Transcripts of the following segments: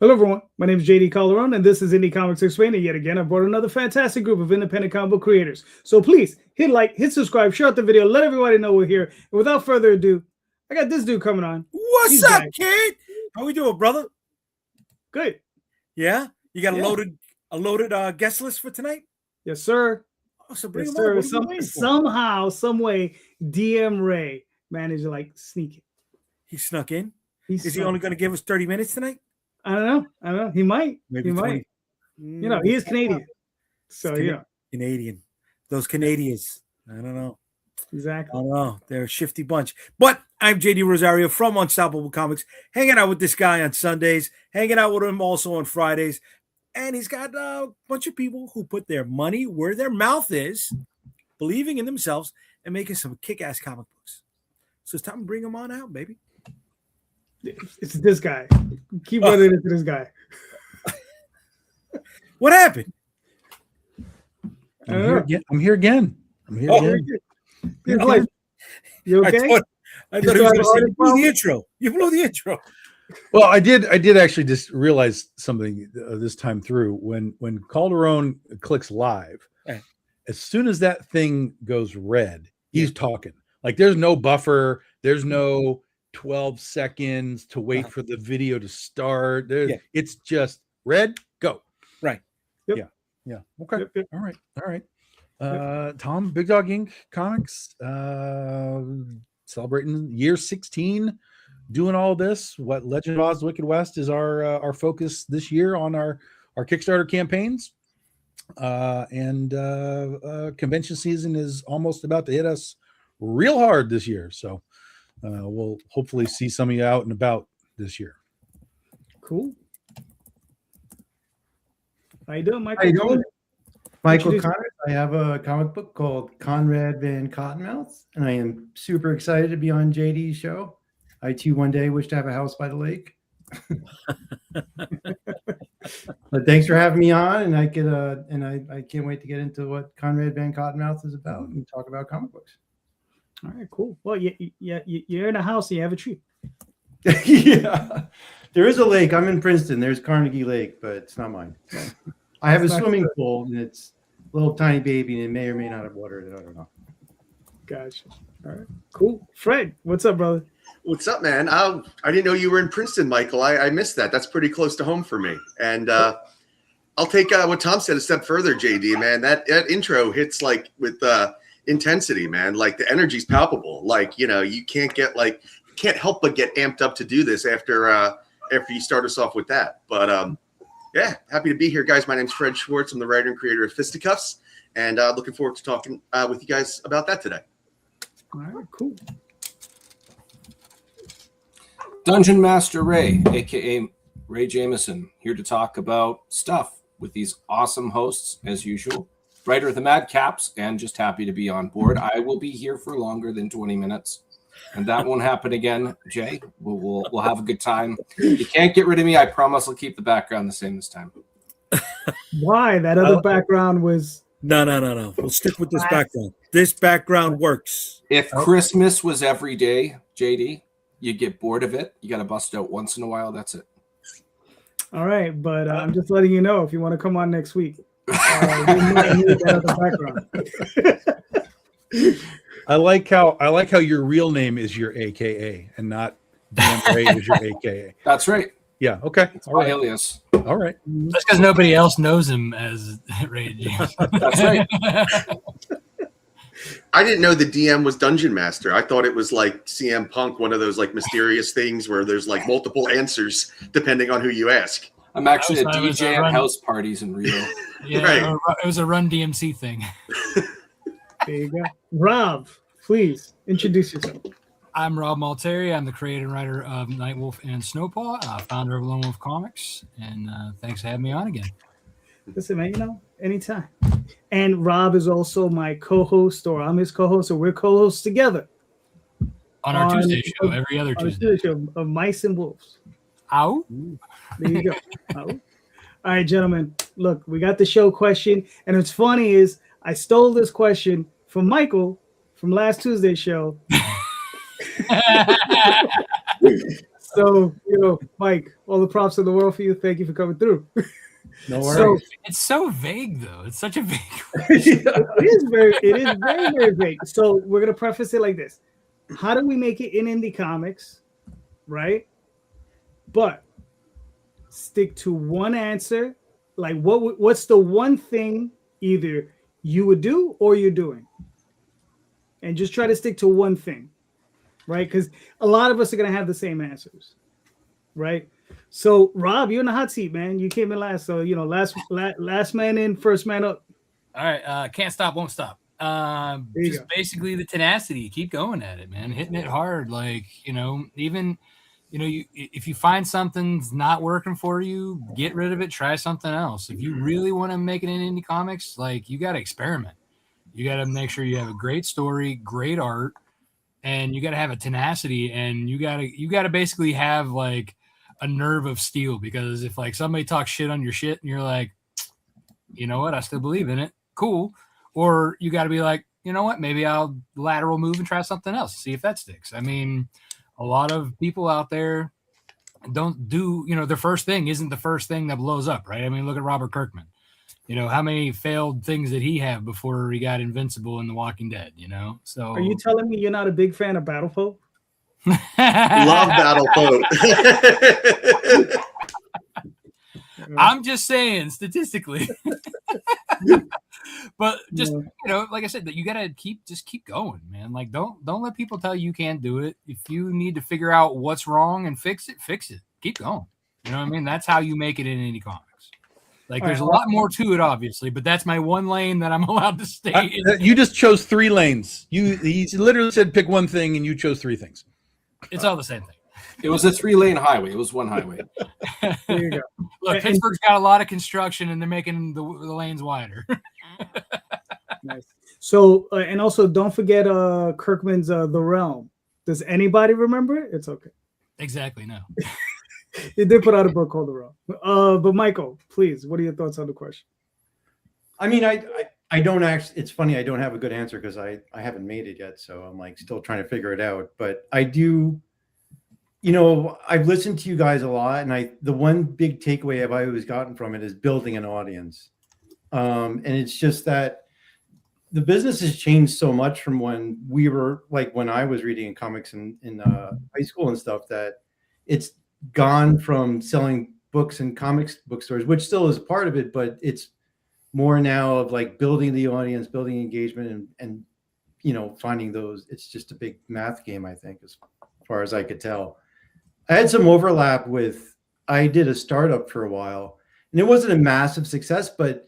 Hello, everyone. My name is JD Calderon, and this is Indy Comics Explained. And yet again, I brought another fantastic group of independent comic book creators. So please hit like, hit subscribe, share out the video, let everybody know we're here. And without further ado, I got this dude coming on. What's up, kid? How we doing, brother? Good. Yeah, you got a loaded guest list for tonight? Yes, sir. Oh, so bring Yes, him on. sir. Somehow, some way, DM Ray managed to sneak it. He snuck in. Is he only going to give us 30 minutes tonight? I don't know. He might. Maybe he 20. might. You know, he is Canadian. So yeah. Canadian. Those Canadians. I don't know. Exactly. I don't know. They're a shifty bunch. But I'm JD Rosario from Unstoppable Comics, hanging out with this guy on Sundays, hanging out with him also on Fridays. And he's got a bunch of people who put their money where their mouth is, believing in themselves, and making some kick-ass comic books. So it's time to bring them on out, baby. It's this guy. Keep running into this guy. What happened? I'm here again. You okay? I thought he was going to say, you blew the intro. You blew the intro. Well, I did actually just realize something this time through. When Calderon clicks live, as soon as that thing goes red, he's talking. Like there's no buffer. There's no 12 seconds to wait for the video to start. It's just red, go. Right. Yep. Yeah. Okay. Yep. All right. Tom, Big Dog Inc. Comics, celebrating year 16, doing all this. What Legend of Oz: The Wicked West is our focus this year on our Kickstarter campaigns. And convention season is almost about to hit us real hard this year. So we'll hopefully see some of you out and about this year. Cool. How you doing, Michael? How you doing? Michael Connors. I have a comic book called Conrad Van Cottonmouth, and I am super excited to be on JD's show. I too one day wish to have a house by the lake. But thanks for having me on, and I can't wait to get into what Conrad Van Cottonmouth is about and talk about comic books. All right, cool. Well, you're in a house and you have a tree. Yeah, there is a lake. I'm in Princeton. There's Carnegie Lake, but it's not mine. I have a swimming pool, and it's a little tiny baby, and it may or may not have water in it. I don't know. Gotcha. All right, cool. Fred, what's up, brother? What's up, man? I didn't know you were in Princeton, Michael. I missed that. That's pretty close to home for me. And I'll take what Tom said a step further, JD, man. That intro hits with intensity, man. Like the energy's palpable. Like, you can't help but get amped up to do this after you start us off with that. But yeah, happy to be here, guys. My name's Fred Schwartz. I'm the writer and creator of Fisticuffs, and looking forward to talking with you guys about that today. All right, cool. Dungeon Master Ray, aka Ray Jameson, here to talk about stuff with these awesome hosts as usual. Writer of the Mad Caps, and just happy to be on board. I will be here for longer than 20 minutes, and that won't happen again. Jay, we'll have a good time. You can't get rid of me. I promise I'll keep the background the same this time. Why? That other background was... No. We'll stick with this background. This background works. If Christmas was every day, JD, you get bored of it. You got to bust out once in a while. That's it. All right, but I'm just letting you know if you want to come on next week. I like how your real name is your AKA and not DM Ray is your AKA. That's right. Yeah. Okay. It's my alias. All right. That's because nobody else knows him as Ray James. That's right. I didn't know the DM was Dungeon Master. I thought it was like CM Punk, one of those mysterious things where there's multiple answers depending on who you ask. I'm actually a DJ at house parties in Rio. Yeah, right. It was a Run DMC thing. There you go. Rob, please introduce yourself. I'm Rob Multari. I'm the creator and writer of Nightwolf and Snowpaw, founder of Lone Wolf Comics, and thanks for having me on again. Listen, man, anytime. And Rob is also my co-host, or I'm his co-host, or we're co-hosts together. On our Tuesday show, every other Tuesday. Show of Mice and Wolves. Ow. There you go. Ow. All right, gentlemen. Look, we got the show question. And what's funny is I stole this question from Michael from last Tuesday's show. So, Mike, all the props in the world for you. Thank you for coming through. No So- worries. It's so vague, though. It's such a vague. It is very, very vague. So we're gonna preface it like this: how do we make it in indie comics, right? But stick to one answer. Like, what's the one thing either you would do or you're doing, and just try to stick to one thing, right? Because a lot of us are gonna have the same answers, right? So, Rob, you're in the hot seat, man. You came in last, so last man in, first man up. All right, can't stop, won't stop. There you Just go. basically the tenacity. Keep going at it, man. Hitting it hard. Like, even if you find something's not working for you, get rid of it. Try something else. If you really want to make it in indie comics, like, you got to experiment. You got to make sure you have a great story, great art, and you got to have a tenacity, and you got to basically have like a nerve of steel, because if like somebody talks shit on your shit and you're like, you know what, I still believe in it, cool. Or you got to be like, you know what, maybe I'll lateral move and try something else, see if that sticks. I mean, a lot of people out there don't do, their first thing isn't the first thing that blows up, right? I mean, look at Robert Kirkman. How many failed things did he have before he got invincible in The Walking Dead, So Are you telling me you're not a big fan of Battlefield? Love Battleboat. I'm just saying statistically. But just like I said, that you gotta keep going, man. Like don't let people tell you can't do it. If you need to figure out what's wrong and fix it. Keep going. You know what I mean? That's how you make it in indie comics. Like there's a lot more to it, obviously, but that's my one lane that I'm allowed to stay in. You just chose 3 lanes. He literally said pick one thing, and you chose 3 things. It's all the same thing. It was a 3-lane highway. It was one highway. There you go. Look, Pittsburgh's got a lot of construction, and they're making the lanes wider. Nice. So, and also don't forget Kirkman's The Realm. Does anybody remember it? It's okay. Exactly. No. He did put out a book called The Realm. But Michael, please, what are your thoughts on the question? I mean, I don't actually, it's funny, I don't have a good answer because I haven't made it yet. So I'm like still trying to figure it out. But I do, I've listened to you guys a lot. And the one big takeaway I've always gotten from it is building an audience. And it's just that the business has changed so much from when we were like, when I was reading comics in high school and stuff, that it's gone from selling books in comics bookstores, which still is part of it, but it's more now of like building the audience, building engagement, and finding those. It's just a big math game, I think, as far as I could tell. I had some overlap with, I did a startup for a while, and it wasn't a massive success, but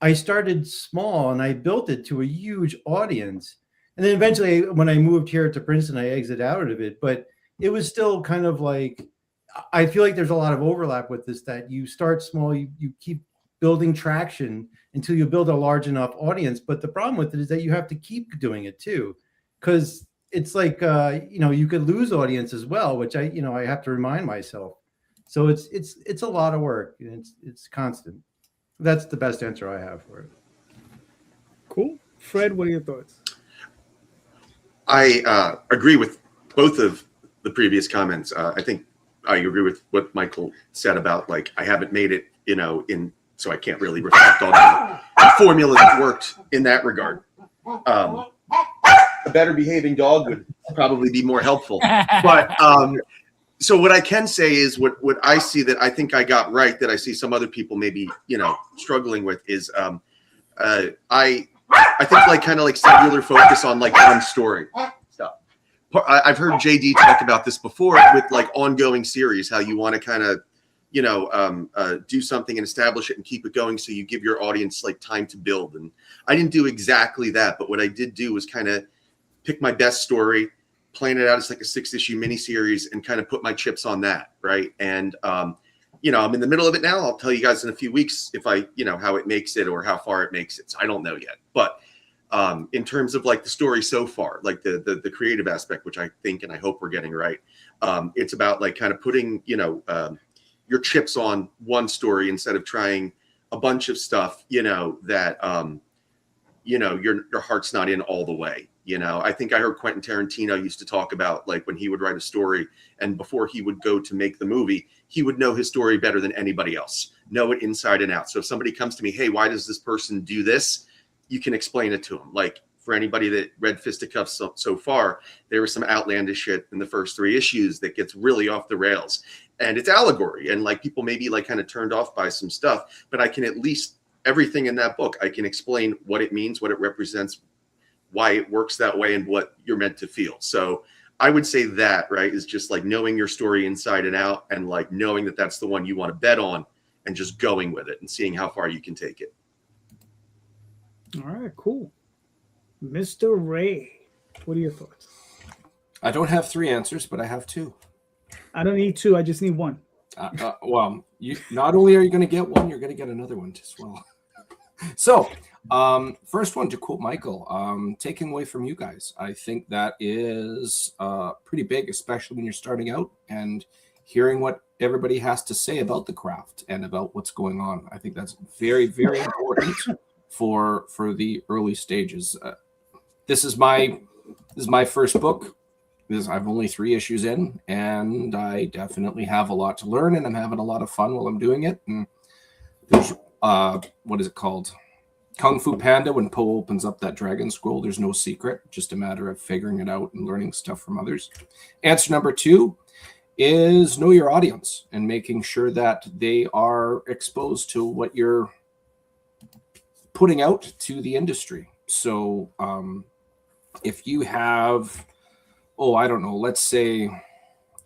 I started small and I built it to a huge audience. And then eventually when I moved here to Princeton, I exited out of it, but it was still kind of like, I feel like there's a lot of overlap with this, that you start small, you keep building traction until you build a large enough audience. But the problem with it is that you have to keep doing it too, because it's like, you could lose audience as well, which I have to remind myself. So it's a lot of work, and it's constant. That's the best answer I have for it. Cool. Fred, what are your thoughts? I agree with both of the previous comments. I think I agree with what Michael said about, like, I haven't made it, so I can't really reflect on the formula that worked in that regard. A better behaving dog would probably be more helpful. But so what I can say is what I see that I think I got right, that I see some other people maybe, struggling with, is I think like kind of like singular focus on like one story stuff. I've heard JD talk about this before with like ongoing series, how you want to kind of, do something and establish it and keep it going, so you give your audience like time to build. And I didn't do exactly that, but what I did do was kind of pick my best story, plan it out as like a 6-issue miniseries, and kind of put my chips on that, right? And I'm in the middle of it now. I'll tell you guys in a few weeks if I, how it makes it or how far it makes it. So I don't know yet. But in terms of like the story so far, like the creative aspect, which I think and I hope we're getting right, it's about like kind of putting, your chips on one story instead of trying a bunch of stuff, that, your heart's not in all the way. You know, I think I heard Quentin Tarantino used to talk about, like, when he would write a story and before he would go to make the movie, he would know his story better than anybody else, know it inside and out. So if somebody comes to me, hey, why does this person do this? You can explain it to them. Like, for anybody that read Fisticuffs so far, there was some outlandish shit in the first 3 issues that gets really off the rails. And it's allegory. And like, people may be like kind of turned off by some stuff, but I can at least, everything in that book, I can explain what it means, what it represents, why it works that way, and what you're meant to feel. So I would say that, right, is just like knowing your story inside and out, and like knowing that that's the one you want to bet on, and just going with it and seeing how far you can take it. All right, cool. Mr. Ray, what are your thoughts? I don't have 3 answers, but I have 2. I don't need 2. I just need 1. Well, you not only are you going to get 1, you're going to get another one as well. So, first one, to quote Michael, taking away from you guys, I think that is pretty big, especially when you're starting out and hearing what everybody has to say about the craft and about what's going on. I think that's very, very important for the early stages. This is my first book. I'm only 3 issues in, and I definitely have a lot to learn, and I'm having a lot of fun while I'm doing it. And there's what is it called? Kung Fu Panda, when Poe opens up that dragon scroll, there's no secret, just a matter of figuring it out and learning stuff from others. Answer number 2 is know your audience and making sure that they are exposed to what you're putting out to the industry. So if you have, I don't know, let's say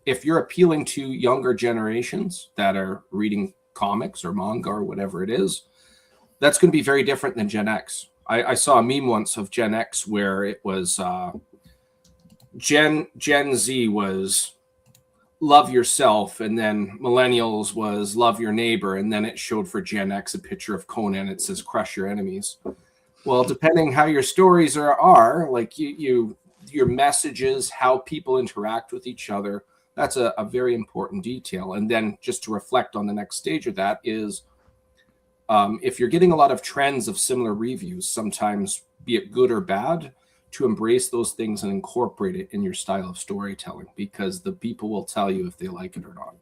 if you're appealing to younger generations that are reading comics or manga or whatever it is, that's going to be very different than Gen X. I saw a meme once of Gen X where it was Gen Z was love yourself, and then millennials was love your neighbor, and then it showed for Gen X a picture of Conan. It says crush your enemies. Well, depending how your stories are like your messages, how people interact with each other, that's a very important detail. And then just to reflect on the next stage of that is if you're getting a lot of trends of similar reviews, sometimes be it good or bad, to embrace those things and incorporate it in your style of storytelling, because the people will tell you if they like it or not.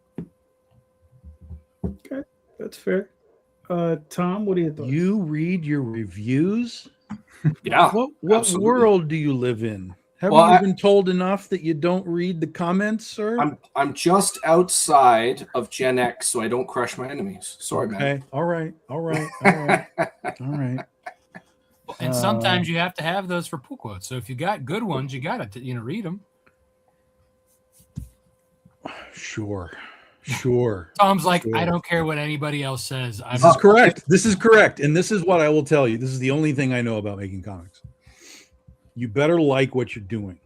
Okay, that's fair. Tom, what are your thoughts? You read your reviews? Yeah. What absolutely. world do you live in? Haven't you been told enough that you don't read the comments, sir? I'm just outside of Gen X, so I don't crush my enemies. Sorry, man. Okay. All right. And sometimes you have to have those for pull quotes. So if you got good ones, you got to read them. Sure. Tom's like, I don't care what anybody else says. This is correct. This is correct. And this is what I will tell you. This is the only thing I know about making comics. You better like what you're doing.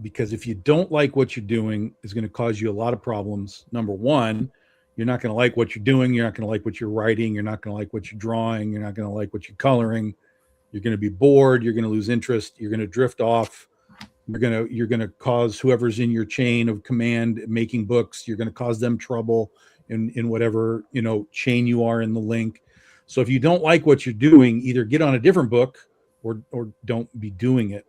Because if you don't like what you're doing, it's going to cause you a lot of problems. Number one, you're not going to like what you're doing. You're not going to like what you're writing. You're not going to like what you're drawing. You're not going to like what you're coloring. You're going to be bored. You're going to lose interest. You're going to drift off. You're going to cause whoever's in your chain of command making books, you're going to cause them trouble in whatever, chain you are in the link. So if you don't like what you're doing, either get on a different book or don't be doing it.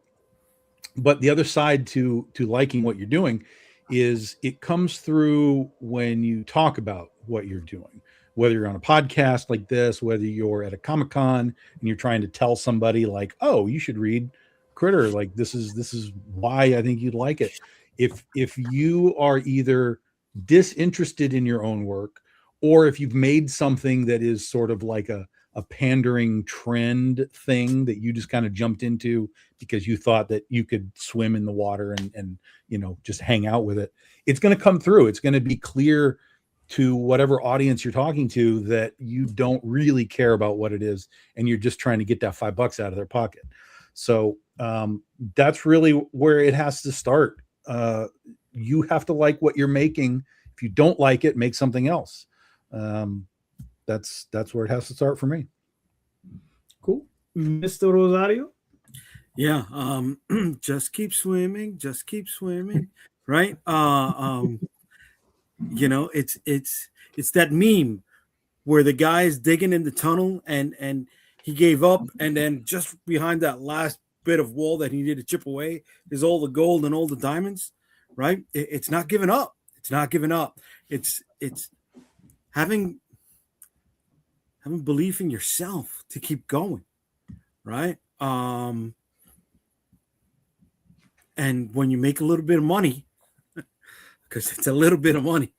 But the other side to liking what you're doing is it comes through when you talk about what you're doing, whether you're on a podcast like this, whether you're at a Comic-Con and you're trying to tell somebody like, oh, you should read Critter, like this is why I think you'd like it. If you are either disinterested in your own work, or if you've made something that is sort of like a pandering trend thing that you just kind of jumped into because you thought that you could swim in the water and just hang out with it, it's going to come through. It's going to be clear to whatever audience you're talking to that you don't really care about what it is, and you're just trying to get that $5 out of their pocket. So that's really where it has to start. You have to like what you're making. If you don't like it, make something else. That's where it has to start for me. Cool. Mr. Rosario? Yeah. Just keep swimming, right? It's that meme where the guy's digging in the tunnel and he gave up, and then just behind that last bit of wall that he needed to chip away is all the gold and all the diamonds, right? It's not giving up. It's not giving up. It's having belief in yourself to keep going, right? And when you make a little bit of money, because it's a little bit of money,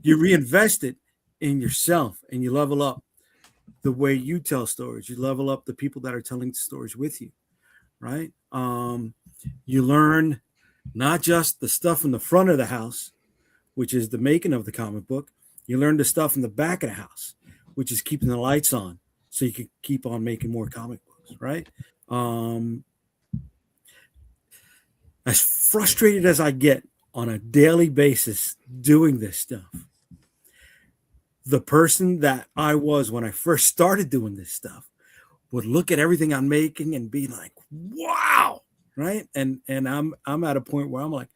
you reinvest it in yourself and you level up the way you tell stories. You level up the people that are telling stories with you, right? You learn not just the stuff in the front of the house, which is the making of the comic book. You learn the stuff in the back of the house, which is keeping the lights on so you can keep on making more comic books, right? As frustrated as I get on a daily basis doing this stuff, the person that I was when I first started doing this stuff would look at everything I'm making and be like, wow, right? And I'm at a point where I'm like,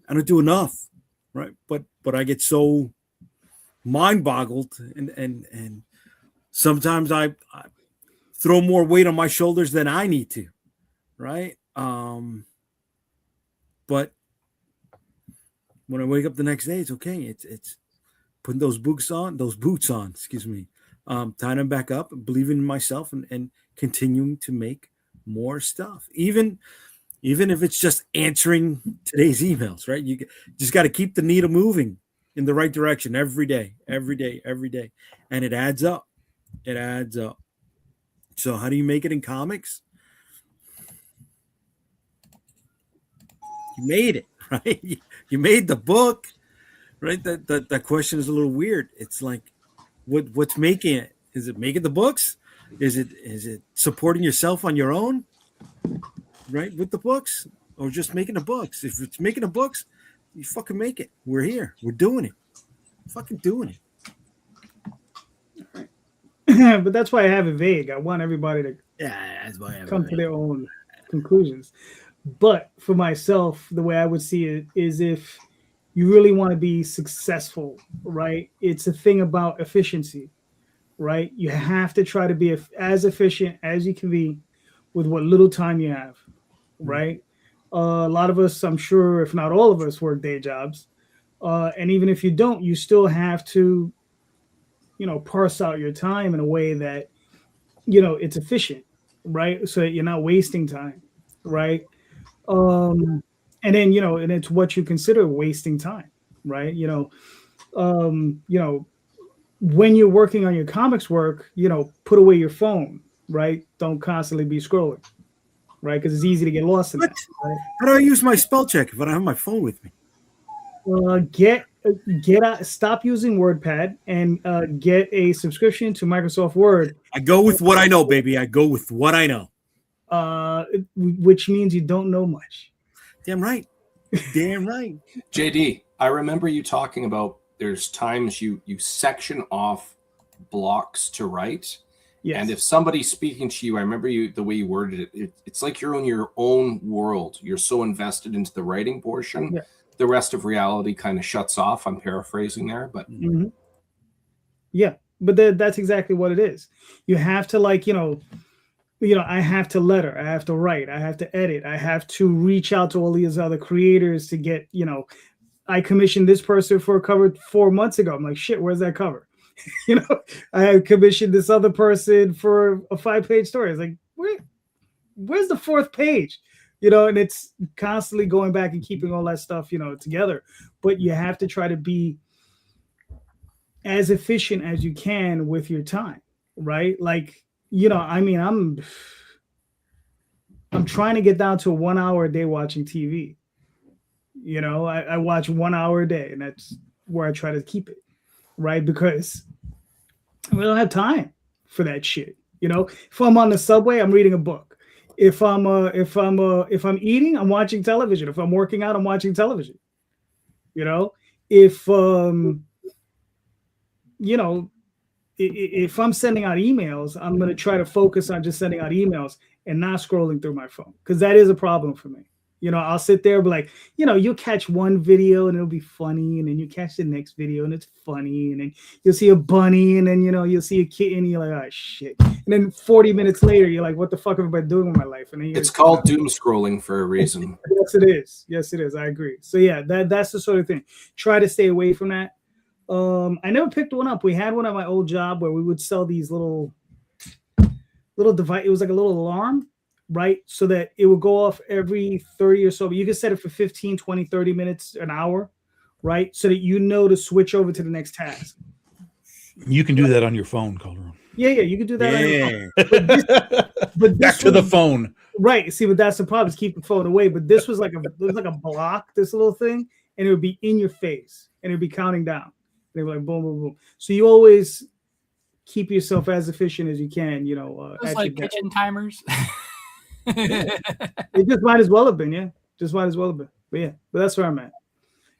I don't do enough, right? But I get so mind boggled and sometimes I throw more weight on my shoulders than I need to, right? But when I wake up the next day, it's okay. It's putting those boots on, tying them back up, believing in myself and continuing to make more stuff. Even if it's just answering today's emails, right? You just got to keep the needle moving in the right direction every day. And it adds up. So how do you make it in comics? You made it, right? You made the book, right? That question is a little weird. It's like, what's making it? Is it making the books? Is it supporting yourself on your own, right, with the books, or just making the books? If it's making the books, you fucking make it. We're here. We're doing it. Fucking doing it. But that's why I have it vague. I want everybody to that's why I come to their own conclusions. But for myself, the way I would see it is if you really want to be successful, right? It's a thing about efficiency, right? You have to try to be as efficient as you can be with what little time you have, right? A lot of us, I'm sure, if not all of us, work day jobs. And even if you don't, you still have to, parse out your time in a way that, it's efficient, right? So that you're not wasting time, right? And then, and it's what you consider wasting time, right? When you're working on your comics work, put away your phone, right? Don't constantly be scrolling, right? Because it's easy to get lost in that. Right? How do I use my spell check if I don't have my phone with me? Get out, stop using WordPad and get a subscription to Microsoft Word. I go with what I know, baby. I go with what I know. Which means you don't know much. Damn right. Damn right. JD, I remember you talking about there's times you section off blocks to write. Yes. And if somebody's speaking to you, I remember the way you worded it, it's like you're in your own world. You're so invested into the writing portion. Yeah. The rest of reality kind of shuts off. I'm paraphrasing there, but yeah, but that's exactly what it is. You have to I have to letter, I have to write, I have to edit, I have to reach out to all these other creators to get, I commissioned this person for a cover 4 months ago. I'm like, shit, where's that cover? I had commissioned this other person for a 5-page story. It's like, where's the 4th page? And it's constantly going back and keeping all that stuff, together. But you have to try to be as efficient as you can with your time, right? Like, I'm trying to get down to 1 hour a day watching TV. I watch 1 hour a day, and that's where I try to keep it, right? Because we don't have time for that shit. If I'm on the subway, I'm reading a book. If I'm eating, I'm watching television. If I'm working out, I'm watching television. If I'm sending out emails, I'm going to try to focus on just sending out emails and not scrolling through my phone, because that is a problem for me, You know, I'll sit there, but like, you know, you'll catch one video and it'll be funny, and then you catch the next video and it's funny, and then you'll see a bunny, and then, you know, you'll see a kitten, and you're like, oh shit. And then 40 minutes later, you're like, what the fuck have I been doing with my life? And then It's called doom scrolling for a reason. Yes, it is. Yes, it is. I agree. So yeah, that's the sort of thing. Try to stay away from that. I never picked one up. We had one at my old job where we would sell these little device. It was like a little alarm, right? So that it would go off every 30 or so. But you could set it for 15, 20, 30 minutes, an hour, right? So that you know to switch over to the next task. You can do that on your phone, Calderon. Yeah, you can do that. Yeah. But Back to the phone. Right. See, but that's the problem, is keep the phone away. But this was like a block, this little thing, and it would be in your face, and it would be counting down. They were like boom, boom, boom. So you always keep yourself as efficient as you can, you know. It's like kitchen timers. It just might as well have been, yeah. Just might as well have been. But yeah, but that's where I'm at.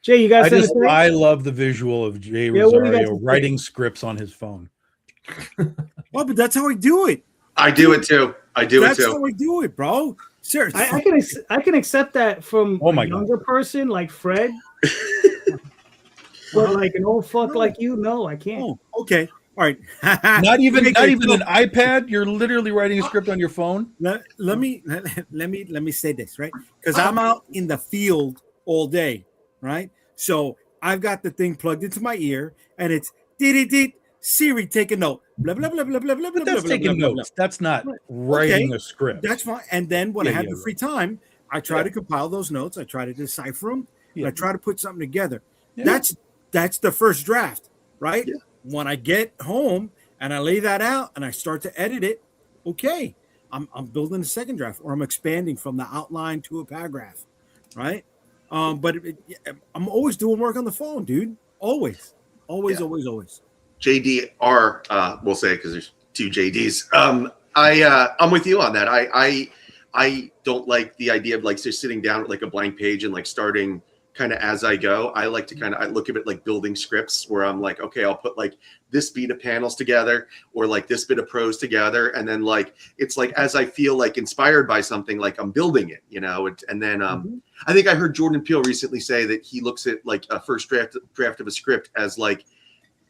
Jay, you guys I love the visual of Jay Rosario writing scripts on his phone. Well, but that's how I do it. I do it too. That's how I do it, bro. Seriously. I can accept that from a younger person like Fred. But like an old fuck like you, no, I can't. Oh, okay. All right. not even an iPad. You're literally writing a script on your phone. Let me say this, right? Because I'm out in the field all day, right? So I've got the thing plugged into my ear, and it's Siri, take a note. Blah blah blah blah blah blah. But that's taking notes. That's not writing a script. That's fine. And then when I have the free time, I try to compile those notes. I try to decipher them. And I try to put something together. Yeah. That's the first draft, right? Yeah. When I get home and I lay that out and I start to edit it, okay, I'm building a second draft, or I'm expanding from the outline to a paragraph, right? But I'm always doing work on the phone, dude. Always. JDR, we'll say, because there's two JDs. I'm with you on that. I don't like the idea of like just sitting down with like a blank page and like starting kind of as I go. I like to I look at it like building scripts, where I'm like, okay, I'll put like this beat of panels together, or like this bit of prose together, and then like it's like as I feel like inspired by something, like I'm building it, you know. And then I think I heard Jordan Peele recently say that he looks at like a first draft of a script as like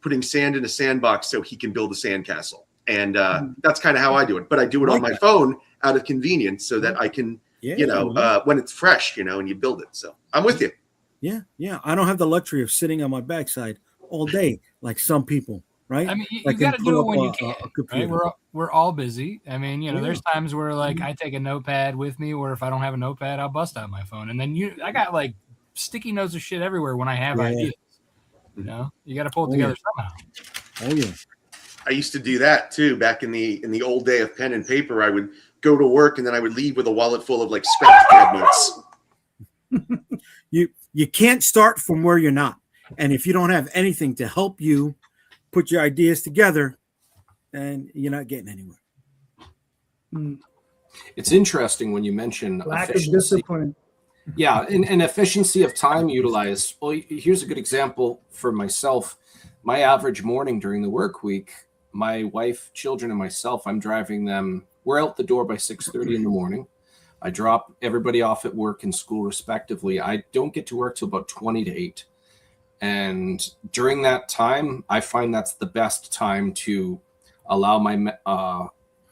putting sand in a sandbox so he can build a sandcastle. And that's kind of how I do it. But I do it on my phone out of convenience, so that I can, when it's fresh, you know, and you build it. So I'm with you. Yeah. I don't have the luxury of sitting on my backside all day like some people, right? I mean, you got to do it when you can. Right? We're all busy. I mean, you know, there's times where like I take a notepad with me, or if I don't have a notepad, I'll bust out my phone. And then I got like sticky notes of shit everywhere when I have ideas. You know, you got to pull it together somehow. Oh yeah. I used to do that too back in the old day of pen and paper. I would go to work and then I would leave with a wallet full of like scratch pad notes. You can't start from where you're not. And if you don't have anything to help you put your ideas together, then you're not getting anywhere. It's interesting when you mention lack of discipline. Yeah, and efficiency of time utilized. Well, here's a good example for myself. My average morning during the work week, my wife, children, and myself, I'm driving them. We're out the door by 6:30 in the morning. I drop everybody off at work and school respectively. I don't get to work till about 20 to 8. And during that time, I find that's the best time to allow my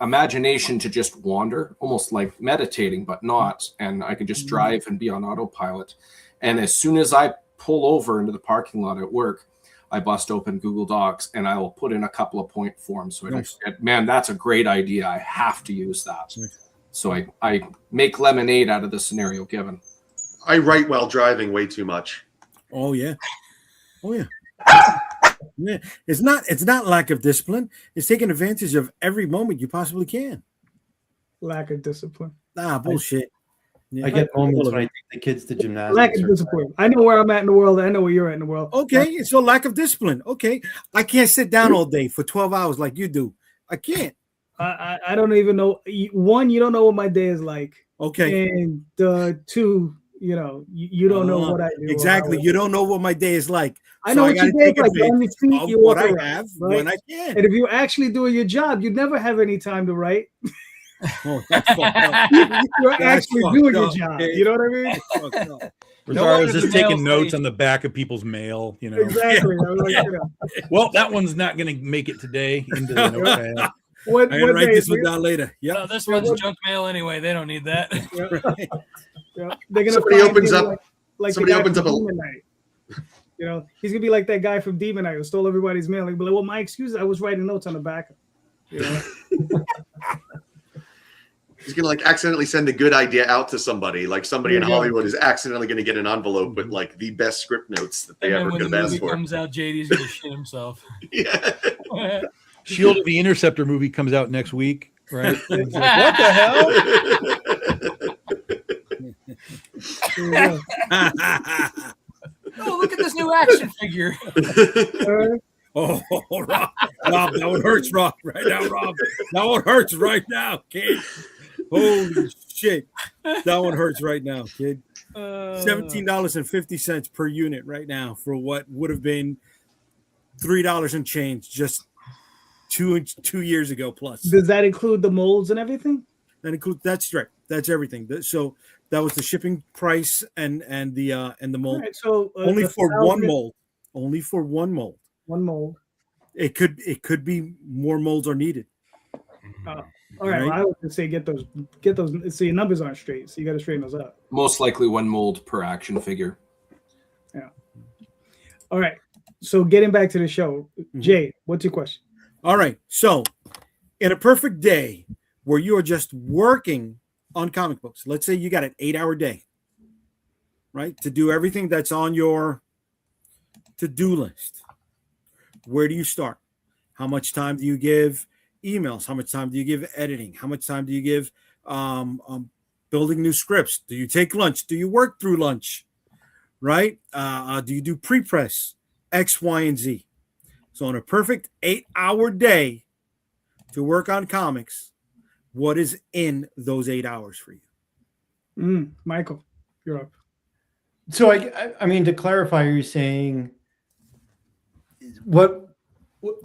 imagination to just wander, almost like meditating, but not. And I can just drive and be on autopilot. And as soon as I pull over into the parking lot at work, I bust open Google Docs and I will put in a couple of point forms. So man, that's a great idea. I have to use that. So I make lemonade out of the scenario given. I write while driving way too much. Oh yeah. Yeah. It's not lack of discipline. It's taking advantage of every moment you possibly can. Lack of discipline. Bullshit. I get moments when I take the kids to gymnastics. Lack of discipline. I know where I'm at in the world. I know where you're at in the world. Okay, so lack of discipline. Okay, I can't sit down all day for 12 hours like you do. I can't. I don't even know. One, you don't know what my day is like. Okay. And two, you know, you don't know what I do. Exactly. You don't know what my day is like. I know what your day is like. On your feet, you what walk I around, have right? when I can. And if you're actually doing your job, you never have any time to write. Oh, that's fucked up. You're That's actually fucked doing your up, job. kid. You know what I mean? That's fucked up. Rosario's wonder just the mail taking notes station- on the back of people's mail. You know, Exactly. I was like, you know, well, that one's not going to make it today into the notepad. what I gotta write day this is one it? down later. No, Yeah. this one's junk mail anyway. They don't need that. Yeah. They're gonna Somebody find opens him up- like the somebody guy opens from up a- Demon Knight. You know, he's gonna be like that guy from Demon Knight who stole everybody's mail. He'll be like, "Well, my excuse, I was writing notes on the back." You know, He's gonna like accidentally send a good idea out to somebody. Like somebody in There you go. Hollywood is accidentally gonna get an envelope with like the best script notes that they And then ever when could the have movie asked for. comes out, JD's gonna shit himself. Yeah. Shield of the Interceptor movie comes out next week, right? It's like, what the hell? there you go. Oh, look at this new action figure. Uh, Oh, Rob, that one hurts, Rob. Right now, Rob. That one hurts right now, kid. Holy shit. That one hurts right now, kid. $17.50 per unit right now for what would have been $3 and change just two years ago plus. Does that include the molds and everything? That's right. That's everything. So that was the shipping price and the mold. All right, so Only the for one 1,000 mold. Only for one mold. One mold. It could be more molds are needed. All right. Well, I would just say get those. So your numbers aren't straight, so you got to straighten those up. Most likely one mold per action figure. Yeah. All right. So getting back to the show, Jay, what's your question? All right. So in a perfect day where you are just working on comic books, let's say you got an 8-hour day, right? To do everything that's on your to-do list. Where do you start? How much time do you give emails? How much time do you give editing? How much time do you give building new scripts? Do you take lunch? Do you work through lunch? Right? Do you do pre-press? X, Y, and Z. So on a perfect 8-hour day to work on comics, what is in those 8 hours for you? Michael, you're up. So I mean, to clarify, you're saying what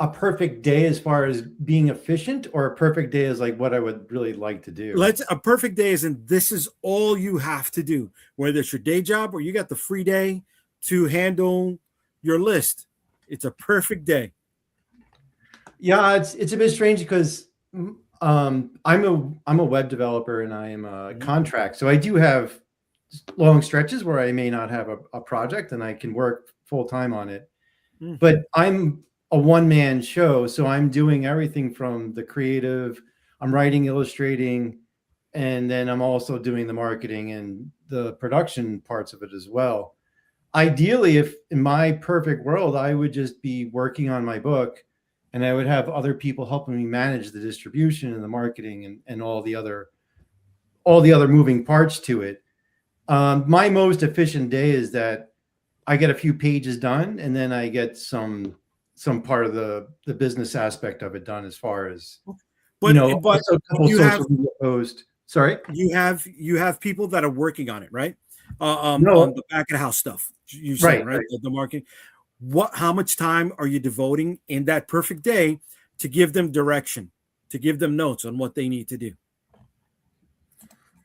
a perfect day as far as being efficient, or a perfect day is like what I would really like to do? A perfect day is in this is all you have to do, whether it's your day job or you got the free day to handle your list. It's a perfect day. Yeah, it's a bit strange because I'm a web developer and I am a contract, so I do have long stretches where I may not have a project and I can work full time on it. But I'm a one-man show, so I'm doing everything from the creative, I'm writing, illustrating, and then I'm also doing the marketing and the production parts of it as well. Ideally, if in my perfect world, I would just be working on my book and I would have other people helping me manage the distribution and the marketing and all the other moving parts to it. My most efficient day is that I get a few pages done and then I get some part of the business aspect of it done, as far as, But a couple you social have- media posts. Sorry? you have people that are working on it, right? No. On the back of the house stuff. You said, Right. The marketing. How much time are you devoting in that perfect day to give them direction, to give them notes on what they need to do?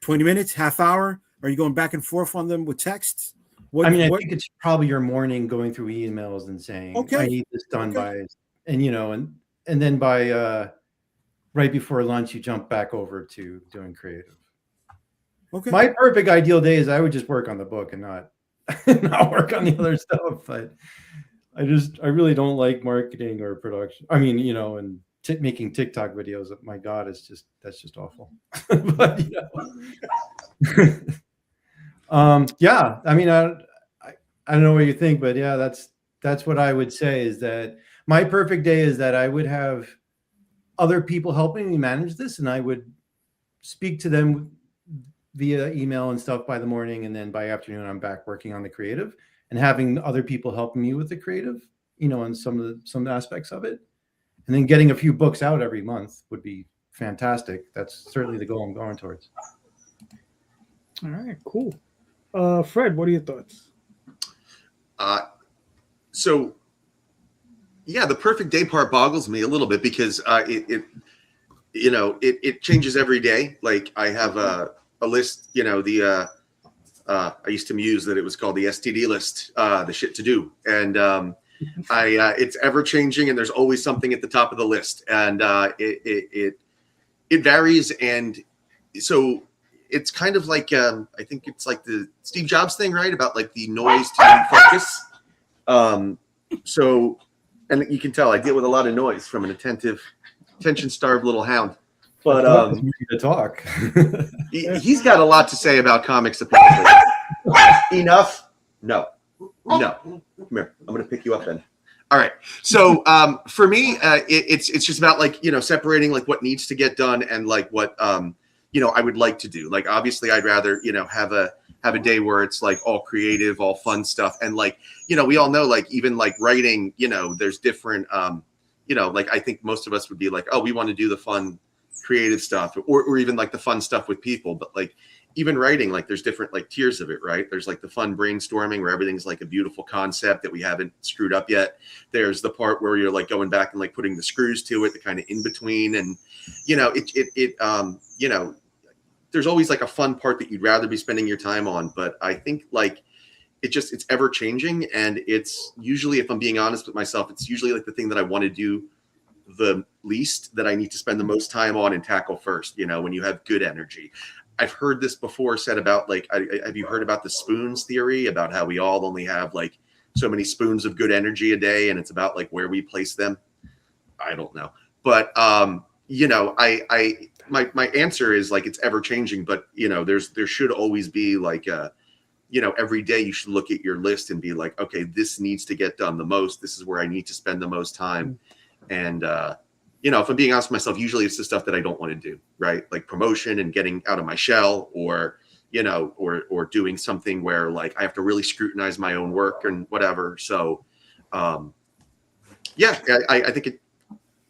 20 minutes, half hour? Are you going back and forth on them with texts? I think it's probably your morning going through emails and saying, Okay. I need this done by, and then by right before lunch, you jump back over to doing creative. Okay. My perfect ideal day is I would just work on the book and not work on the other stuff. But I really don't like marketing or production. I mean, and making TikTok videos. My God, that's just awful. But yeah, I mean, I don't know what you think, but yeah, that's what I would say, is that my perfect day is that I would have other people helping me manage this, and I would speak to them via email and stuff by the morning, and then by afternoon I'm back working on the creative and having other people helping me with the creative, and some aspects of it, and then getting a few books out every month would be fantastic. That's certainly the goal I'm going towards. All right, cool. Fred, what are your thoughts? So yeah, the perfect day part boggles me a little bit because you know, it changes every day. Like I have a list, you know, I used to muse that it was called the STD list, the shit to do. And it's ever changing, and there's always something at the top of the list. And it varies. And so it's kind of like, I think it's like the Steve Jobs thing, right? About like the noise to focus. So, and you can tell I deal with a lot of noise from an attention-starved little hound. But to talk. he's got a lot to say about comics. Apparently. Enough? No. Come here. I'm going to pick you up then. All right. So for me, it's just about like, you know, separating like what needs to get done and like what you know, I would like to do. Like obviously, I'd rather, you know, have a day where it's like all creative, all fun stuff, and like, you know, we all know like even like writing, you know, there's different you know, like I think most of us would be like, oh, we want to do the fun creative stuff or even like the fun stuff with people, but like even writing, like there's different like tiers of it, right? There's like the fun brainstorming where everything's like a beautiful concept that we haven't screwed up yet. There's the part where you're like going back and like putting the screws to it, the kind of in between, and you know, you know, there's always like a fun part that you'd rather be spending your time on. But I think like it's ever changing, and it's usually, if I'm being honest with myself, it's usually like the thing that I want to do the least, that I need to spend the most time on and tackle first, you know, when you have good energy. I've heard this before said about like, have you heard about the spoons theory, about how we all only have like so many spoons of good energy a day, and it's about like where we place them? I don't know. But, you know, my answer is like, it's ever changing, but you know, there should always be like you know, every day you should look at your list and be like, okay, this needs to get done the most. This is where I need to spend the most time. And, you know, if I'm being honest with myself, usually it's the stuff that I don't want to do, right? Like promotion and getting out of my shell, or, you know, or doing something where like I have to really scrutinize my own work and whatever. So, yeah, I think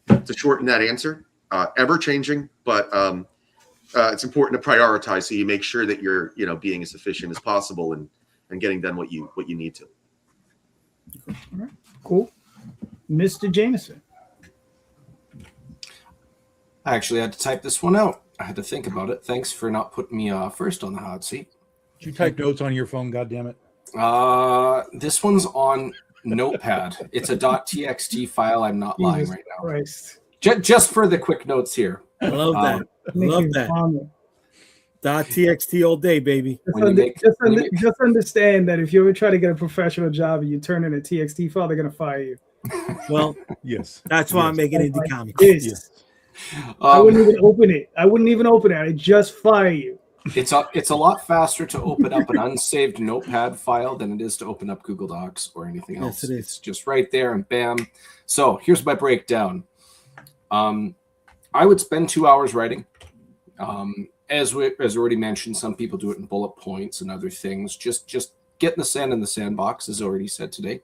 to shorten that answer, ever changing, but it's important to prioritize, so you make sure that you're, you know, being as efficient as possible and getting done what you need to. All right, cool. Mr. Jameson. I actually had to type this one out. I had to think about it. Thanks for not putting me first on the hot seat. Did you type notes on your phone? God damn it! This one's on Notepad. It's a .txt file. I'm not lying right now. Christ. Just for the quick notes here. I love that. Love that. .txt all day, baby. Just understand that if you ever try to get a professional job and you turn in a TXT file, they're gonna fire you. Well, Yes, that's why I'm making Indy Comics. Yes. I wouldn't even open it. I'd just fire you. It's a lot faster to open up an unsaved Notepad file than it is to open up Google Docs or anything else. Yes, it is. It's just right there and bam. So here's my breakdown. I would spend 2 hours writing. As already mentioned, some people do it in bullet points and other things. Just getting the sand in the sandbox, as already said today.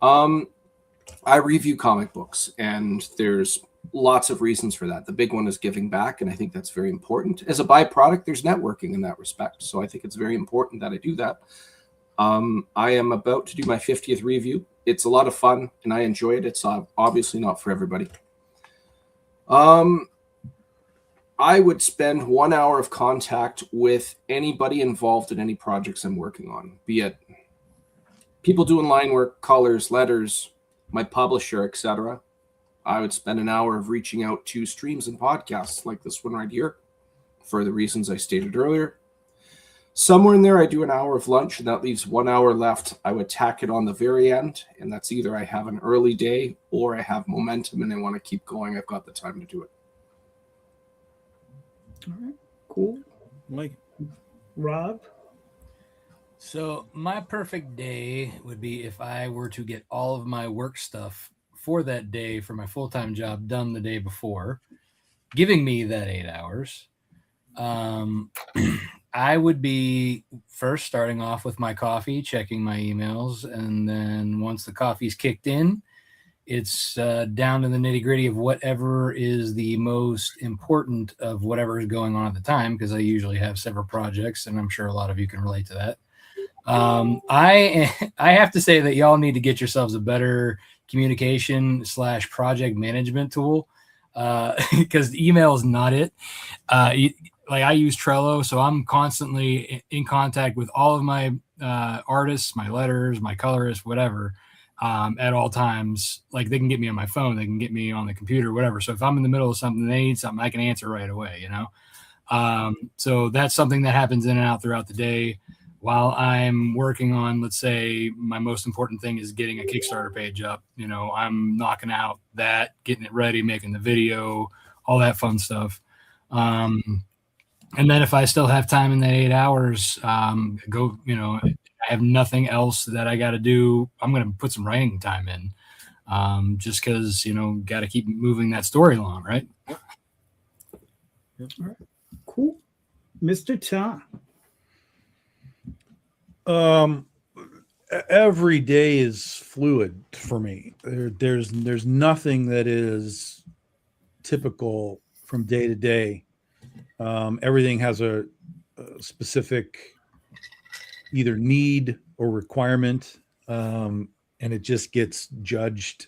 I review comic books, and there's lots of reasons for that. The big one is giving back, and I think that's very important. As a byproduct, there's networking in that respect. So I think it's very important that I do that. I am about to do my 50th review. It's a lot of fun, and I enjoy it. It's obviously not for everybody. I would spend 1 hour of contact with anybody involved in any projects I'm working on, be it people doing line work, colors, letters, my publisher, etc. I would spend an hour of reaching out to streams and podcasts like this one right here, for the reasons I stated earlier. Somewhere in there, I do an hour of lunch, and that leaves 1 hour left. I would tack it on the very end, and that's either I have an early day or I have momentum and I want to keep going. I've got the time to do it. All right, cool. Mike. Rob? So my perfect day would be if I were to get all of my work stuff for that day for my full-time job done the day before, giving me that 8 hours. I would be first starting off with my coffee, checking my emails, and then once the coffee's kicked in, it's down to the nitty-gritty of whatever is the most important of whatever is going on at the time, because I usually have several projects, and I'm sure a lot of you can relate to that. I have to say that y'all need to get yourselves a better communication / project management tool. because email is not it. Like I use Trello, so I'm constantly in contact with all of my artists, my letters, my colorists, whatever, at all times. Like they can get me on my phone, they can get me on the computer, whatever. So if I'm in the middle of something, they need something, I can answer right away, you know? So that's something that happens in and out throughout the day while I'm working on, let's say my most important thing is getting a Kickstarter page up. You know, I'm knocking out that, getting it ready, making the video, all that fun stuff. And then if I still have time in that 8 hours, you know, I have nothing else that I got to do, I'm going to put some writing time in, just because, you know, got to keep moving that story along, right? All right. Cool. Mr. Tom. Every day is fluid for me. There's nothing that is typical from day to day. Everything has a specific either need or requirement, and it just gets judged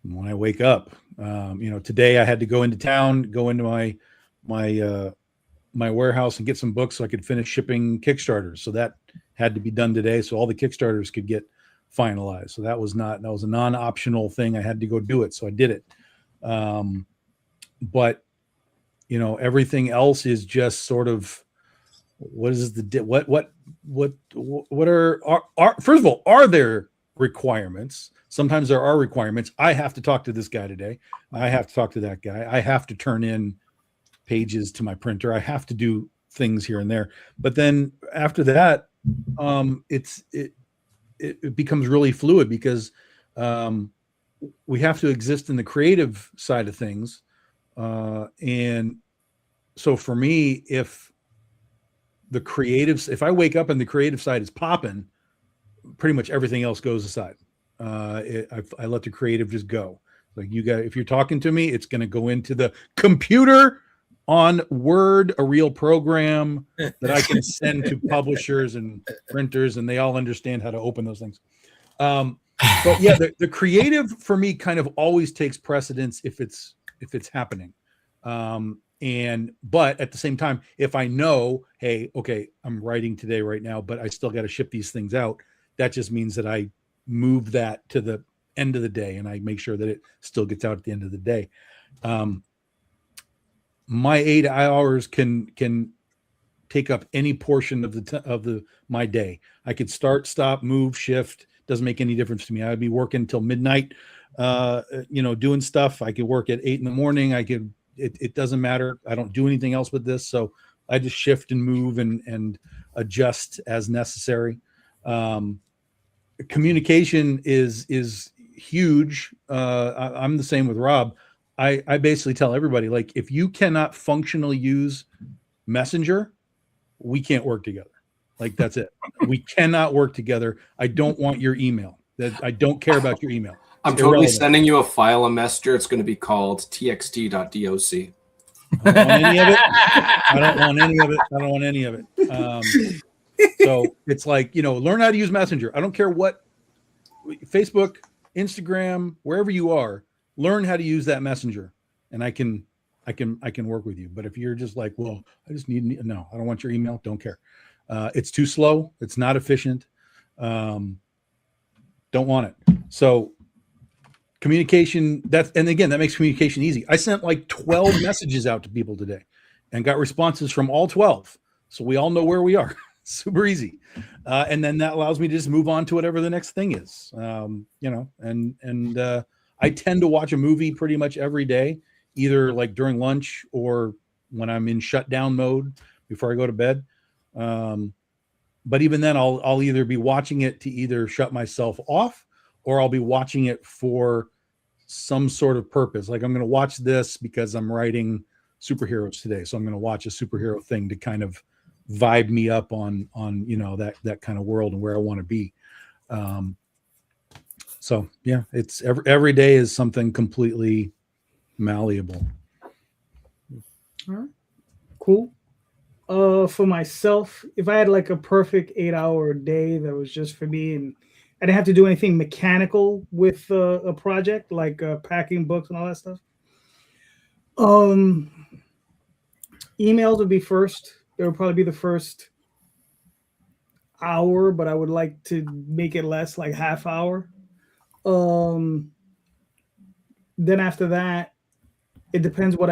when I wake up. You know, today I had to go into town, go into my warehouse and get some books so I could finish shipping Kickstarters. So that had to be done today, so all the Kickstarters could get finalized. So that was a non-optional thing. I had to go do it, so I did it. But you know, everything else is just sort of what are first of all, are there requirements? Sometimes there are requirements. I have to talk to this guy today. I have to talk to that guy. I have to turn in pages to my printer. I have to do things here and there. But then after that, it becomes really fluid because we have to exist in the creative side of things. And so for me, if I wake up and the creative side is popping, pretty much everything else goes aside. I let the creative just go. Like if you're talking to me, it's going to go into the computer on Word, a real program that I can send to publishers and printers, and they all understand how to open those things. But yeah, the creative for me kind of always takes precedence if it's happening. But at the same time, if I know, hey, okay, I'm writing today right now, but I still got to ship these things out, that just means that I move that to the end of the day and I make sure that it still gets out at the end of the day. My 8 hours can take up any portion of my day. I could start, stop, move, shift. Doesn't make any difference to me. I'd be working until midnight, doing stuff. I could work at 8 a.m. It doesn't matter. I don't do anything else with this. So I just shift and move and adjust as necessary. Communication is huge. I'm the same with Rob. I basically tell everybody, like, if you cannot functionally use Messenger, we can't work together. Like, that's it. We cannot work together. I don't want your email. I don't care about your email. I'm totally sending you a file of Messenger. It's going to be called txt.doc. I don't want any of it. I don't want any of it. So it's like, learn how to use Messenger. I don't care what Facebook, Instagram, wherever you are, learn how to use that Messenger, and I can work with you. But if you're just like, well, I just need, no, I don't want your email. Don't care. It's too slow. It's not efficient. Don't want it. So communication, and again, that makes communication easy. I sent like 12 messages out to people today and got responses from all 12. So we all know where we are. Super easy. And then that allows me to just move on to whatever the next thing is. I tend to watch a movie pretty much every day, either like during lunch or when I'm in shutdown mode before I go to bed. But even then I'll either be watching it to either shut myself off, or I'll be watching it for some sort of purpose. Like, I'm going to watch this because I'm writing superheroes today. So I'm going to watch a superhero thing to kind of vibe me up on that kind of world and where I want to be. So yeah, it's every day is something completely malleable. All right, cool. For myself, if I had like a perfect 8-hour day that was just for me, and I didn't have to do anything mechanical with a project like packing books and all that stuff, Emails would be first. It would probably be the first hour, but I would like to make it less, like half hour. Then after that, it depends what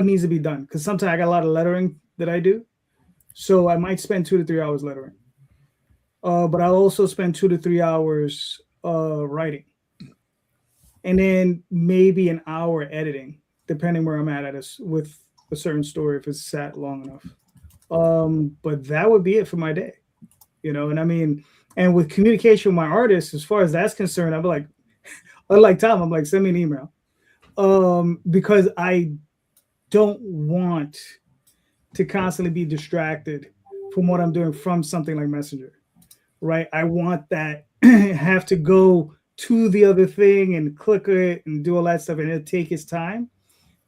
needs to be done. Because sometimes I got a lot of lettering that I do. So I might spend 2 to 3 hours lettering. But I'll also spend 2 to 3 hours writing. And then maybe an hour editing, depending where I'm at with a certain story, if it's sat long enough. But that would be it for my day. And I mean, and with communication with my artists, as far as that's concerned, I'd be like, unlike Tom, I'm like, send me an email. Because I don't want to constantly be distracted from what I'm doing from something like Messenger, right? I want that have to go to the other thing and click it and do all that stuff, and it'll take its time.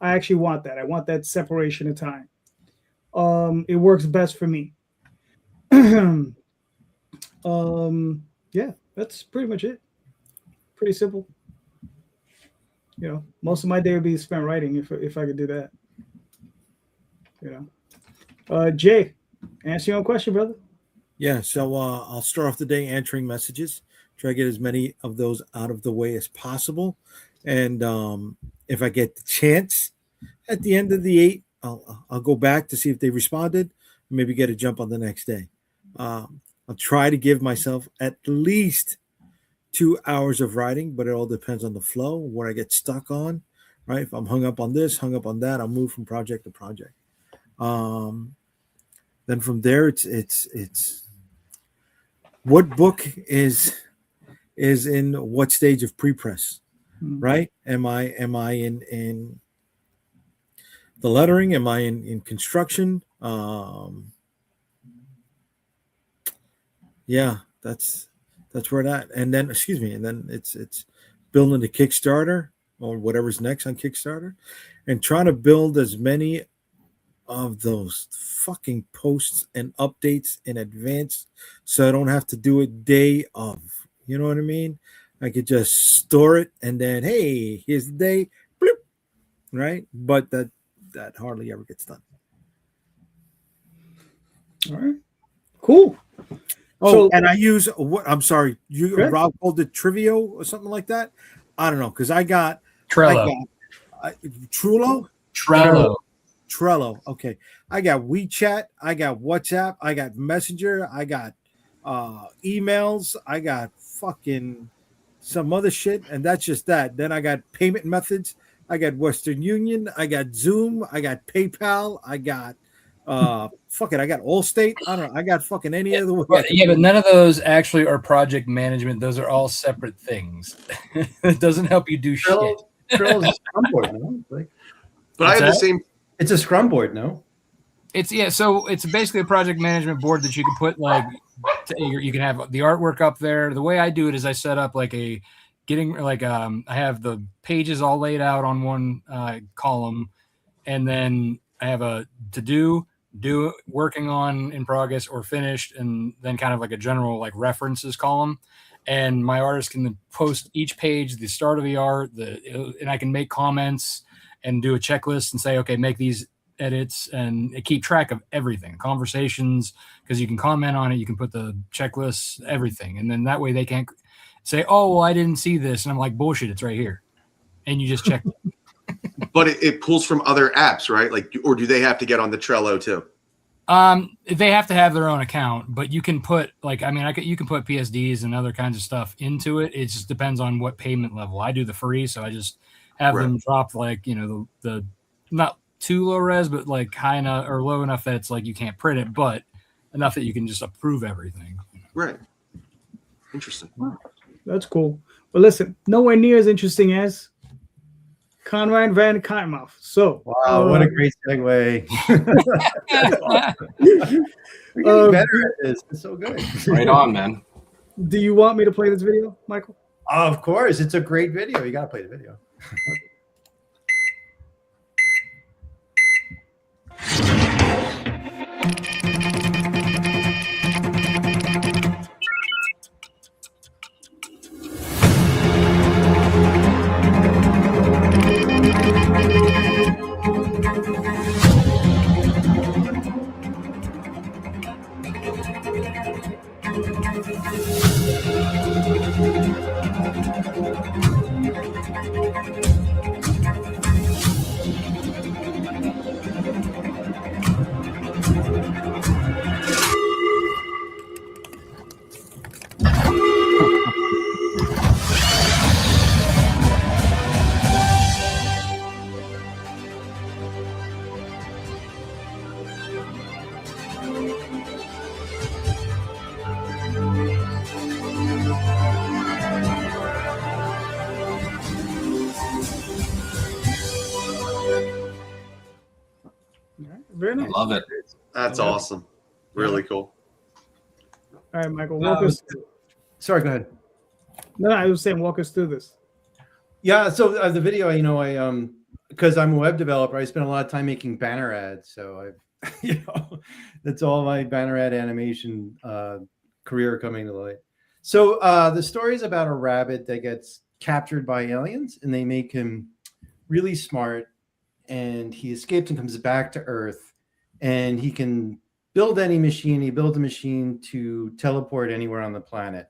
I actually want that. I want that separation of time. It works best for me. Yeah, that's pretty much it. Pretty simple. Most of my day would be spent writing if I could do that. Jay, answer your own question, brother. Yeah, so I'll start off the day answering messages. Try to get as many of those out of the way as possible. And if I get the chance at the end of the 8, I'll go back to see if they responded, maybe get a jump on the next day. I'll try to give myself at least 2 hours of writing, but it all depends on the flow, what I get stuck on, right? If I'm hung up on this, hung up on that, I'll move from project to project. Then from there, it's what book is in what stage of pre-press, right? Am I in the lettering? Am I in construction? Yeah, that's where it at. And then, and then it's building the Kickstarter or whatever's next on Kickstarter, and trying to build as many of those fucking posts and updates in advance, so I don't have to do it day of. You know what I mean? I could just store it and then, hey, here's the day, bloop, right? But that hardly ever gets done. All right, cool. Oh, and I use what? I'm sorry, Rob called it Trivio or something like that. I don't know, because I got Trello. Trello. Okay, I got WeChat, I got WhatsApp, I got Messenger, I got emails, I got fucking some other shit, and that's just that. Then I got payment methods. I got Western Union, I got Zoom, I got PayPal, I got I got Allstate. I don't know. I got fucking any other way. But none of those actually are project management. Those are all separate things. It doesn't help you do shit. Trello's a Scrum board, no? But I have the same. It's a Scrum board, no? So it's basically a project management board that you can put you can have the artwork up there. The way I do it is I set up I have the pages all laid out on one column, and then I have a to do, working on, in progress, or finished, and then kind of like a general references column. And my artist can post each page, the start of the art, and I can make comments and do a checklist and say, okay, make these edits, and keep track of everything, conversations, because you can comment on it, you can put the checklists, everything, and then that way they can't say, oh, well, I didn't see this, and I'm like, bullshit, it's right here, and you just check it. But it pulls from other apps, right? Or do they have to get on the Trello too? They have to have their own account, but you can put you can put PSDs and other kinds of stuff into it. It just depends on what payment level. I do the free, so I just have them drop the not too low res, but high enough or low enough that it's you can't print it, but enough that you can just approve everything. Right. Interesting. Wow. That's cool. But listen, nowhere near as interesting as Conrad Van Cottonmouth. So, wow, what a great segue. We're getting better at this. It's so good. Right on, man. Do you want me to play this video, Michael? Of course. It's a great video. You got to play the video. Very nice. Love it. That's Yeah. awesome. Really cool. All right, Michael, walk us. Sorry, go ahead. No, I was saying walk us through this. Yeah, so the video, I because I'm a web developer, I spend a lot of time making banner ads. So that's all my banner ad animation career coming to light. So the story is about a rabbit that gets captured by aliens, and they make him really smart, and he escapes and comes back to Earth, and he can build any machine. He builds a machine to teleport anywhere on the planet.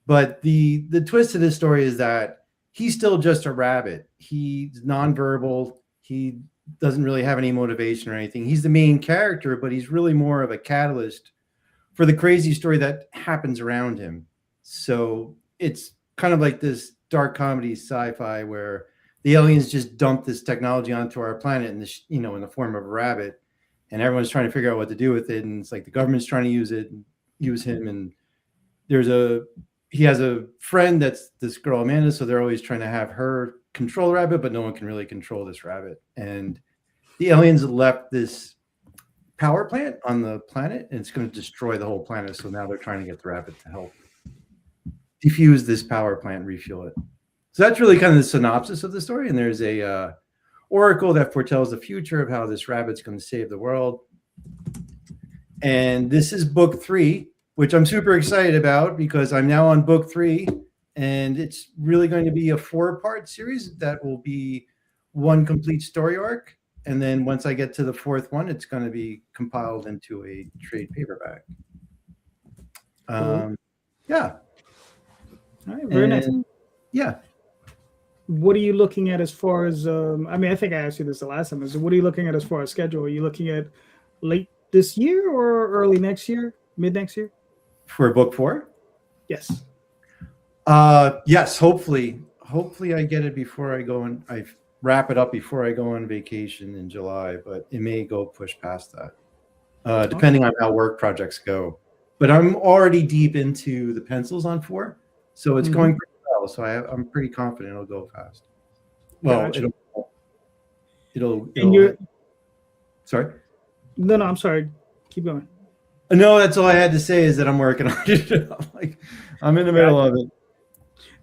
But the twist of this story is that he's still just a rabbit. He's nonverbal. He doesn't really have any motivation or anything. He's the main character, but he's really more of a catalyst for the crazy story that happens around him. So it's kind of like this dark comedy sci-fi where the aliens just dump this technology onto our planet in this, in the form of a rabbit, and everyone's trying to figure out what to do with it. And it's like the government's trying to use him. And he has a friend that's this girl Amanda, so they're always trying to have her control the rabbit, but no one can really control this rabbit. And the aliens left this power plant on the planet, and it's going to destroy the whole planet. So now they're trying to get the rabbit to help defuse this power plant, refuel it. So that's really kind of the synopsis of the story. And there's a oracle that foretells the future of how this rabbit's going to save the world. And this is book 3, which I'm super excited about because I'm now on book 3, and it's really going to be a 4-part series that will be one complete story arc. And then once I get to the 4th one, it's going to be compiled into a trade paperback. Yeah. All right, very nice. Yeah. What are you looking at as far as? I think I asked you this the last time. What are you looking at as far as schedule? Are you looking at late this year or early next year, mid next year? For book 4? Yes. Yes. Hopefully I get it before I go and I wrap it up before I go on vacation in July. But it may go push past that, depending on how work projects go. But I'm already deep into the pencils on 4, so it's going pretty well. So I'm pretty confident it'll go fast. Well, gotcha. it'll. Sorry. No, I'm sorry. Keep going. No, that's all I had to say is that I'm working on it. I'm in the middle of it.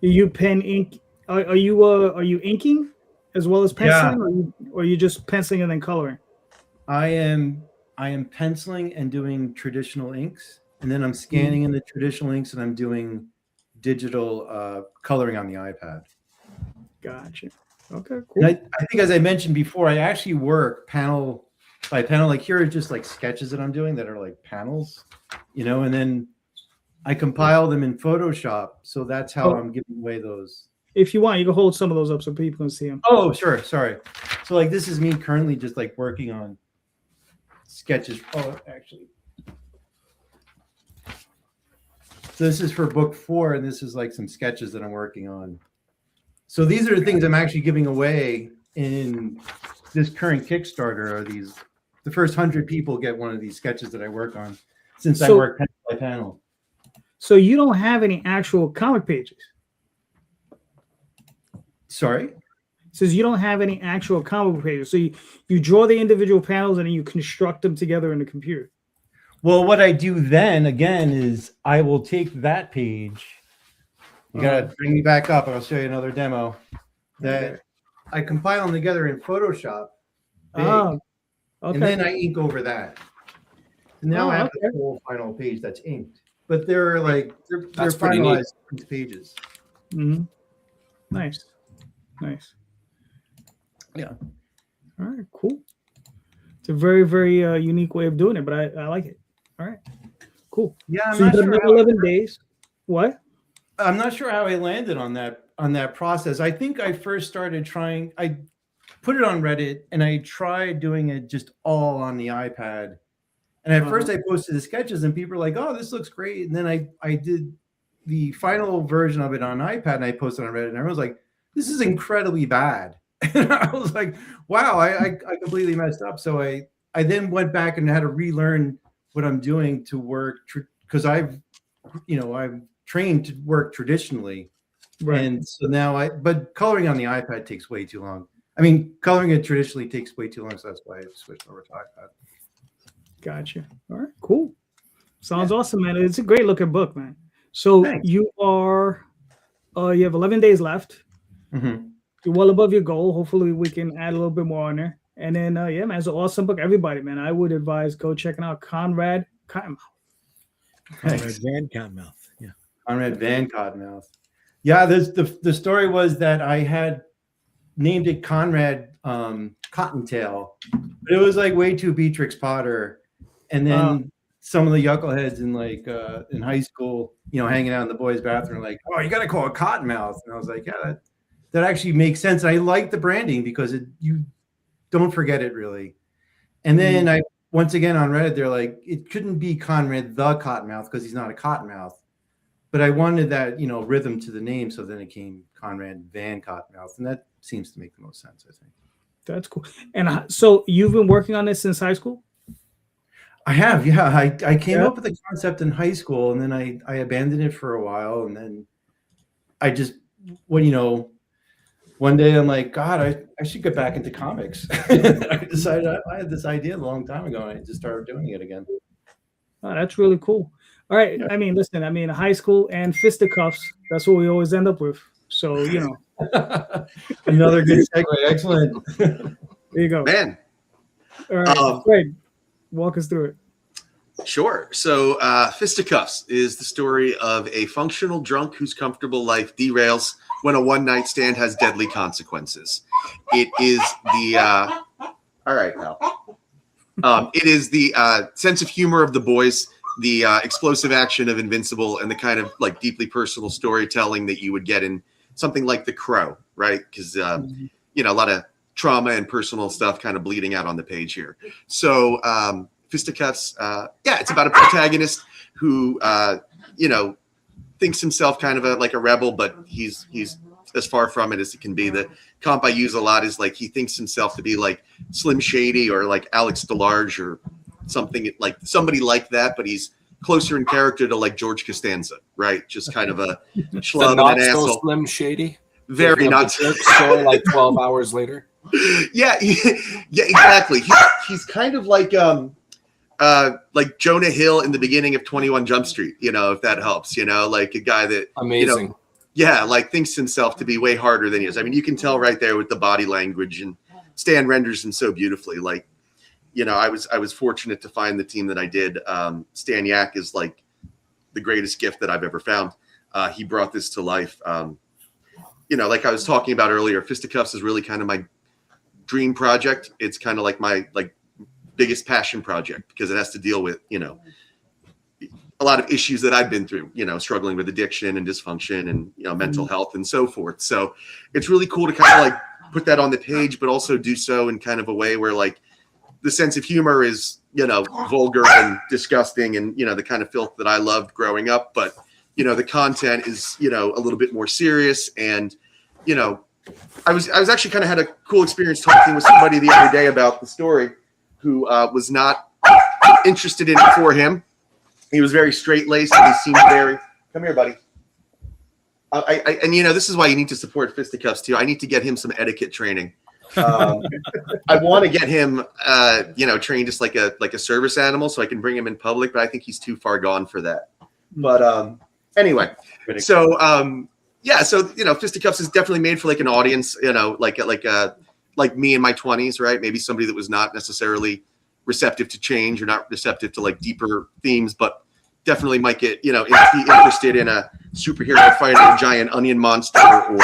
You pen ink? Are you inking as well as penciling, or are you just penciling and then coloring? I am penciling and doing traditional inks, and then I'm scanning in the traditional inks, and I'm doing digital coloring on the iPad. Gotcha. Okay, cool. And I think, as I mentioned before, I actually work panel by panel. Like here are just like sketches that I'm doing that are like panels, and then I compile them in Photoshop. So that's how I'm giving away those. If you want, you can hold some of those up so people can see them. Oh, sure. Sorry. So like this is me currently just like working on sketches. Oh, actually. So this is for book 4, and this is like some sketches that I'm working on. So these are the things I'm actually giving away in this current Kickstarter. Are these the first 100 people get one of these sketches that I work on, since I work panel by panel. So you don't have any actual comic pages? Sorry? It says you don't have any actual comic pages. So you draw the individual panels and then you construct them together in the computer. Well, what I do then again is I will take that page. You gotta bring me back up. I'll show you another demo that I compile them together in Photoshop. Okay. And then I ink over that. And now I have the whole final page that's inked. But they're finalized pages. Mm-hmm. Nice. Yeah. All right, cool. It's a very, very unique way of doing it, but I like it. All right, cool. Yeah, I'm so not you've sure done 11 days. What? I'm not sure how I landed on that process. I think I first started trying. I put it on Reddit and I tried doing it just all on the iPad. And at first I posted the sketches and people were like, "Oh, this looks great." And then I did the final version of it on iPad and I posted on Reddit, and everyone was like, "This is incredibly bad." And I was like, "Wow, I completely messed up." So I then went back and had to relearn what I'm doing to work, because I'm trained to work traditionally. Right. And so now but coloring on the iPad takes way too long. I mean, coloring it traditionally takes way too long, so that's why I switched over to iPad. Gotcha. All right, cool. Sounds awesome, man. It's a great looking book, man. So Thanks. you have 11 days left. Mm-hmm. You're well above your goal. Hopefully we can add a little bit more on there. And then, yeah, man, it's an awesome book. Everybody, man, I would advise go checking out Conrad Cottonmouth. Conrad Van Cottonmouth. Yeah. Conrad Van Cottonmouth. Yeah, the story was that I had named it Conrad Cottontail, but it was like way too Beatrix Potter. And then some of the yuckleheads in high school, hanging out in the boys' bathroom, like, oh, you got to call it Cottonmouth. And I was like, yeah, that actually makes sense. And I like the branding because you don't forget it really. And then once again on Reddit, they're like, it couldn't be Conrad the Cottonmouth because he's not a cottonmouth. But I wanted that, rhythm to the name. So then it came Conrad Van Cottonmouth. And that seems to make the most sense, I think. That's cool. And so you've been working on this since high school? I have, yeah. I came up with the concept in high school, and then I abandoned it for a while. And then I just, one day I'm like, God, I should get back into comics. I decided I had this idea a long time ago, and I just started doing it again. Oh, that's really cool. All right. Yeah. I mean, listen, high school and fisticuffs, that's what we always end up with. So, Another good segue. Excellent. There you go. Man. All right. Great. Walk us through it. Sure. So Fisticuffs is the story of a functional drunk whose comfortable life derails when a one-night stand has deadly consequences. It is the all right, pal. It is the sense of humor of the boys, the explosive action of Invincible, and the kind of like deeply personal storytelling that you would get in something like The Crow, right? Because a lot of trauma and personal stuff kind of bleeding out on the page here. So Fisticuffs, it's about a protagonist who thinks himself kind of like a rebel, but he's as far from it as it can be. The comp I use a lot is like he thinks himself to be like Slim Shady or like Alex DeLarge or something like somebody like that, but he's closer in character to like George Costanza, right? Just kind of a schlub and an asshole. Slim Shady. Very not story like 12 hours later. Yeah, exactly. He's kind of like Jonah Hill in the beginning of 21 Jump Street, if that helps, like a guy that amazing. Thinks himself to be way harder than he is. I mean, you can tell right there with the body language, and Stan renders him so beautifully. Like, I was fortunate to find the team that I did. Stan Yak is like the greatest gift that I've ever found. He brought this to life. Like I was talking about earlier, Fisticuffs is really kind of my dream project. It's kind of like my biggest passion project because it has to deal with, a lot of issues that I've been through, struggling with addiction and dysfunction and, mental health and so forth. So it's really cool to kind of like put that on the page, but also do so in kind of a way where like the sense of humor is, vulgar and disgusting and, the kind of filth that I loved growing up. But, the content is, a little bit more serious. And, I was actually kind of had a cool experience talking with somebody the other day about the story who was not interested in it for him. He was very straight-laced and he seemed very, come here, buddy. This is why you need to support Fisticuffs too. I need to get him some etiquette training. I want to get him, trained just like a service animal so I can bring him in public, but I think he's too far gone for that. But anyway, so Fisticuffs is definitely made for like an audience, like me in my 20s, right? Maybe somebody that was not necessarily receptive to change or not receptive to like deeper themes, but definitely might get, be interested in a superhero fighting a giant onion monster or,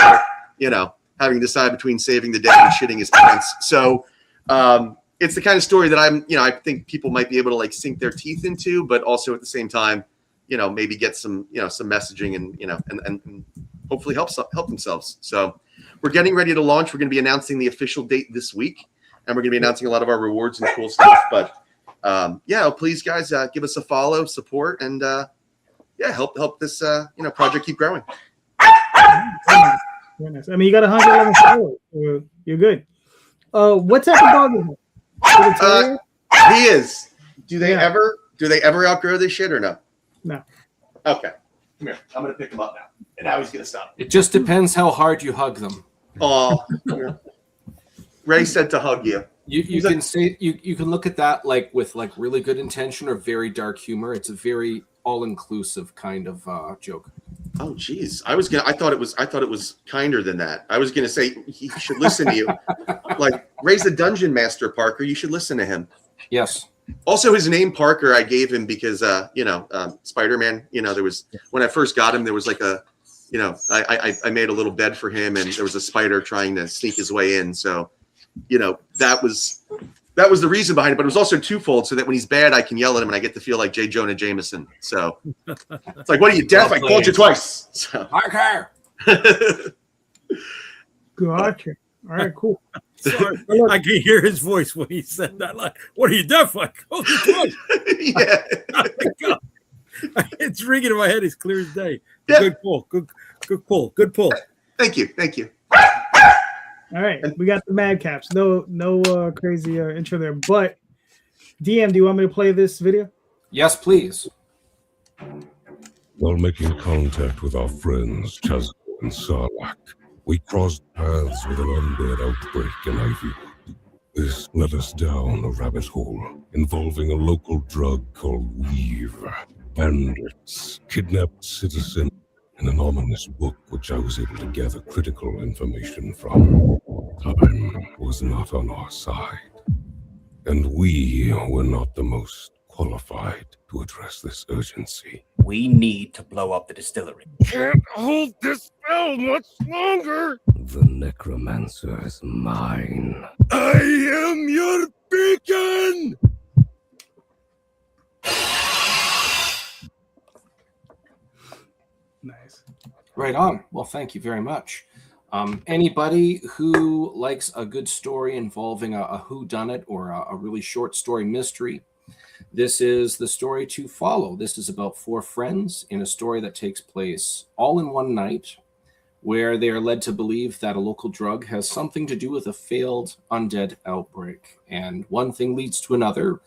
having to decide between saving the day and shitting his pants. So it's the kind of story that I think people might be able to like sink their teeth into, but also at the same time, maybe get some messaging and, and hopefully help themselves. So we're getting ready to launch. We're going to be announcing the official date this week, and we're going to be announcing a lot of our rewards and cool stuff. But please guys, give us a follow, support, and help this project keep growing. Very nice. I mean, you got 111 followers. You're good. What type of dog is it? He is. Do they ever outgrow this shit or no? No. Okay. Come here. I'm gonna pick him up now. And now he's gonna stop. It just depends how hard you hug them. Oh. Ray said to hug you. You can say you can look at that like with like really good intention or very dark humor. It's a very all-inclusive kind of joke. Oh, geez. I thought it was kinder than that. I was gonna say he should listen to you. Like, Ray's the dungeon master, Parker. You should listen to him. Yes. Also, his name Parker, I gave him because Spider-Man. There was, when I first got him, there was like a, I made a little bed for him, and there was a spider trying to sneak his way in. So, that was the reason behind it. But it was also twofold, so that when he's bad, I can yell at him, and I get to feel like J. Jonah Jameson. So it's like, what are you, deaf? I called you twice. So. Parker. Gotcha. All right, cool. Sorry, I can hear his voice when he said that. Like, what are you deaf? Like, oh, Yeah. oh my God. It's ringing in my head as clear as day. Yeah. Good pull. Good pull. Good pull. Thank you. All right, we got the madcaps. No crazy intro there. But DM, do you want me to play this video? Yes, please. While making contact with our friends Chazzo and Sarlacc, we crossed paths with an undead outbreak in Ivywood. This led us down a rabbit hole involving a local drug called Weave, bandits, kidnapped citizens, and an ominous book which I was able to gather critical information from. Time was not on our side, and we were not the most qualified to address this urgency. We need to blow up the distillery. Can't hold this spell much longer! The necromancer is mine. I am your beacon! Nice. Right on. Well, thank you very much. Anybody who likes a good story involving a whodunit or a really short story mystery, this is the story to follow. This is about four friends in a story that takes place all in one night, where they are led to believe that a local drug has something to do with a failed undead outbreak. And one thing leads to another,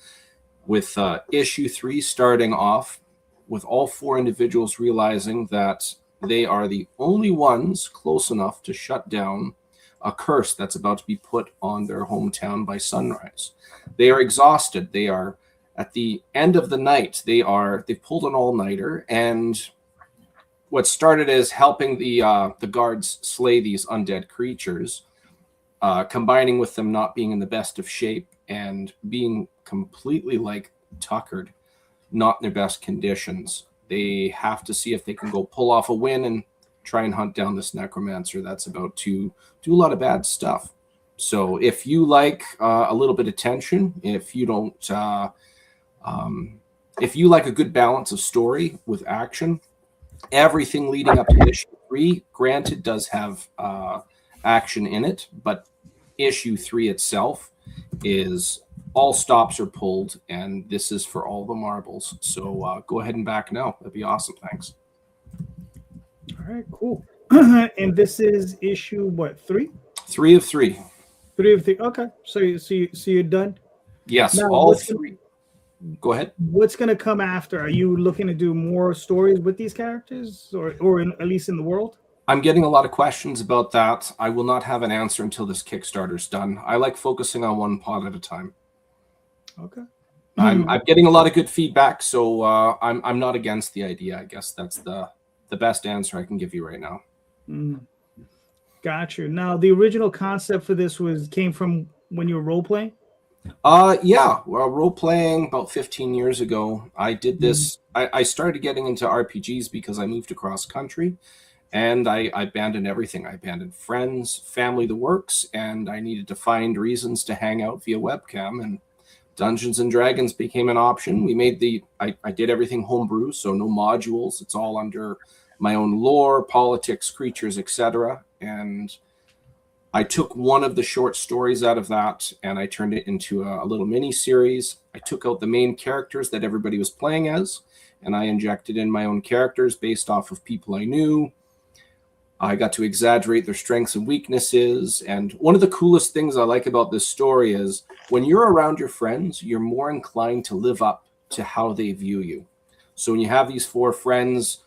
with issue 3 starting off with all four individuals realizing that they are the only ones close enough to shut down a curse that's about to be put on their hometown by sunrise. They are exhausted. They are at the end of the night. They've pulled an all-nighter, and what started as helping the guards slay these undead creatures, combining with them not being in the best of shape and being completely like tuckered, not in their best conditions. They have to see if they can go pull off a win and try and hunt down this necromancer that's about to do a lot of bad stuff. So if you like a little bit of tension, if you don't, if you like a good balance of story with action, everything leading up to issue 3, granted, does have action in it, but issue 3 itself is all stops are pulled, and this is for all the marbles. So go ahead and back now. That'd be awesome. Thanks. All right, cool. And this is issue what, 3? 3 of 3. 3 of 3. Okay, so you're done. Yes, now, all 3. Go ahead. What's going to come after? Are you looking to do more stories with these characters, or at least in the world? I'm getting a lot of questions about that. I will not have an answer until this Kickstarter's done. I like focusing on one pod at a time. Okay. I'm getting a lot of good feedback, so I'm not against the idea. I guess that's the best answer I can give you right now. Gotcha. Now, the original concept for this came from when you were role playing? Yeah, role playing about 15 years ago. I did this. I started getting into RPGs because I moved across country, and I abandoned everything. I abandoned friends, family, the works, and I needed to find reasons to hang out via webcam, and Dungeons and Dragons became an option. We made I did everything homebrew, so no modules. It's all under my own lore, politics, creatures, etc. And I took one of the short stories out of that, and I turned it into a little mini series. I took out the main characters that everybody was playing as, and I injected in my own characters based off of people I knew. I got to exaggerate their strengths and weaknesses. And one of the coolest things I like about this story is when you're around your friends, you're more inclined to live up to how they view you. So when you have these four friends,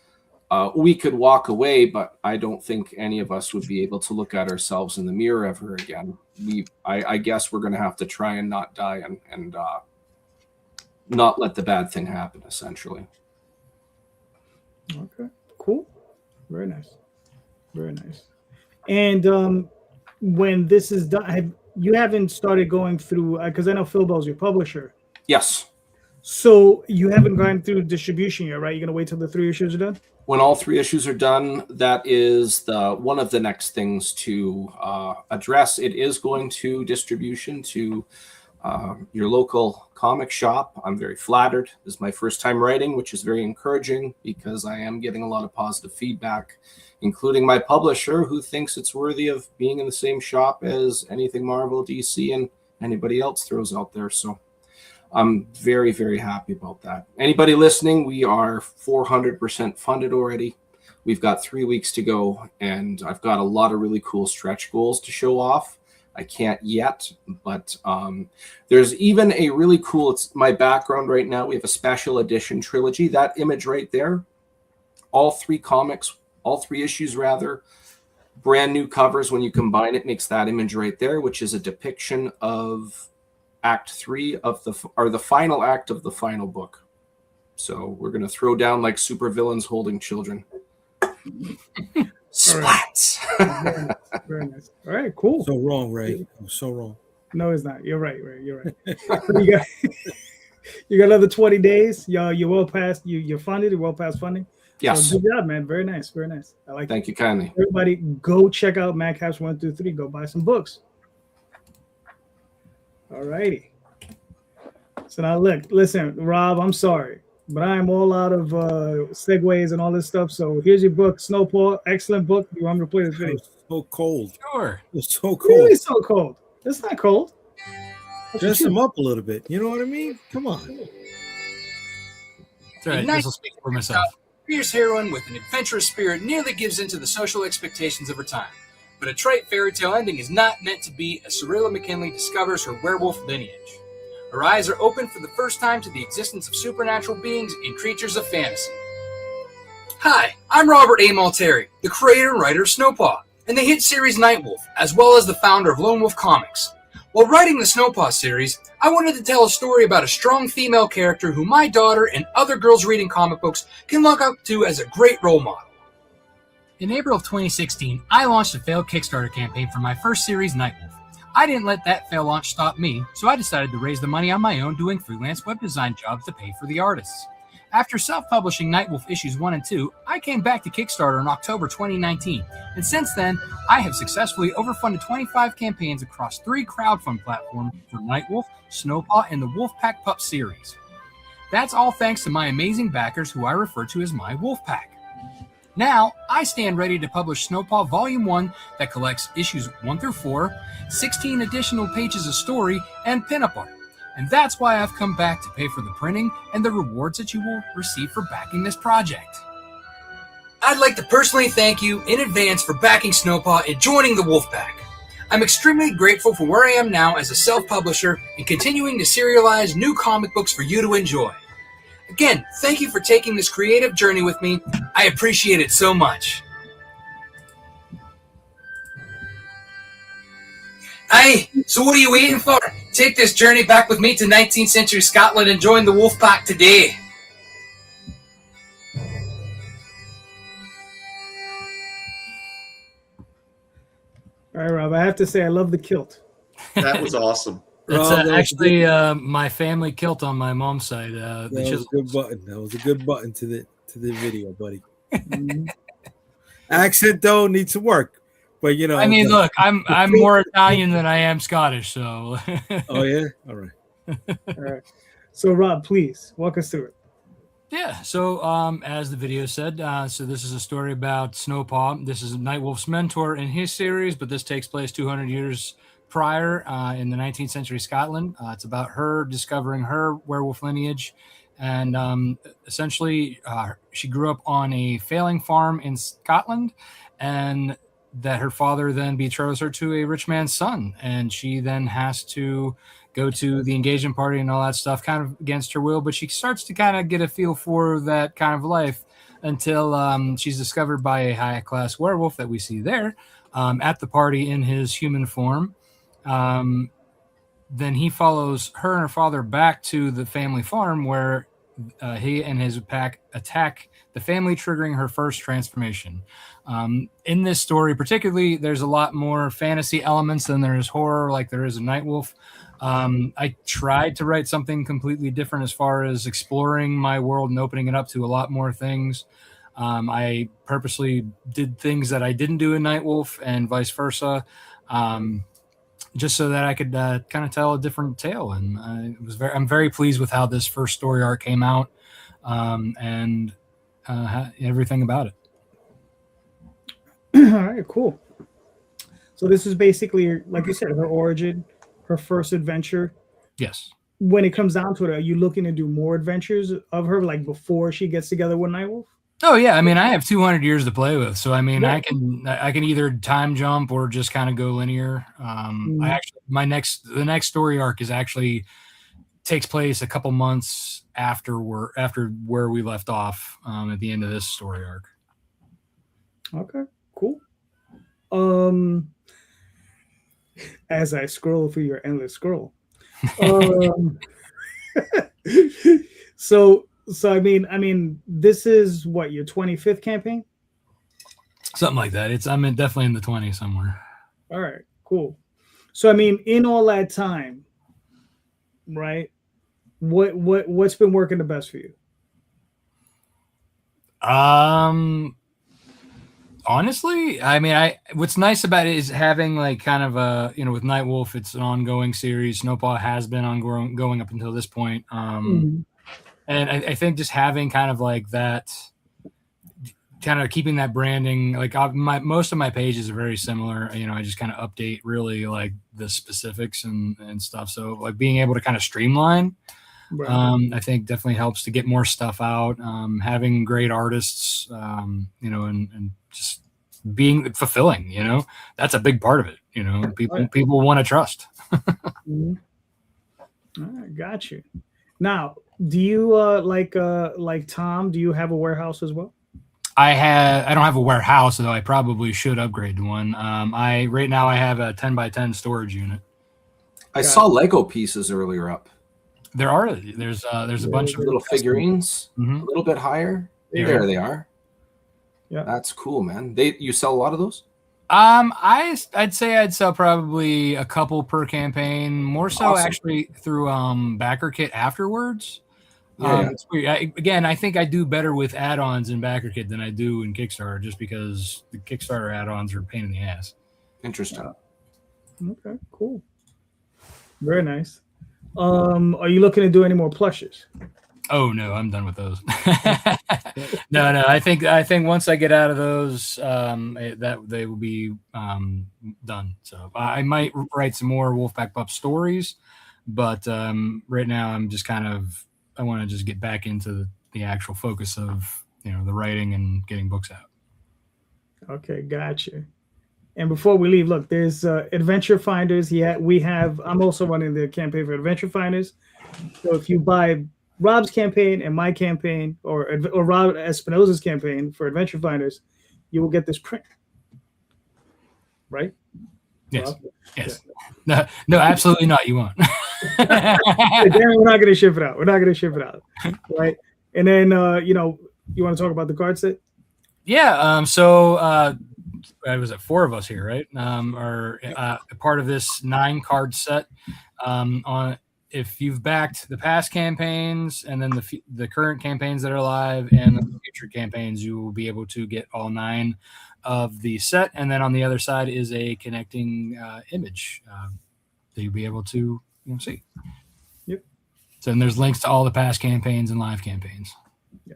we could walk away, but I don't think any of us would be able to look at ourselves in the mirror ever again. I guess we're going to have to try and not die and not let the bad thing happen, essentially. Okay, cool. Very nice. Very nice. And when this is done, you haven't started going through, because I know Phil Bell's your publisher. Yes. So you haven't gone through distribution yet, right? You're going to wait till the 3 issues are done? When all 3 issues are done, that is one of the next things to address. It is going to distribution to your local comic shop. I'm very flattered. This is my first time writing, which is very encouraging because I am getting a lot of positive feedback, including my publisher, who thinks it's worthy of being in the same shop as anything Marvel, DC, and anybody else throws out there. So I'm very, very happy about that. Anybody listening, we are 400% funded already. We've got 3 weeks to go, and I've got a lot of really cool stretch goals to show off. I can't yet, but there's even a really cool, it's my background right now. We have a special edition trilogy. That image right there, all 3 issues rather, brand new covers. When you combine it, makes that image right there, which is a depiction of Act 3 of the final act of the final book. So we're going to throw down like supervillains holding children. Splats. Very nice. Very nice. All right, cool. So wrong, Ray. I'm so wrong. No, it's not. You're right, Ray. You're right. you got another 20 days. You're well past. You're funded. You're well past funding. Yes. So good job, man. Very nice. Very nice. I like. Thank you kindly. Everybody, go check out Madcaps 1 through 3. Go buy some books. All righty. So now listen, Rob, I'm sorry, but I'm all out of segues and all this stuff. So here's your book, Snowpaw. Excellent book. You want me to play this video? It's so cold. Sure. It's so cold. Really so cold. It's not cold. Dress them up a little bit. You know what I mean? Come on. It's all right. This will speak for myself. Fierce heroine with an adventurous spirit nearly gives in to the social expectations of her time. But a trite fairy tale ending is not meant to be as Cirilla McKinley discovers her werewolf lineage. Her eyes are open for the first time to the existence of supernatural beings and creatures of fantasy. Hi, I'm Robert A. Multari, the creator and writer of Snowpaw, and the hit series Nightwolf, as well as the founder of Lone Wolf Comics. While writing the Snowpaw series, I wanted to tell a story about a strong female character who my daughter and other girls reading comic books can look up to as a great role model. In April of 2016, I launched a failed Kickstarter campaign for my first series, Nightwolf. I didn't let that fail launch stop me, so I decided to raise the money on my own doing freelance web design jobs to pay for the artists. After self-publishing Nightwolf issues 1 and 2, I came back to Kickstarter in October 2019, and since then, I have successfully overfunded 25 campaigns across 3 crowdfund platforms for Nightwolf, Snowpaw, and the Wolfpack Pup series. That's all thanks to my amazing backers who I refer to as my Wolfpack. Now, I stand ready to publish Snowpaw Volume 1 that collects issues 1 through 4, 16 additional pages of story, and pinup art. And that's why I've come back to pay for the printing and the rewards that you will receive for backing this project. I'd like to personally thank you in advance for backing Snowpaw and joining the Wolfpack. I'm extremely grateful for where I am now as a self-publisher and continuing to serialize new comic books for you to enjoy. Again, thank you for taking this creative journey with me. I appreciate it so much. Hey, so what are you waiting for? Take this journey back with me to 19th century Scotland and join the Wolfpack today. All right, Rob, I have to say I love the kilt. That was awesome. It's Rob, that was actually my family kilt on my mom's side. That was a good button. That was a good button to the video, buddy. Accent though needs some work, but you know. I mean, look, I'm more Italian than I am Scottish, so. Oh yeah, all right. All right. So Rob, please walk us through it. Yeah. So as the video said, so this is a story about Snowpaw. This is Nightwolf's mentor in his series, but this takes place 200 years prior in the 19th century Scotland. It's about her discovering her werewolf lineage. And essentially, she grew up on a failing farm in Scotland, and that her father then betroths her to a rich man's son. And she then has to go to the engagement party and all that stuff kind of against her will. But she starts to kind of get a feel for that kind of life until she's discovered by a high-class werewolf that we see there at the party in his human form. Then he follows her and her father back to the family farm where he and his pack attack the family, triggering her first transformation. In this story particularly, there's a lot more fantasy elements than there is horror, like there is a Nightwolf. I tried to write something completely different as far as exploring my world and opening it up to a lot more things. I purposely did things that I didn't do in Nightwolf and vice versa, just so that I could kind of tell a different tale. And I'm very pleased with how this first story arc came out, and everything about it. All right, cool. So this is basically, like you said, her origin, her first adventure. Yes. When it comes down to it, are you looking to do more adventures of her, like before she gets together with Nightwolf? Oh yeah, I mean, I have 200 years to play with, so I mean, yeah. I can either time jump or just kind of go linear. The next story arc is actually takes place a couple months after where we left off at the end of this story arc. Okay, cool. As I scroll through your endless scroll, so I mean, this is what, your 25th campaign? Something like that. I'm definitely in the 20s somewhere. All right, cool. So I mean, in all that time, right? What's been working the best for you? Honestly, I mean, what's nice about it is having like kind of a, with Nightwolf, it's an ongoing series. Snowpaw has been ongoing up until this point. And I think just having kind of like that, kind of keeping that branding, like most of my pages are very similar. I just kind of update really like the specifics and stuff. So like being able to kind of streamline, right. I think definitely helps to get more stuff out. Having great artists, and just being fulfilling, that's a big part of it. People want to trust. All right, got you. Now, do you like Tom? Do you have a warehouse as well? I don't have a warehouse, though I probably should upgrade to one. Right now I have a 10x10 storage unit. I saw Lego pieces earlier up. There's a bunch of little figurines, a little bit higher. There they are. Yeah, that's cool, man. You sell a lot of those? I'd say I'd sell probably a couple per campaign, more so awesome. Actually through backer kit afterwards. It's weird. I think I do better with add-ons in backer kit than I do in Kickstarter, just because the Kickstarter add-ons are a pain in the ass. Interesting. Okay, cool. Very nice. Are you looking to do any more plushes? Oh no, I'm done with those. No. I think once I get out of those, that they will be done. So I might write some more Wolfpack Pup stories, but right now I'm just I want to just get back into the actual focus of the writing and getting books out. Okay, gotcha. And before we leave, look, there's Adventure Finders. I'm also running the campaign for Adventure Finders. So if you buy Rob's campaign and my campaign, or Rob Espinosa's campaign for Adventure Finders, you will get this print. Right? Yes. Rob? Yes. Yeah. No, absolutely not. You won't. Damn, we're not going to ship it out. Right? And then, you want to talk about the card set? Yeah. So, was it 4 of us here, right? Are part of this 9-card set. If you've backed the past campaigns and then the current campaigns that are live and the future campaigns, you will be able to get all 9 of the set. And then on the other side is a connecting image that you'll be able to see. Yep. So then there's links to all the past campaigns and live campaigns. Yeah.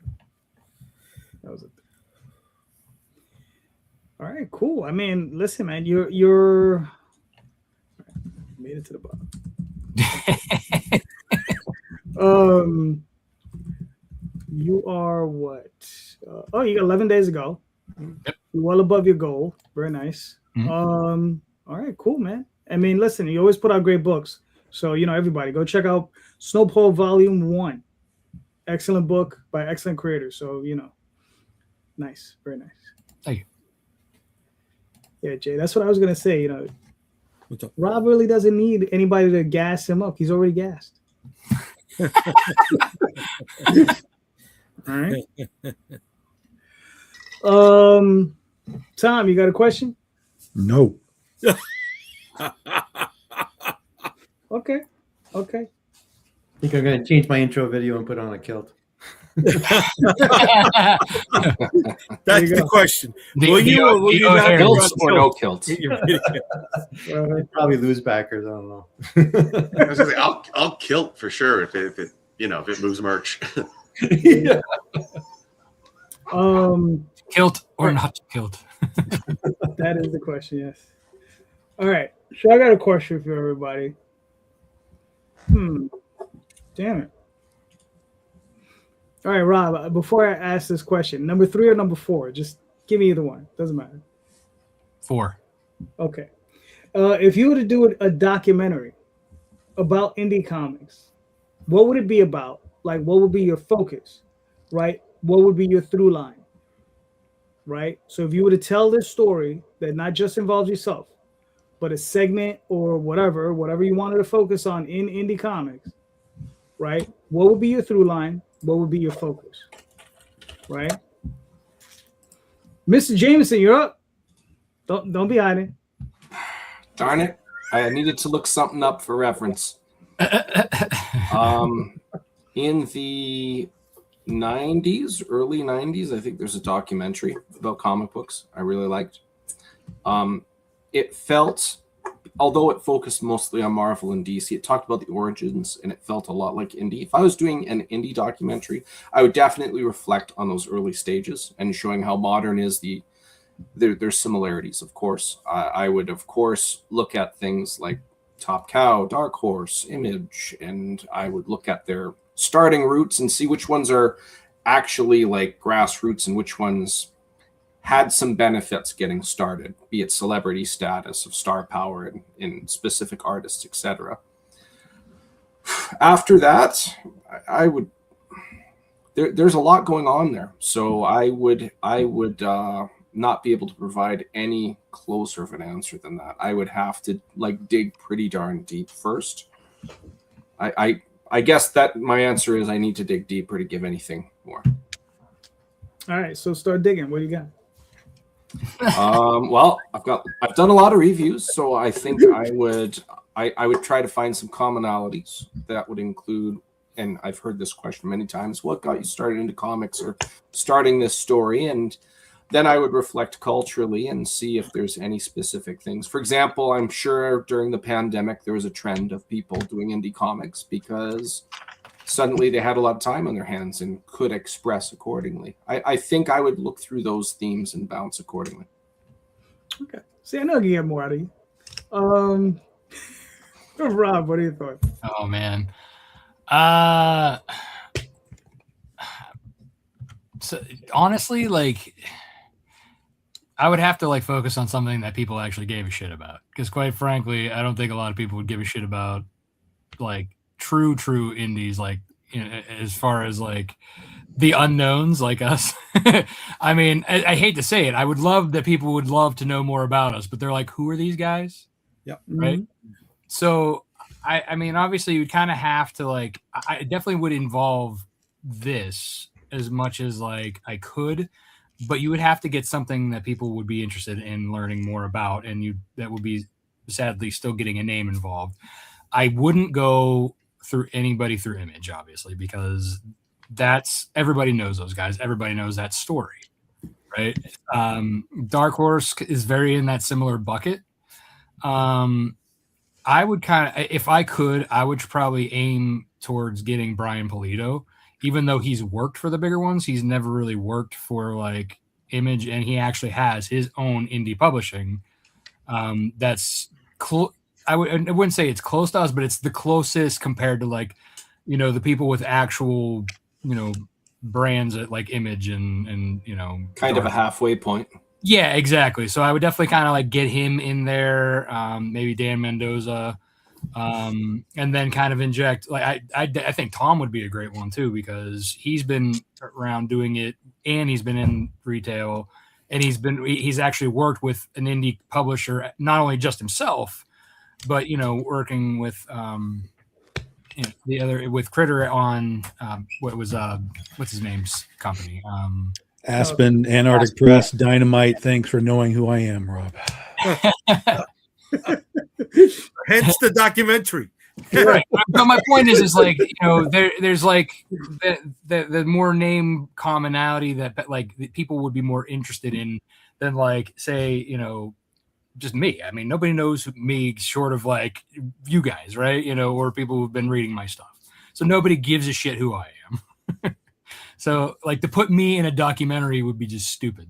That was it. All right, cool. I mean, listen, man, you're made it to the bottom. You are what? You got 11 days to go. Yep. You're well above your goal. Very nice. Mm-hmm. All right, cool, man. I mean, listen, you always put out great books. So, everybody go check out Snowpaw Volume 1. Excellent book by excellent creators. So, Nice, very nice. Thank you. Yeah, Jay, that's what I was gonna say. You know, What's up? Rob really doesn't need anybody to gas him up. He's already gassed. All right. Tom, you got a question? No. Okay. I think I'm going to change my intro video and put on a kilt. That's the question. Will you not kilts or no kilts? I'd probably lose backers. I don't know. I was gonna say, I'll kilt for sure if it moves merch. Yeah. Kilt or not kilt? That is the question, yes. All right. So I got a question for everybody. Damn it. All right, Rob, before I ask this question, number 3 or number 4? Just give me either one. Doesn't matter. 4. Okay. If you were to do a documentary about indie comics, what would it be about? Like, what would be your focus, right? What would be your through line, right? So if you were to tell this story that not just involves yourself, but a segment or whatever you wanted to focus on in indie comics, right? What would be your through line? What would be your focus, right? Mr. Jameson, you're up. Don't be hiding. Darn it. I needed to look something up for reference. In the 90s, early 90s, I think there's a documentary about comic books I really liked. It felt, although it focused mostly on Marvel and DC, it talked about the origins and it felt a lot like indie. If I was doing an indie documentary, I would definitely reflect on those early stages and showing how modern is there's similarities, of course. I would, of course, look at things like Top Cow, Dark Horse, Image, and I would look at their starting roots and see which ones are actually like grassroots and which ones had some benefits getting started, be it celebrity status of star power in specific artists, etc. After that, I would there's a lot going on there, so I would not be able to provide any closer of an answer than that. I would have to dig pretty darn deep first. I guess that my answer is I need to dig deeper to give anything more. All right, so start digging. What do you got? Well, I've done a lot of reviews, so I think I would try to find some commonalities that would include, and I've heard this question many times, what got you started into comics or starting this story? And then I would reflect culturally and see if there's any specific things. For example, I'm sure during the pandemic, there was a trend of people doing indie comics because suddenly they had a lot of time on their hands and could express accordingly. I think I would look through those themes and bounce accordingly. Okay. See, I know I can get more out of you. Rob, what are your thoughts? Oh, man. So honestly, I would have to focus on something that people actually gave a shit about, because quite frankly, I don't think a lot of people would give a shit about true indies, as far as the unknowns like us. I mean, I hate to say it, I would love that people would love to know more about us, but they're like, who are these guys? Yep. Right. Mm-hmm. So I mean, obviously you would kind of have to I definitely would involve this as much as I could, but you would have to get something that people would be interested in learning more about, and that would be sadly still getting a name involved. I wouldn't go through anybody through Image, obviously, because everybody knows those guys. Everybody knows that story, right? Dark Horse is very in that similar bucket. I would if I could, I would probably aim towards getting Brian Pulido. Even though he's worked for the bigger ones, he's never really worked for Image, and he actually has his own indie publishing. That's I wouldn't say it's close to us, but it's the closest compared to the people with actual brands at Image and kind of a halfway point. Yeah, exactly. So I would definitely get him in there, maybe Dan Mendoza. And then kind of inject I think Tom would be a great one too, because he's been around doing it, and he's been in retail, and he's actually worked with an indie publisher, not only just himself, but working with the other with Critter on what's his name's company. Aspen, Antarctic Press, Dynamite. Thanks for knowing who I am, Rob. Hence the documentary. Right. But my point is like, there's like the more name commonality that like people would be more interested in than like, say, just me. I mean, nobody knows me short of like you guys, right? Or people who've been reading my stuff. So nobody gives a shit who I am. So like to put me in a documentary would be just stupid.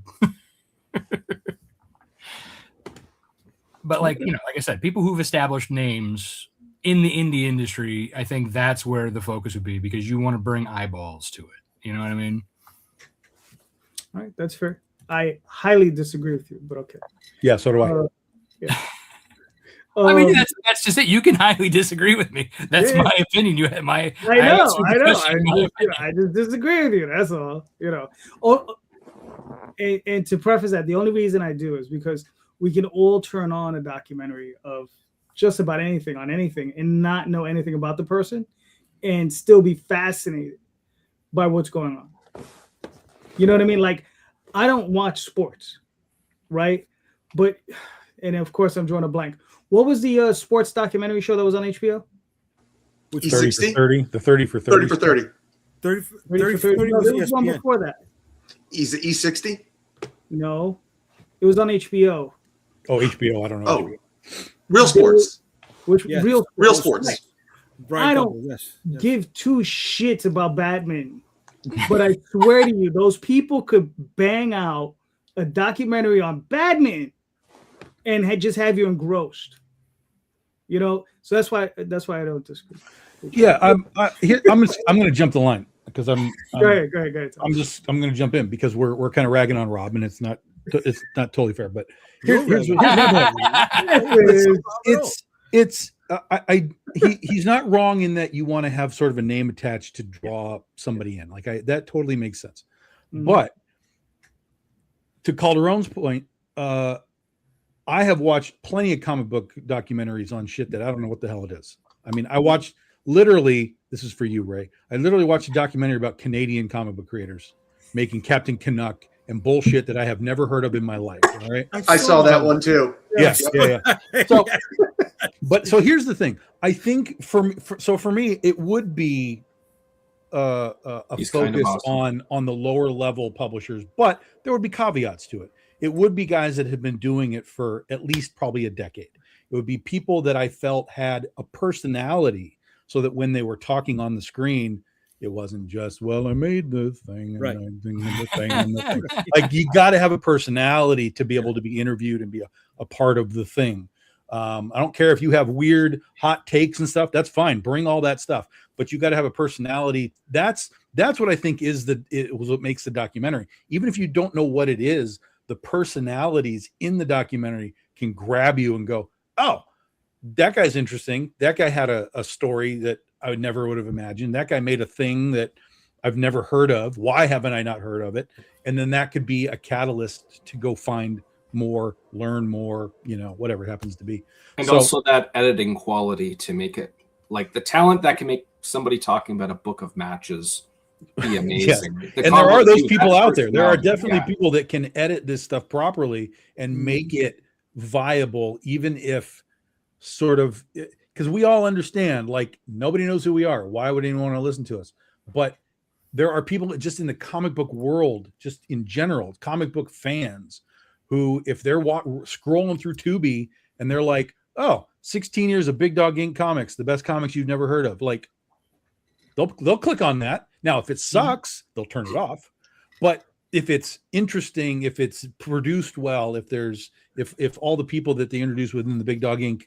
But like, like I said, people who've established names in the indie industry, I think that's where the focus would be, because you want to bring eyeballs to it. You know what I mean? All right, that's fair. I highly disagree with you, but okay. Yeah, so do I. Yeah. I mean, that's just it. You can highly disagree with me. That's my opinion. You had my. I know. I just disagree with you. That's all. And to preface that, the only reason I do is because we can all turn on a documentary of just about anything on anything and not know anything about the person and still be fascinated by what's going on. You know what I mean? Like, I don't watch sports, right? But, and of course I'm drawing a blank. What was the sports documentary show that was on HBO? 30 for 30. The 30 for 30. 30 for 30. 30 for 30. No, there was one before that. E60? No, it was on HBO. Oh, HBO. I don't know. Oh, Real Sports. Real Sports. I don't give two shits about Batman, but I swear to you, those people could bang out a documentary on Batman and just have you engrossed. So that's why I don't disagree. Yeah, I'm going to jump the line because I'm go ahead. I'm going to jump in because we're kind of ragging on Rob, and it's not totally fair. But here's my point. He's not wrong in that you want to have sort of a name attached to draw somebody in. Like that totally makes sense. Mm-hmm. But to Calderon's point, I have watched plenty of comic book documentaries on shit that I don't know what the hell it is. I mean, I watched literally, this is for you, Ray. I literally watched a documentary about Canadian comic book creators making Captain Canuck and bullshit that I have never heard of in my life. All right. I saw that one too. Yes. Yeah. So here's the thing. I think for me, it would be a focus kind of awesome on the lower level publishers, but there would be caveats to it. It would be guys that have been doing it for at least probably a decade. It would be people that I felt had a personality so that when they were talking on the screen, it wasn't just, well, I made the thing and right. I'm doing the thing and the thing. Like, you got to have a personality to be able to be interviewed and be a part of the thing. I don't care if you have weird hot takes and stuff. That's fine. Bring all that stuff. But you got to have a personality. That's what I think was what makes the documentary. Even if you don't know what it is, the personalities in the documentary can grab you and go, oh, that guy's interesting. That guy had a story that I never would have imagined. That guy made a thing that I've never heard of. Why haven't I not heard of it? And then that could be a catalyst to go find more, learn more, whatever it happens to be. And also that editing quality to make it like the talent that can make somebody talking about a book of matches be amazing. Yeah. And there are those people out there. There are definitely people that can edit this stuff properly and make it viable, even if sort of, because we all understand, like, nobody knows who we are. Why would anyone want to listen to us? But there are people just in the comic book world, just in general, comic book fans, who, if they're scrolling through Tubi and they're like, oh, 16 years of Big Dog Inc. comics, the best comics you've never heard of, like, they'll click on that. Now, if it sucks, they'll turn it off. But if it's interesting, if it's produced well, if all the people that they introduce within the Big Dog Inc.,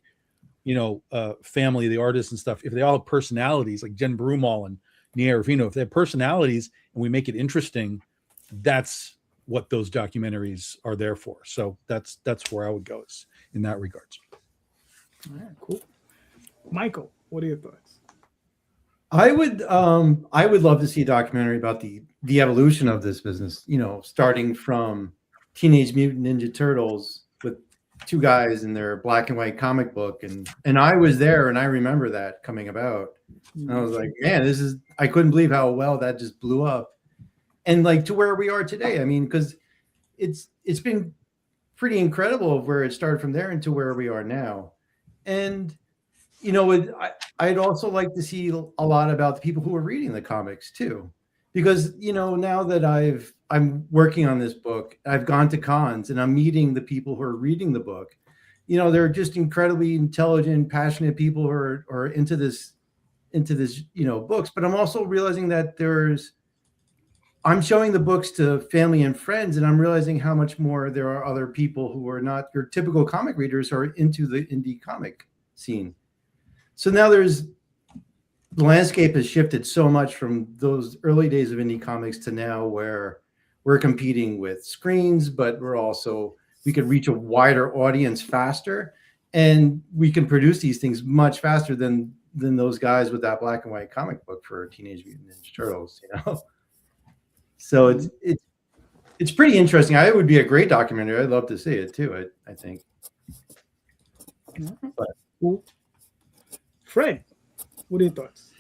family, the artists and stuff, if they all have personalities, like Jen Broomall and Nia Rufino, if they have personalities and we make it interesting, that's what those documentaries are there for. So that's where I would go in that regards. All right, cool. Michael, what are your thoughts? I would love to see a documentary about the evolution of this business, you know, starting from Teenage Mutant Ninja Turtles with two guys in their black and white comic book, and I was there and I remember that coming about. And I was like, man, I couldn't believe how well that just blew up. And like to where we are today. I mean, because it's been pretty incredible of where it started from there into where we are now. And you know, I'd also like to see a lot about the people who are reading the comics too, because you know, now that I'm working on this book, I've gone to cons and I'm meeting the people who are reading the book. You know, they're just incredibly intelligent, passionate people who are into this, you know, books. But I'm also realizing that I'm showing the books to family and friends, and I'm realizing how much more there are other people who are not your typical comic readers who are into the indie comic scene. So now the landscape has shifted so much from those early days of indie comics to now where we're competing with screens, but we could reach a wider audience faster, and we can produce these things much faster than those guys with that black and white comic book for Teenage Mutant Ninja Turtles, you know? So it's pretty interesting. It would be a great documentary. I'd love to see it too, I think. But, Cool. Fred, what are your thoughts?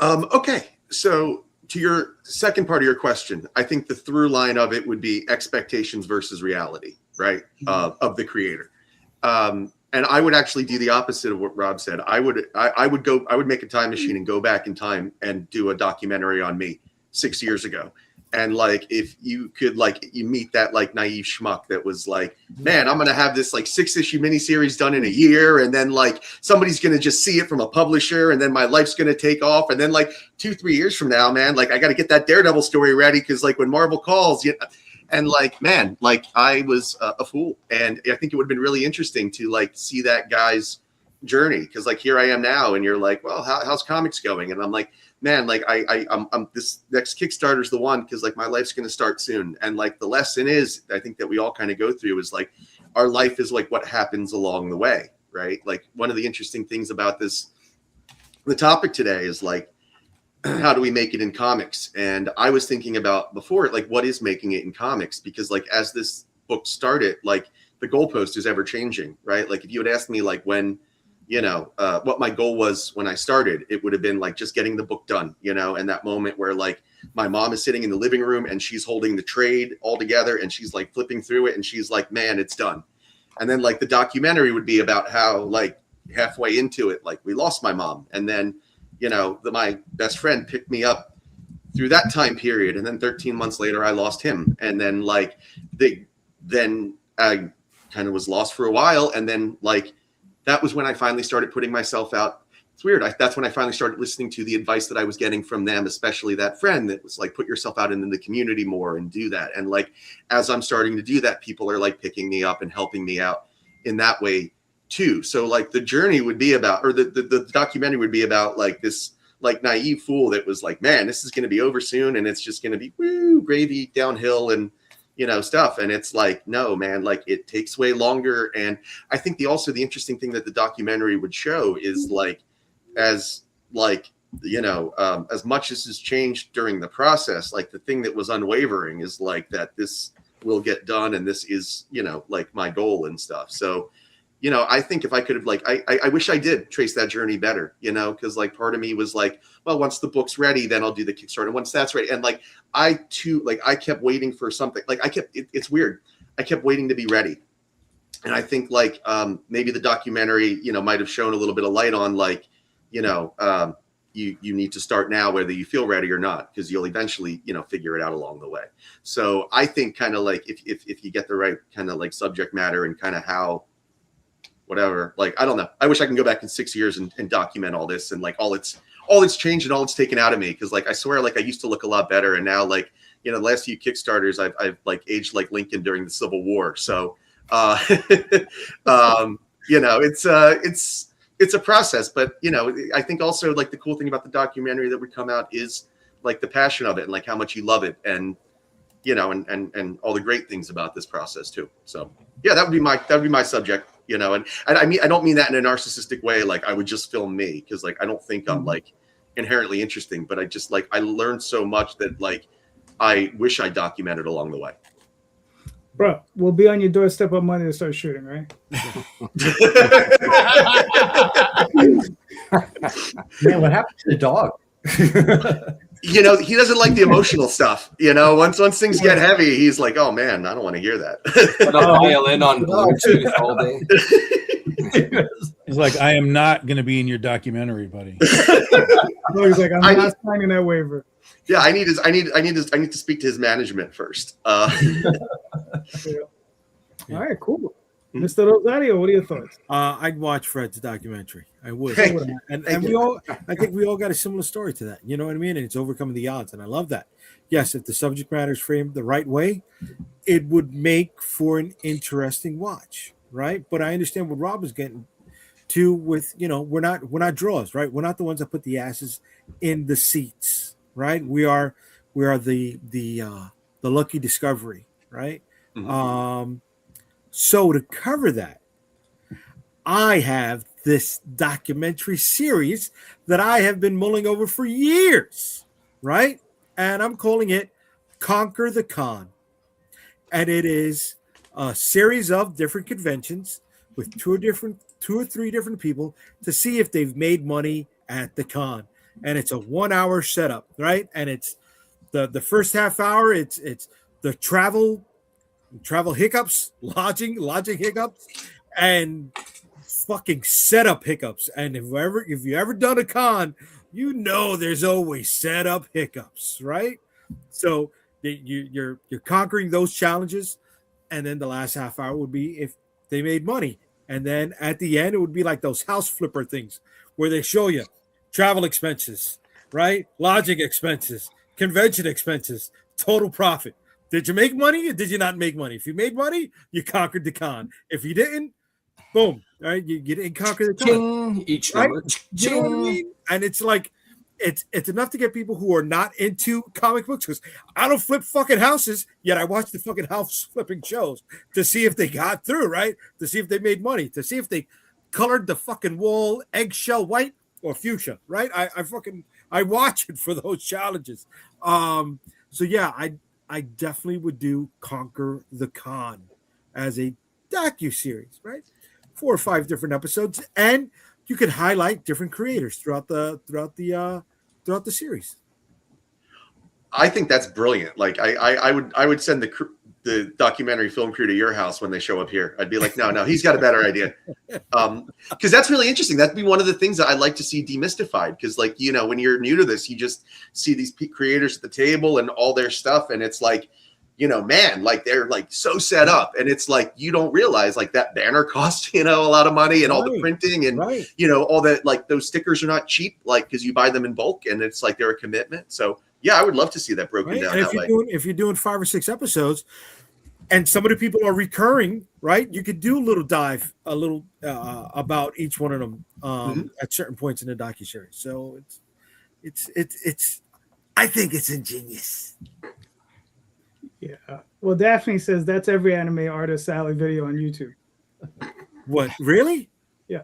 Okay, so to your second part of your question, I think the through line of it would be expectations versus reality, right? Of the creator. And I would actually do the opposite of what Rob said. I would make a time machine and go back in time and do a documentary on me 6 years ago. And like, if you could, like, you meet that like naive schmuck that was like, man, I'm going to have this like 6-issue miniseries done in a year. And then like somebody's going to just see it from a publisher. And then my life's going to take off. And then like 2-3 years from now, man, like I got to get that Daredevil story ready. Cause like when Marvel calls, you know, and like, man, like I was a fool. And I think it would have been really interesting to like see that guy's journey. Cause like, here I am now. And you're like, well, how's comics going? And I'm like, man, like I'm this next Kickstarter is the one, because like my life's going to start soon. And like the lesson is, I think that we all kind of go through is like our life is like what happens along the way, right? Like one of the interesting things about the topic today is like, how do we make it in comics? And I was thinking about before, like what is making it in comics? Because like as this book started, like the goalpost is ever changing, right? Like if you had asked me like when, you know, what my goal was when I started, it would have been like just getting the book done, you know, and that moment where like my mom is sitting in the living room and she's holding the trade all together and she's like flipping through it and she's like, man, it's done. And then like the documentary would be about how like halfway into it, like we lost my mom. And then, you know, my best friend picked me up through that time period. And then 13 months later, I lost him. And then like then I kind of was lost for a while. And then like, that was when I finally started putting myself out. It's weird. That's when I finally started listening to the advice that I was getting from them, especially that friend that was like, put yourself out into the community more and do that. And like, as I'm starting to do that, people are like picking me up and helping me out in that way too. So like the journey would be about, or the documentary would be about like this like naive fool that was like, man, this is going to be over soon. And it's just going to be woo, gravy downhill and, you know, stuff. And it's like, no, man, like it takes way longer. And I think also the interesting thing that the documentary would show is like, as like, you know, as much as has changed during the process, like the thing that was unwavering is like that this will get done. And this is, you know, like my goal and stuff. So, you know, I think if I could have like, I wish I did trace that journey better, you know, because like part of me was like, well, once the book's ready, then I'll do the Kickstarter. Once that's ready. And like, I kept waiting for something. Like it's weird. I kept waiting to be ready. And I think like maybe the documentary, you know, might've shown a little bit of light on like, you know, you need to start now, whether you feel ready or not, because you'll eventually, you know, figure it out along the way. So I think kind of like if you get the right kind of like subject matter and kind of how, whatever, like, I don't know. I wish I can go back in 6 years and document all this and like all it's changed and all it's taken out of me. Cause like, I swear, like I used to look a lot better. And now like, you know, the last few Kickstarters, I've like aged like Lincoln during the Civil War. So, you know, it's a process, but you know, I think also like the cool thing about the documentary that would come out is like the passion of it and like how much you love it. And, you know, and all the great things about this process too. So yeah, that would be my subject. You know, and I mean, I don't mean that in a narcissistic way. Like I would just film me. Cause like, I don't think I'm like, inherently interesting, but I just like I learned so much that like I wish I documented along the way. Bro, we'll be on your doorstep on Monday to start shooting, right? Man, what happened to the dog? You know, he doesn't like the emotional stuff. You know, once things get heavy, he's like, "Oh man, I don't want to hear that." Put a violin on Bluetooth all day. He's like, I am not going to be in your documentary, buddy. No, he's like, I'm not signing that waiver. Yeah, I need to speak to his management first. All right, cool. Mr. Rosario, what are your thoughts? I'd watch Fred's documentary. I would. Thank And you. I think we all got a similar story to that. You know what I mean? And it's overcoming the odds. And I love that. Yes, if the subject matter is framed the right way, it would make for an interesting watch, right? But I understand what Rob is getting to with, you know, we're not draws, right? We're not the ones that put the asses in the seats, right? We are the lucky discovery, right? Mm-hmm. So to cover that, I have this documentary series that I have been mulling over for years, right? And I'm calling it Conquer the Con. And it is a series of different conventions with two or three different people to see if they've made money at the con. And it's a 1 hour setup, right? And it's the first half hour, it's the travel hiccups, lodging hiccups, and fucking setup hiccups. And if you ever done a con, you know there's always setup hiccups, right? So you're conquering those challenges, and then the last half hour would be if they made money, and then at the end it would be like those house flipper things where they show you travel expenses, right? Lodging expenses, convention expenses, total profit. Did you make money or did you not make money? If you made money, you conquered the con. If you didn't, boom, right? You didn't conquer the con. Ching, each number. Right? You know what I mean? And it's like, it's enough to get people who are not into comic books, because I don't flip fucking houses, yet I watch the fucking house flipping shows to see if they got through, right? To see if they made money, to see if they colored the fucking wall eggshell white or fuchsia, right? I watch it for those challenges. So yeah, I definitely would do Conquer the Con as a docu-series, right? 4 or 5 different episodes, and you could highlight different creators throughout the series. I think that's brilliant. Like I would send the documentary film crew to your house when they show up here. I'd be like, no, he's got a better idea. Because that's really interesting. That'd be one of the things that I'd like to see demystified. Because like, you know, when you're new to this, you just see these creators at the table and all their stuff. And it's like, you know, man, like they're like so set up, and it's like, you don't realize like that banner costs, you know, a lot of money, and all the printing and, you know, all that, like those stickers are not cheap, like, cause you buy them in bulk, and it's like, they're a commitment. So yeah, I would love to see that broken down and that way. If you're doing 5 or 6 episodes and some of the people are recurring, right? You could do a little dive, about each one of them at certain points in the docuseries. So it's I think it's ingenious. Yeah. Well, Daphne says that's every anime artist Sally video on YouTube. What, really? Yeah.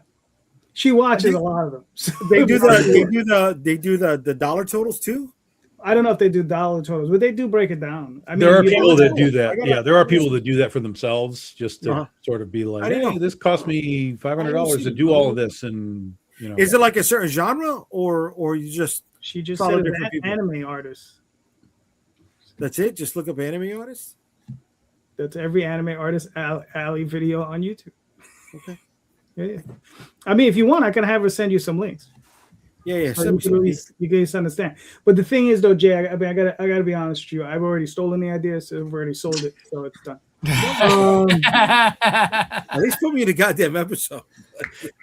She watches a lot of them. So they do the dollar totals too? I don't know if they do dollar totals, but they do break it down. I mean, there are people that do that. Yeah, there are people that do that for themselves, just to sort of be like, hey, this cost me $500 to do all of this, and you know. Is it like a certain genre, or you just? She just said anime artists. That's it. Just look up anime artists. That's every anime artist Alley video on YouTube. Okay. Yeah. I mean, if you want, I can have her send you some links. Yeah. So you can at least understand. But the thing is, though, Jay, I gotta be honest with you. I've already stolen the idea, so I've already sold it, so it's done. At least put me in a goddamn episode.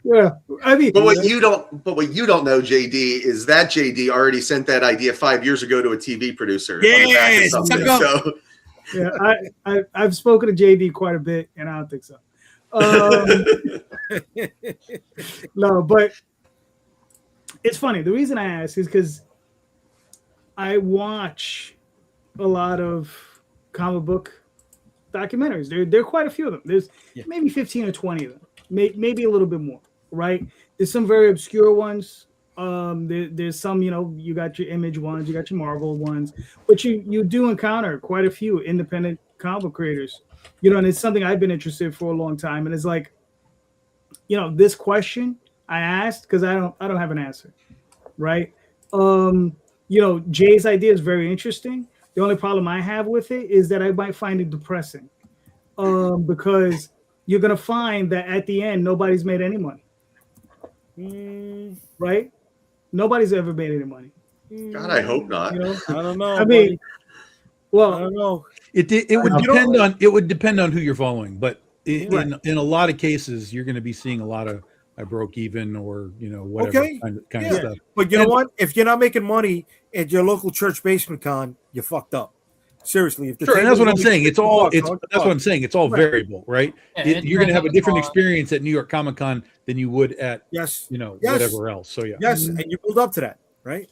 Yeah, I mean, but what you don't know, JD, is that JD already sent that idea 5 years ago to a TV producer. Yes, so yeah, I've spoken to JD quite a bit, and I don't think so. No, but it's funny. The reason I ask is because I watch a lot of comic book documentaries. There are quite a few of them. There's maybe 15 or 20 of them, maybe a little bit more, right? There's some very obscure ones, There's some, you got your Image ones, you got your Marvel ones, but you do encounter quite a few independent comic book creators, and it's something I've been interested in for a long time. And it's like, this question I asked because I don't have an answer, right? Jay's idea is very interesting. The only problem I have with it is that I might find it depressing, because you're gonna find that at the end nobody's made any money, right? Nobody's ever made any money. God, I hope not. I don't know. I mean, well, I don't know. It would depend on who you're following, but in a lot of cases, you're going to be seeing a lot of I broke even or whatever kind of stuff. But you know what? If you're not making money at your local church basement con, you're fucked up. Seriously, if and that's what I'm saying. That's what I'm saying. It's all variable, right? Yeah, You're going to have a different experience at New York Comic Con than you would at whatever else. So yeah, yes, and you build up to that, right?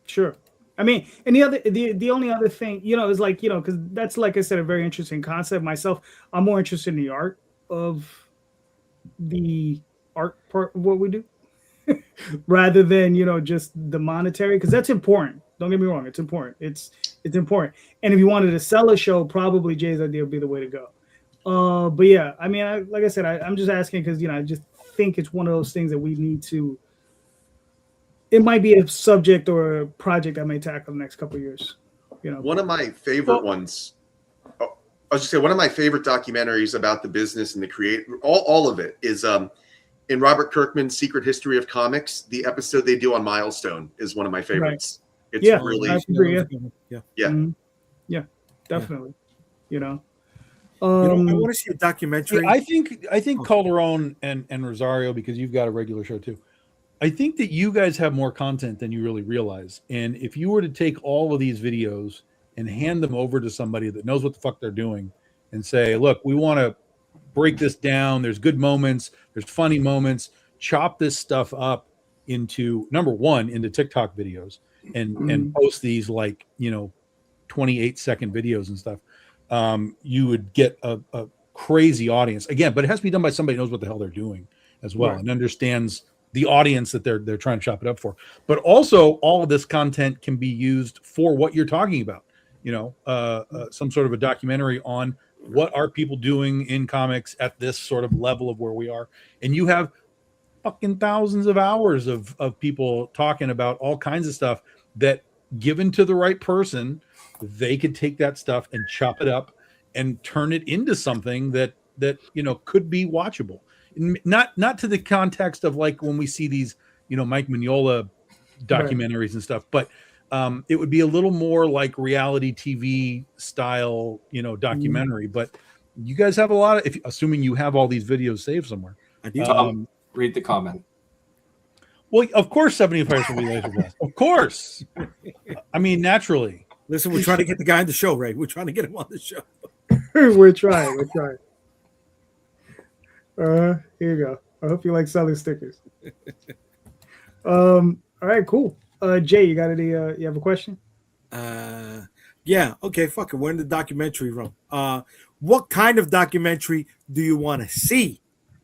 Sure. I mean, and the only other thing, is like, because that's, like I said, a very interesting concept. Myself, I'm more interested in the art of the art part of what we do rather than, just the monetary, because that's important. Don't get me wrong. It's important. It's important. And if you wanted to sell a show, probably Jay's idea would be the way to go. But yeah, I mean, like I said, I'm just asking because, I just think it's one of those things that we need to, it might be a subject or a project I may tackle the next couple of years. One of my favorite ones. I was just saying, one of my favorite documentaries about the business and the all of it is in Robert Kirkman's Secret History of Comics. The episode they do on Milestone is one of my favorites. Right. It's really, yeah, definitely. I want to see a documentary. I think Calderon and Rosario, because you've got a regular show too. I think that you guys have more content than you really realize. And if you were to take all of these videos and hand them over to somebody that knows what the fuck they're doing and say, look, we want to break this down. There's good moments. There's funny moments. Chop this stuff up into, number one, into TikTok videos and post these 28-second videos and stuff. You would get a crazy audience. Again, but it has to be done by somebody who knows what the hell they're doing as well and understands the audience that they're trying to chop it up for. But also all of this content can be used for what you're talking about, some sort of a documentary on what are people doing in comics at this sort of level of where we are. And you have fucking thousands of hours of people talking about all kinds of stuff that, given to the right person, they could take that stuff and chop it up and turn it into something that could be watchable. Not to the context of like when we see these, Mike Mignola documentaries and stuff, but it would be a little more like reality TV style, documentary. But you guys have a lot of, assuming you have all these videos saved somewhere. I do. Read the comment. Well, of course, 75 will be laser blast. Of course. I mean, naturally. Listen, we're trying to get the guy on the show, Ray. We're trying to get him on the show. We're trying. Here you go. I hope you like selling stickers. All right, cool. Jay, you got any? You have a question? Yeah. Okay. Fuck it. We're in the documentary room. What kind of documentary do you want to see?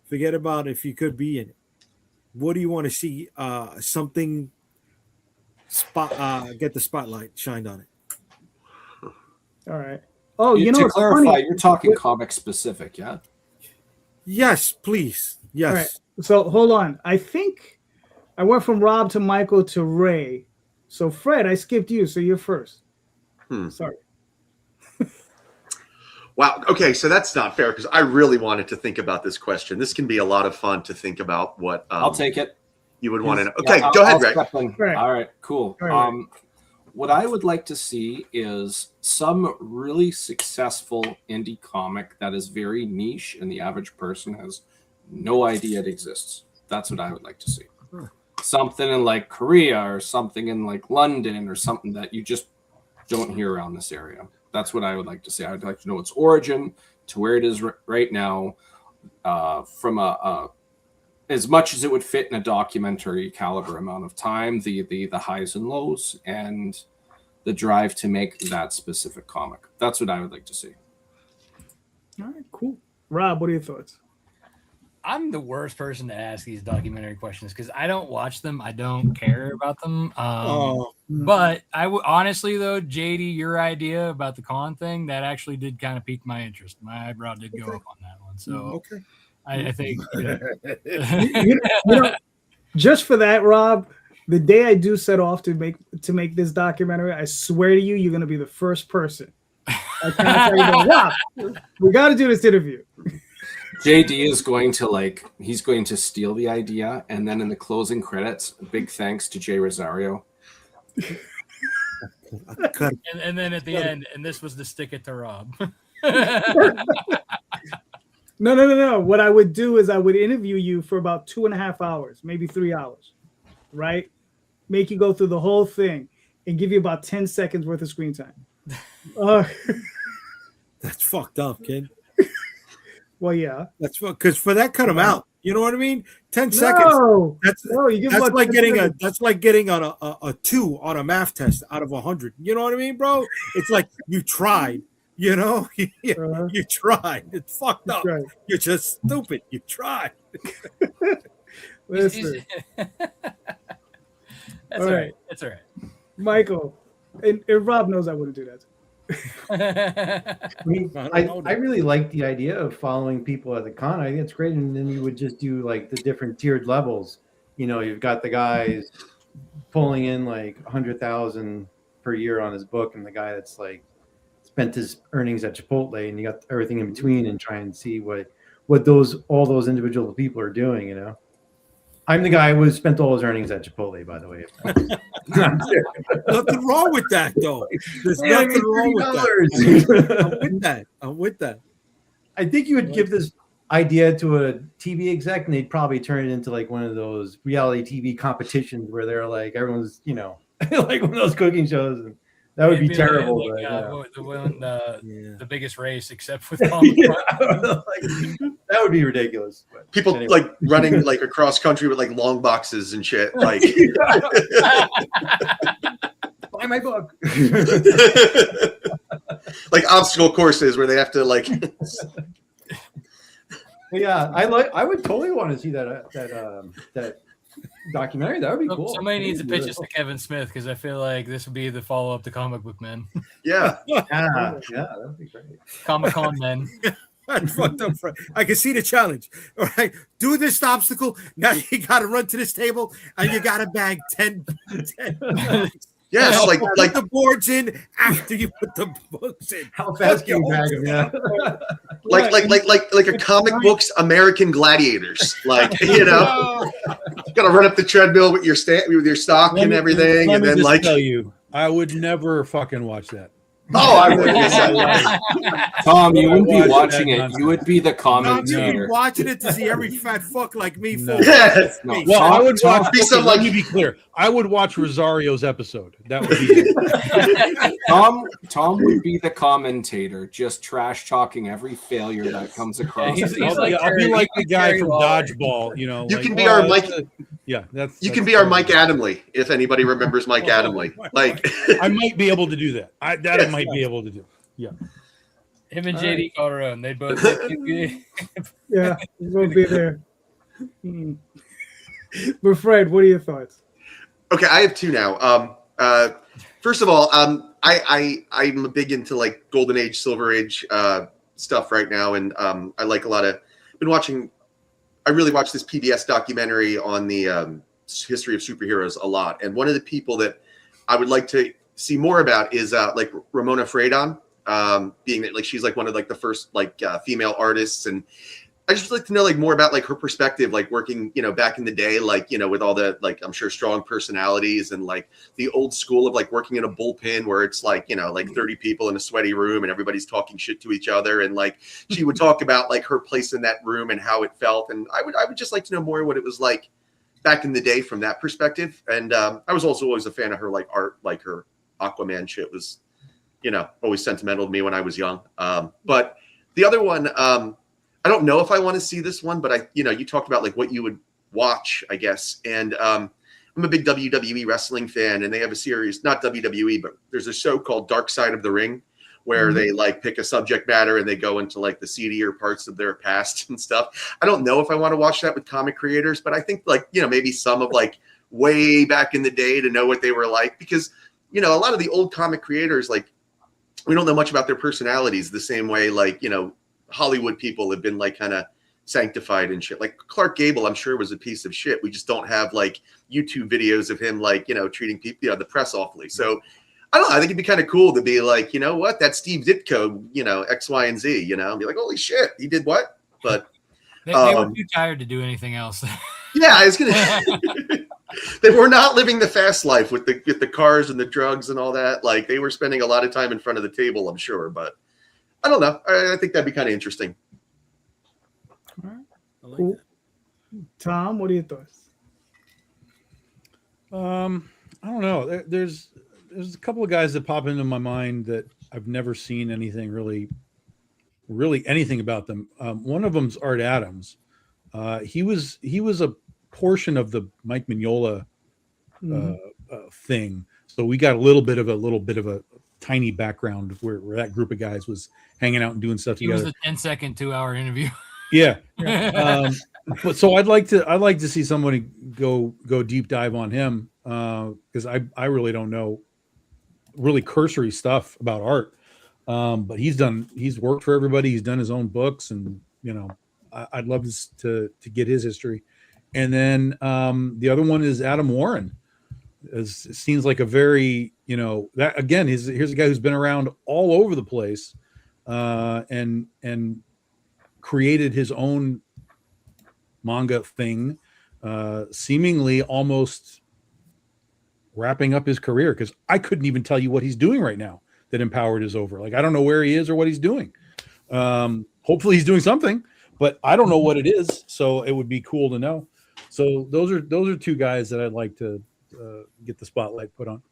Forget about if you could be in it. What do you want to see? Something get the spotlight shined on it. All right. Oh, to clarify, you're talking comic specific, yeah? Yes, please. Yes. All right. So hold on. I think I went from Rob to Michael to Ray. So Fred, I skipped you. So you're first. Sorry. Wow. Okay. So that's not fair because I really wanted to think about this question. This can be a lot of fun to think about what I'll take it. You would want to know. Okay. Go ahead, Ray. Right. All right. Cool. Right. What I would like to see is some really successful indie comic that is very niche and the average person has no idea it exists. That's what I would like to see. Something in like Korea or something in like London or something that you just don't hear around this area. That's what I would like to see. I'd like to know its origin to where it is right now, from as much as it would fit in a documentary caliber amount of time, the highs and lows, and the drive to make that specific comic. That's what I would like to see. All right, cool. Rob, what are your thoughts? I'm the worst person to ask these documentary questions because I don't watch them. I don't care about them. But I would honestly though, JD, your idea about the con thing that actually did kind of pique my interest. My eyebrow did go up on that one. So I think you know, just for that, Rob, the day I do set off to make this documentary, I swear to you, you're gonna be the first person. I can't tell you that. Rob, we got to do this interview. JD is going to he's going to steal the idea, and then in the closing credits, big thanks to Jay Rosario. and then at the end, and this was the stick it to Rob. No. What I would do is I would interview you for about 2.5 hours, maybe 3 hours, right? Make you go through the whole thing and give you about 10 seconds worth of screen time. That's fucked up, kid. Well, yeah. That's because for that cut them out. You know what I mean? 10 seconds. That's like getting on a 2 on a math test out of 100. You know what I mean, bro? It's like you tried. You know, you tried. It's fucked up. Right. You're just stupid. You tried. Listen. That's all right. It's all right. Michael, and Rob knows I wouldn't do that. I mean, I really like the idea of following people at the con. I think it's great. And then you would just do like the different tiered levels. You know, you've got the guys pulling in like 100,000 per year on his book, and the guy that's like spent his earnings at Chipotle, and you got everything in between, and try and see what all those individual people are doing. You know, I'm the guy who spent all his earnings at Chipotle, by the way. Nothing wrong with that, though. There's nothing wrong with that. I'm with that. I think you would give this idea to a TV exec, and they'd probably turn it into like one of those reality TV competitions where they're like everyone's, you know, like one of those cooking shows. And that would be terrible. Like, the biggest race, except with that would be ridiculous. But people anyway. Like running like across country with like long boxes and shit. Like, buy my book. Like obstacle courses where they have to like. Yeah, I would totally want to see that documentary. That would be cool. Somebody needs to pitch this to Kevin Smith because I feel like this would be the follow up to Comic Book Men. Yeah, that would be great. Comic Con Men. That's fucked up. I can see the challenge. All right, do this obstacle. Now you got to run to this table and you got to bag 10. Yes, like the boards in after you put the books in. How fast can you bag them? Yeah. like a comic books American Gladiators. Like, you know, you got to run up the treadmill with your stock and everything, and then like tell you, I would never fucking watch that. Oh, I would. Tom, you wouldn't be watching it. You would be the commentator. You'd be watching it to see every fat fuck like me. No. Yes. No. Well, I would watch. Okay, let me be clear. I would watch Rosario's episode. That would be it. Tom would be the commentator, just trash talking every failure that comes across. I'll be like the guy from Dodgeball. You know, you can be our Mike. You can be our Mike Adamley if anybody remembers Mike Adamley. Like, I might be able to do that. I might be able to do. Yeah. Him and JD Calderon, they both. Yeah, he won't be there. But Fred, what are your thoughts? Okay, I have two now. First of all, I'm big into like Golden Age, Silver Age stuff right now, and I like a lot of. Been watching. I really watched this PBS documentary on the history of superheroes a lot, and one of the people that I would like to see more about is like Ramona Fradon, being that like she's like one of like the first like female artists, and I just like to know like more about like her perspective, like working, you know, back in the day, like, you know, with all the like I'm sure strong personalities and like the old school of like working in a bullpen where it's like, you know, like 30 people in a sweaty room and everybody's talking shit to each other, and like she would talk about like her place in that room and how it felt, and I would just like to know more what it was like back in the day from that perspective. And I was also always a fan of her like art, like her Aquaman shit was, you know, always sentimental to me when I was young. But the other one, I don't know if I want to see this one, but you talked about like what you would watch, I guess. And I'm a big WWE wrestling fan, and they have a series, not WWE, but there's a show called Dark Side of the Ring, where they like pick a subject matter and they go into like the seedier parts of their past and stuff. I don't know if I want to watch that with comic creators, but I think like, you know, maybe some of like way back in the day to know what they were like, because, you know, a lot of the old comic creators, like we don't know much about their personalities the same way, like, you know, Hollywood people have been like kind of sanctified and shit. Like Clark Gable, I'm sure was a piece of shit. We just don't have like YouTube videos of him, like, you know, treating people, you know, the press awfully. So I don't know. I think it'd be kind of cool to be like, you know what, that's Steve Ditko, you know, X, Y, and Z, you know, and be like, holy shit, he did what? But they were too tired to do anything else. Yeah, I was gonna. They were not living the fast life with the cars and the drugs and all that. Like they were spending a lot of time in front of the table, I'm sure. But I don't know. I think that'd be kind of interesting. All right. I like Cool. Tom, what are your thoughts? I don't know. There's a couple of guys that pop into my mind that I've never seen anything really anything about them. One of them's Art Adams. He was a portion of the Mike Mignola thing, so we got a little bit of a tiny background where that group of guys was hanging out and doing stuff together. It was a 10-second 2-hour interview. Yeah. But so I'd like to see somebody go deep dive on him, because I really don't know really cursory stuff about art. But he's worked for everybody. He's done his own books, and you know, I'd love to get his history. And then the other one is Adam Warren. It seems like a very, you know, that again, here's a guy who's been around all over the place, and created his own manga thing, seemingly almost wrapping up his career, because I couldn't even tell you what he's doing right now that Empowered is over. Like I don't know where he is or what he's doing. Hopefully he's doing something, but I don't know what it is. So it would be cool to know. So those are two guys that I'd like to get the spotlight put on.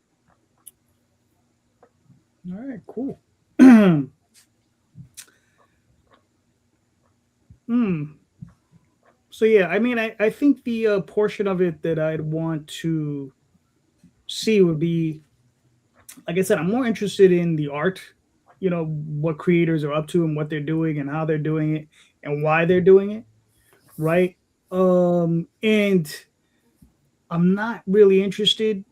All right, cool. So yeah, I mean, I think the portion of it that I'd want to see would be, like I said, I'm more interested in the art, you know, what creators are up to and what they're doing and how they're doing it and why they're doing it, right? And I'm not really interested.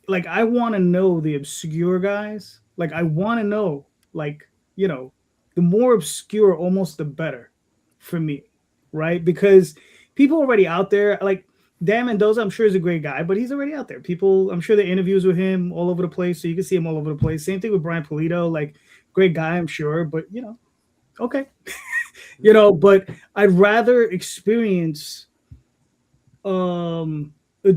Like, I want to know the obscure guys. Like, I want to know, like, you know, the more obscure, almost the better for me, right? Because people already out there, like Dan Mendoza, I'm sure is a great guy, but he's already out there. People, I'm sure the interviews with him all over the place, so you can see him all over the place. Same thing with Brian Pulido, like great guy, I'm sure, but you know, okay. You know, but I'd rather experience a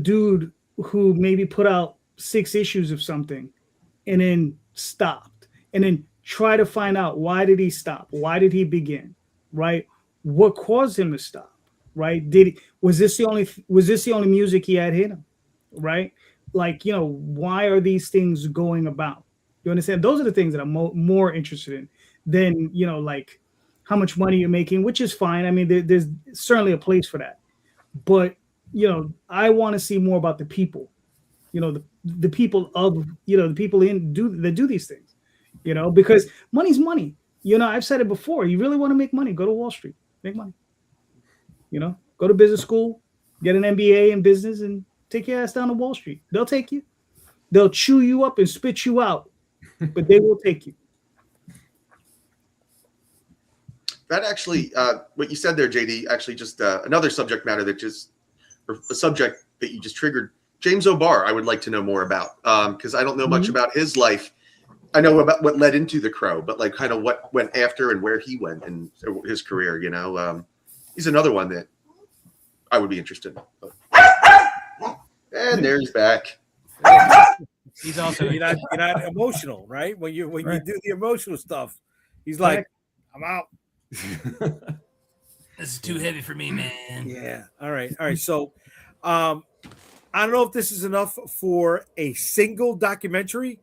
dude who maybe put out 6 issues of something and then stopped, and then try to find out, why did he stop? Why did he begin? Right? What caused him to stop? Right? Was this the only music he had hit him? Right? Like, you know, why are these things going about? You understand? Those are the things that I'm more interested in than, you know, like how much money you're making, which is fine. I mean, there's certainly a place for that. But, you know, I want to see more about the people, you know, the people of, you know, the people that do these things, you know, because money's money. You know, I've said it before. You really want to make money, go to Wall Street, make money. You know, go to business school, get an MBA in business, and take your ass down to Wall Street. They'll take you. They'll chew you up and spit you out, but they will take you. That actually, what you said there, JD, actually just another subject matter that just, or a subject that you just triggered. James O'Barr, I would like to know more about, because I don't know much about his life. I know about what led into The Crow, but like kind of what went after and where he went in his career, you know. He's another one that I would be interested in. And there's back. He's also you're not emotional, right? When you do the emotional stuff, he's like, I'm out. This is too heavy for me, man. Yeah. All right. So, I don't know if this is enough for a single documentary.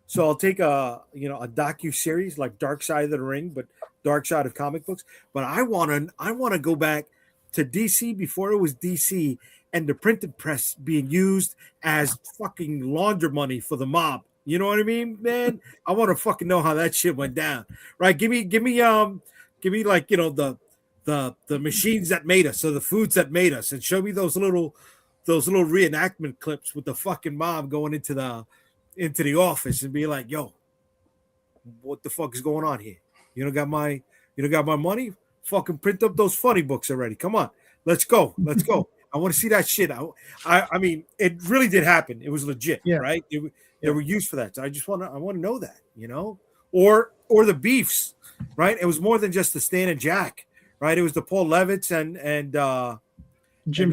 So I'll take a docu-series like Dark Side of the Ring, but Dark Side of comic books. But I want to go back to DC before it was DC and the printing press being used as fucking launder money for the mob. You know what I mean, man? I want to fucking know how that shit went down, right? Give me like, you know, the machines that made us, or the foods that made us, and show me those little reenactment clips with the fucking mom going into the office and be like, "Yo, what the fuck is going on here? You don't got my money? Fucking print up those funny books already. Come on, let's go. I want to see that shit. I mean, it really did happen. It was legit, right? They were used for that. So I want to know that, you know, or the beefs, right? It was more than just the Stan and Jack, right? It was the Paul Levitz and Jim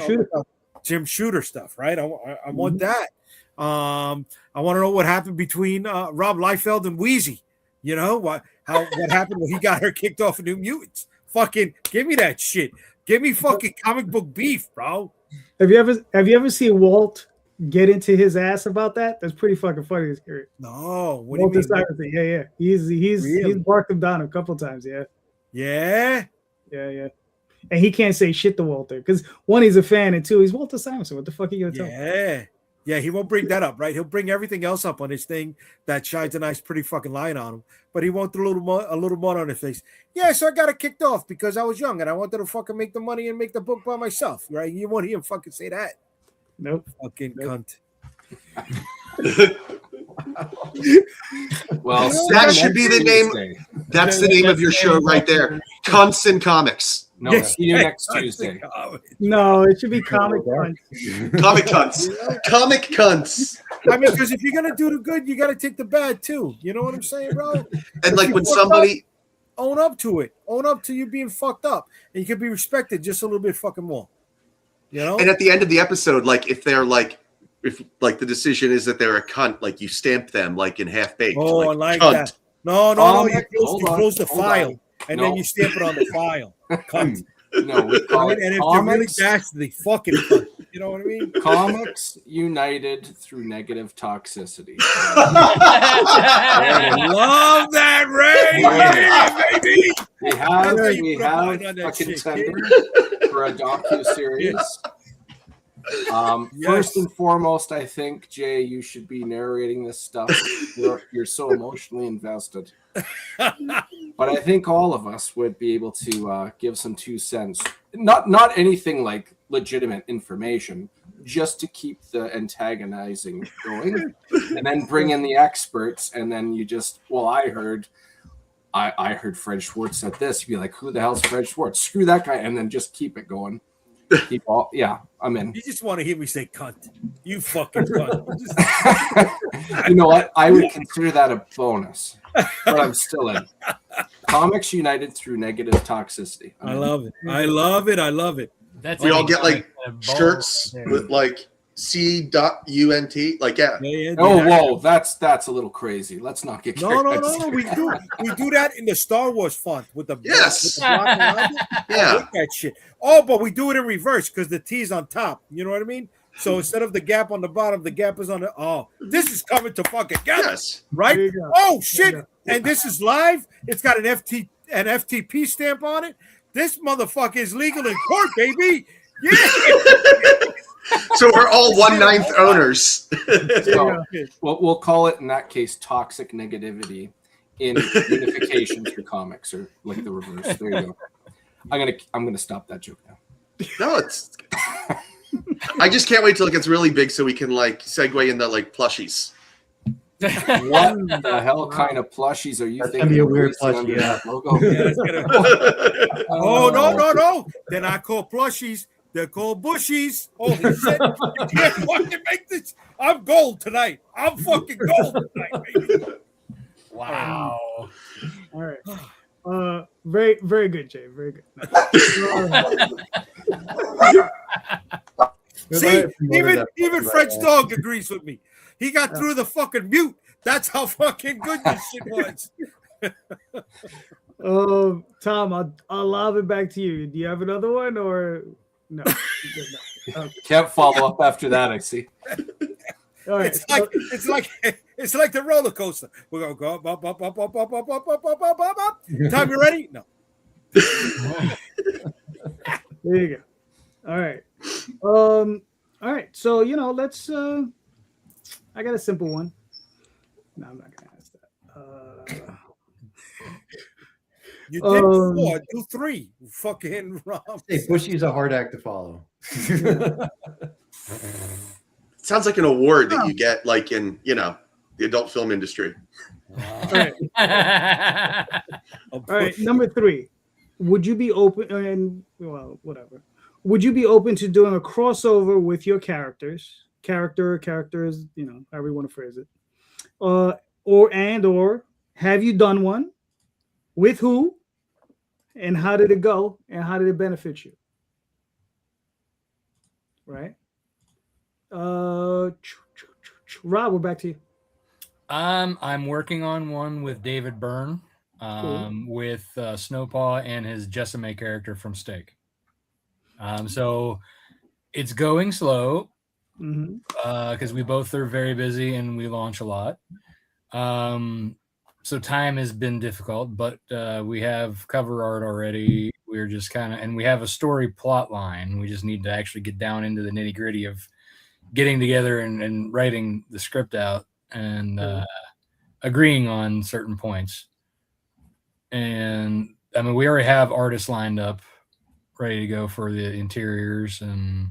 Shooter stuff, right? I want that. I want to know what happened between Rob Liefeld and Wheezy. You know what happened when he got her kicked off of New Mutants? Fucking give me that shit. Give me fucking comic book beef, bro. Have you ever seen Walt get into his ass about that? That's pretty fucking funny. No, what Walt do you mean? Yeah. He's barked him down a couple times. Yeah. And he can't say shit to Walter because one, he's a fan, and two, he's Walter Simonson. What the fuck are you gonna tell him? Yeah, he won't bring that up, right? He'll bring everything else up on his thing that shines a nice, pretty fucking light on him, but he won't throw a little mud on his face. Yeah, so I got it kicked off because I was young and I wanted to fucking make the money and make the book by myself, right? You won't hear him fucking say that. Nope. Fucking cunt. Well, that should be the name. That's the name of your show right there. Cunts in Comics. No, see you next Tuesday. No, it should be Comic Cunts. Comic Cunts. Comic Cunts. I mean, because if you're gonna do the good, you gotta take the bad too. You know what I'm saying, bro? And like when somebody own up to it, own up to you being fucked up, and you can be respected just a little bit fucking more. You know. And at the end of the episode, like if the decision is that they're a cunt, like you stamp them like in Half Baked. Oh, like, I like cunt. that. No, you close the file. And then you stamp it on the file. Cunt. No, we call it and if comics, they're really dastardly, fucking cunt. You know what I mean? Comics united through negative toxicity. Love that, Ray! Yeah, baby! We have a contender for a docu-series. First and foremost, I think, Jay, you should be narrating this stuff. You're so emotionally invested. But I think all of us would be able to give some 2 cents. Not anything like legitimate information, just to keep the antagonizing going, and then bring in the experts, and then you just, well, I heard Fred Schwartz said this. You'd be like, who the hell's Fred Schwartz? Screw that guy, and then just keep it going. I'm in. You just want to hear me say cunt. You fucking cunt. You know what? I would consider that a bonus, but I'm still in. Comics united through negative toxicity. I love it. I love it. We all get like shirts with like C.UNT, like whoa, that's a little crazy. Let's not get no. We do that in the Star Wars font with the yes, with the block around it. I like that shit. Oh, but we do it in reverse because the T's on top. You know what I mean? So instead of the gap on the bottom, the gap is on the. Oh, this is coming to fucking together, yes, right? Oh shit! And this is live. It's got an FTP stamp on it. This motherfucker is legal in court, baby. Yeah. So we're all 1/9 owners. So, we'll call it in that case toxic negativity in unification through comics, or like the reverse. There you go. I'm gonna stop that joke now. No, it's. I just can't wait till it gets really big so we can like segue into like plushies. What the hell kind of plushies are you That's thinking? Gonna be a weird plushie. Yeah. Logo? Oh no! They're not called plushies. They're called bushies. Holy shit! You can't fucking make this. I'm gold tonight. I'm fucking gold tonight, baby. Wow. All right. Very, very good, Jay. Very good. See, even French Dog agrees with me. He got through the fucking mute. That's how fucking good this shit was. Tom, I'll lob it back to you. Do you have another one or no? Okay. Can't follow up after that, I see. All right. It's like the roller coaster. We're gonna go up. Tom, you ready? No. There you go. All right. All right. So let's. I got a simple one. No, I'm not gonna ask that. You did 4, do 3. Fucking Rob. Hey, Bushy's a hard act to follow. Sounds like an award that you get, like in the adult film industry. All right, number 3. Would you be open? And well, whatever. Would you be open to doing a crossover with your characters, however you want to phrase it, or have you done one? With who? And how did it go? And how did it benefit you? Right. Rob, we're back to you. I'm working on one with David Byrne, with Snowpaw and his Jessame character from Steak. So it's going slow because we both are very busy and we launch a lot. So time has been difficult, but we have cover art already. We're just and we have a story plot line. We just need to actually get down into the nitty gritty of getting together and writing the script out and agreeing on certain points. And I mean, we already have artists lined up, ready to go for the interiors, and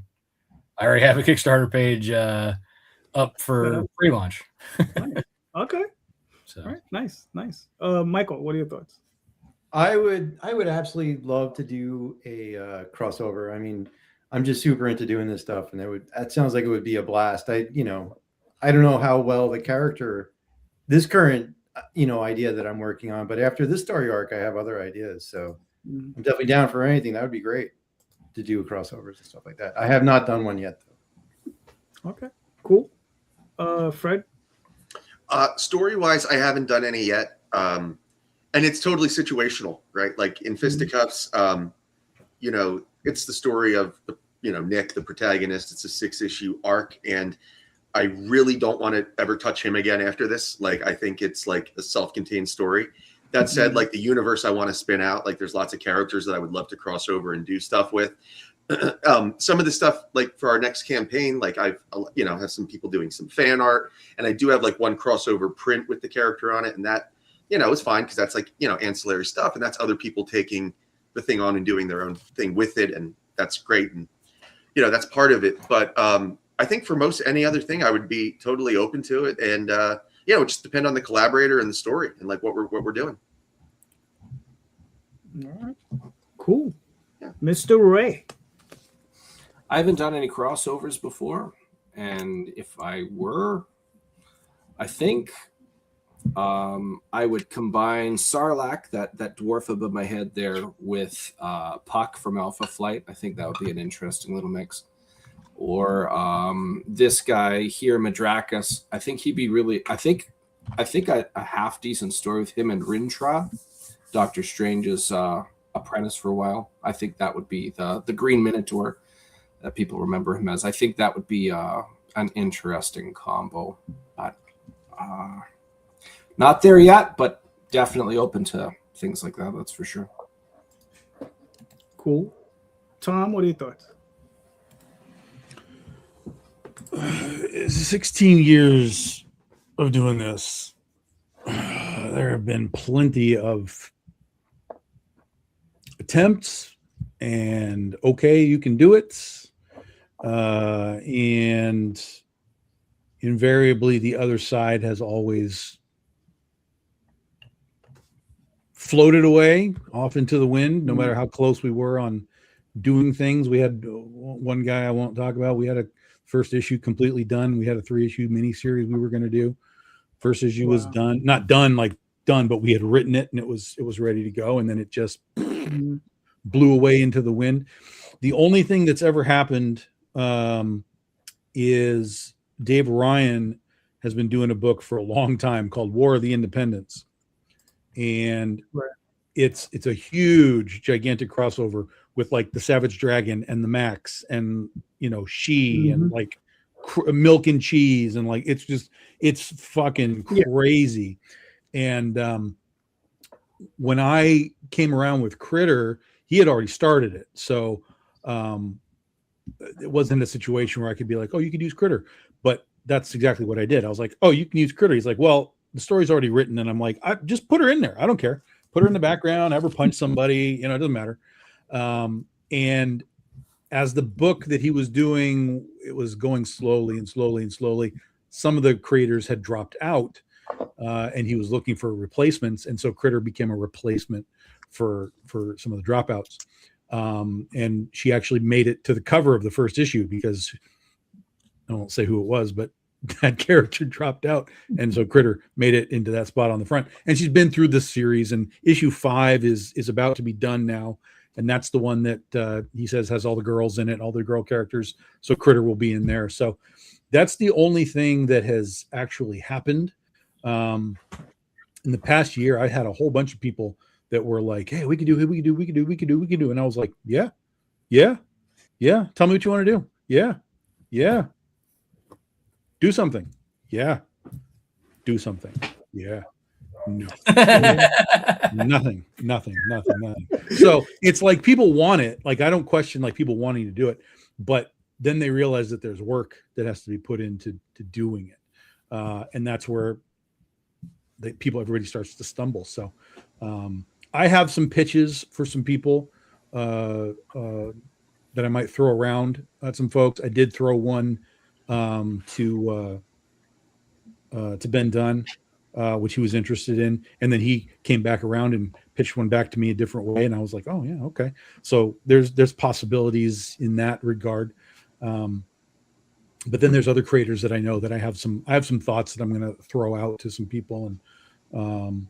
I already have a Kickstarter page up for pre-launch. Okay. So. All right, nice. Michael, what are your thoughts? I would absolutely love to do a crossover. I mean, I'm just super into doing this stuff, and that sounds like it would be a blast. I don't know how well the character, this current idea that I'm working on, but after this story arc, I have other ideas. So I'm definitely down for anything. That would be great to do crossovers and stuff like that. I have not done one yet, though. Okay, cool. Fred? Story-wise, I haven't done any yet. And it's totally situational, right? Like in Fisticuffs, it's the story of Nick, the protagonist. It's a 6-issue arc, and I really don't want to ever touch him again after this. Like, I think it's like a self-contained story. That said, like the universe I want to spin out, like there's lots of characters that I would love to cross over and do stuff with. Some of the stuff, like for our next campaign, like I've have some people doing some fan art, and I do have like one crossover print with the character on it, and that is fine because that's like ancillary stuff, and that's other people taking the thing on and doing their own thing with it, and that's great, and that's part of it. But I think for most any other thing, I would be totally open to it, and it would just depend on the collaborator and the story and like what we're doing. All right, cool. Yeah. Mr. Ray. I haven't done any crossovers before, and if I were, I think I would combine Sarlacc, that dwarf above my head there, with Puck from Alpha Flight. I think that would be an interesting little mix. Or this guy here, Madrakis. I think he'd be really. I think a half decent story with him and Rintra, Doctor Strange's apprentice for a while. I think that would be the Green Minotaur that people remember him as. I think that would be an interesting combo. But not there yet, but definitely open to things like that. That's for sure. Cool. Tom, what are your thoughts? 16 years of doing this, there have been plenty of attempts, and okay, you can do it. And invariably, the other side has always floated away off into the wind, no matter how close we were on doing things. We had one guy I won't talk about. We had a first issue completely done. We had a 3-issue miniseries we were going to do. First issue was done, not done like done, but we had written it and it was ready to go. And then it just blew away into the wind. The only thing that's ever happened is Dave Ryan has been doing a book for a long time called War of the Independents. And it's a huge, gigantic crossover with like the Savage Dragon and the Max and She and like Milk and Cheese, and like it's fucking crazy. And when I came around with Critter, he had already started it, so it wasn't a situation where I could be like, oh, you could use Critter. But that's exactly what I did. I was like, oh, you can use Critter. He's like, well, the story's already written, and I'm like, I just put her in there. I don't care. Put her in the background, have her punch somebody, it doesn't matter. And as the book that he was doing, it was going slowly and slowly and slowly. Some of the creators had dropped out, and he was looking for replacements. And so Critter became a replacement for some of the dropouts. And she actually made it to the cover of the first issue because I won't say who it was, but that character dropped out. And so Critter made it into that spot on the front. And she's been through this series, and issue 5 is about to be done now. And that's the one that he says has all the girls in it, all the girl characters. So Critter will be in there. So that's the only thing that has actually happened. In the past year, I had a whole bunch of people that were like, hey, we could do. And I was like, yeah. Tell me what you want to do. Yeah. Do something. Yeah. Do something. Yeah. No. Nothing. So it's like people want it. Like, I don't question like people wanting to do it, but then they realize that there's work that has to be put into doing it. And that's where everybody starts to stumble. So I have some pitches for some people that I might throw around at some folks. I did throw one to Ben Dunn, which he was interested in, and then he came back around and pitched one back to me a different way, and I was like, oh yeah, okay. So there's possibilities in that regard, but then there's other creators that I know that I have some thoughts that I'm going to throw out to some people, and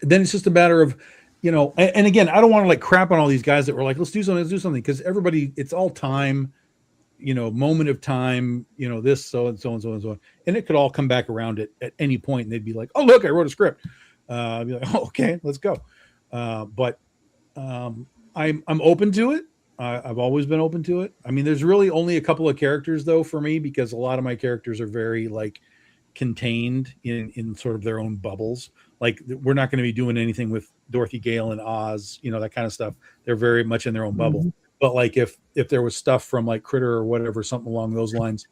then it's just a matter of, and again, I don't want to like crap on all these guys that were like, let's do something, because everybody, it's all time, moment of time, this, so and so and so and so, and it could all come back around at any point, and they'd be like, oh look, I wrote a script. I'd be like, oh, okay, let's go. But I'm open to it. I've always been open to it. I mean, there's really only a couple of characters though for me, because a lot of my characters are very like contained in sort of their own bubbles. Like, we're not going to be doing anything with Dorothy Gale and Oz, that kind of stuff. They're very much in their own bubble. But like if there was stuff from like Critter or whatever, something along those lines,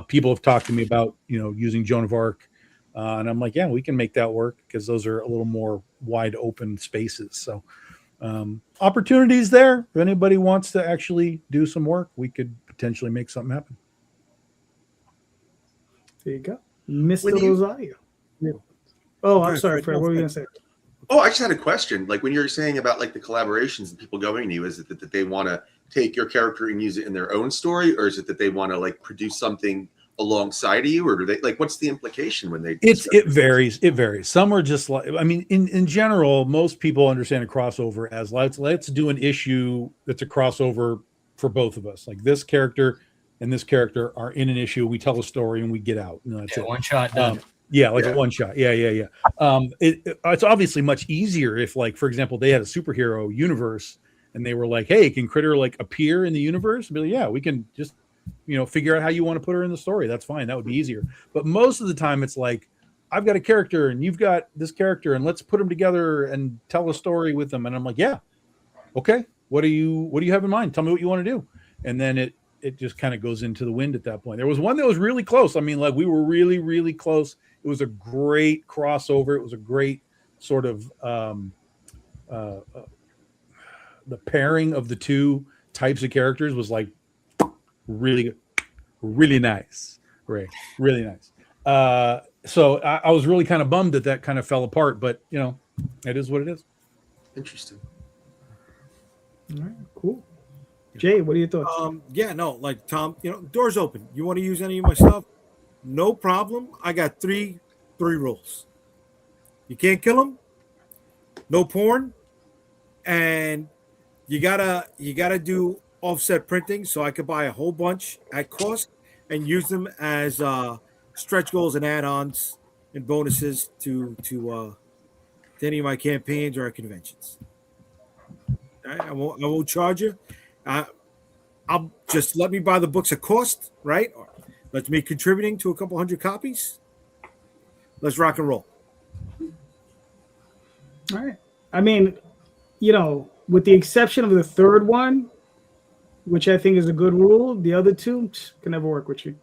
people have talked to me about, using Joan of Arc. And I'm like, yeah, we can make that work, because those are a little more wide open spaces. So opportunities there. If anybody wants to actually do some work, we could potentially make something happen. There you go. Mr. Rosario. Yeah. Oh, I'm sorry, Fred. What were you going to say? Oh, I just had a question. Like, when you're saying about like the collaborations and people going to you, is it that they want to take your character and use it in their own story, or is it that they want to like produce something alongside of you, or do they like, what's the implication when they it varies. Some are just like, I mean, in general, most people understand a crossover as let's do an issue that's a crossover for both of us. Like, this character and this character are in an issue, we tell a story and we get out. That's it. One shot done. Yeah, like a one shot. Yeah. It's obviously much easier if, like, for example, they had a superhero universe and they were like, hey, can Critter like appear in the universe? And be like, yeah, we can just, figure out how you want to put her in the story. That's fine. That would be easier. But most of the time it's like, I've got a character and you've got this character, and let's put them together and tell a story with them. And I'm like, yeah, okay. What do you have in mind? Tell me what you want to do. And then it just kind of goes into the wind at that point. There was one that was really close. I mean, like, we were really, really close. It was a great crossover. It was a great sort of the pairing of the two types of characters was like really, really nice. Right. Really nice. So I was really kind of bummed that kind of fell apart, but it is what it is. Interesting. All right, cool. Jay, what are your thoughts? Yeah, no, like Tom, doors open. You want to use any of my stuff? No problem. I got three rules. You can't kill them. No porn, and you gotta do offset printing, so I could buy a whole bunch at cost and use them as stretch goals and add-ons and bonuses to any of my campaigns or conventions. All right, I won't charge you. I'll just let me buy the books at cost, right? Or let me contributing to a couple hundred copies. Let's rock and roll. All right. I mean, with the exception of the third one, which I think is a good rule, the other two can never work with you.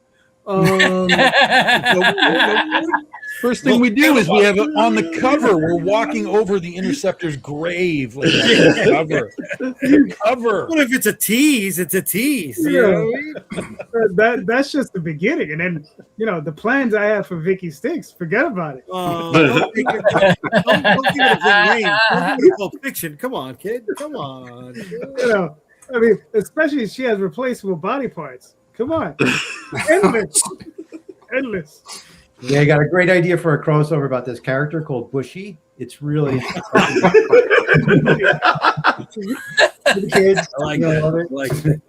First thing we do is we have it on the cover. We're walking over the Interceptor's grave. Like cover. Cover. What if it's a tease? It's a tease. You know what I mean? That's just the beginning, and then the plans I have for Vicky Stinks. Forget about it. Don't give it a name. Don't give it Pulp Fiction. Come on, kid. Come on. I mean, especially if she has replaceable body parts. Come on, endless. Yeah, I got a great idea for a crossover about this character called Bushy. It's really kids. I like that.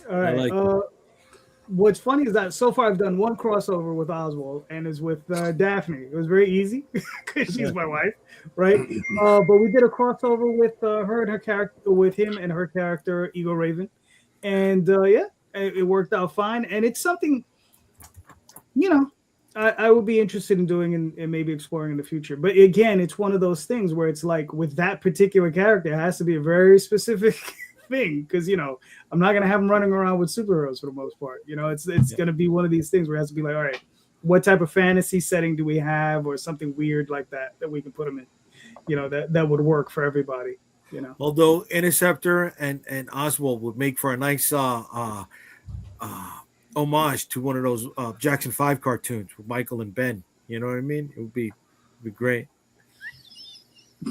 All right. What's funny is that so far I've done one crossover with Oswald, and is with Daphne. It was very easy because she's my wife, right? But we did a crossover with her and her character, with him and her character, Ego Raven, and it worked out fine. And it's something, I would be interested in doing and maybe exploring in the future. But again, it's one of those things where it's like with that particular character, it has to be a very specific thing, because I'm not gonna have him running around with superheroes for the most part. It's gonna be one of these things where it has to be like, all right, what type of fantasy setting do we have, or something weird like that we can put him in, that would work for everybody. Although Interceptor and Oswald would make for a nice homage to one of those Jackson 5 cartoons with Michael and Ben. You know what I mean? It would be great.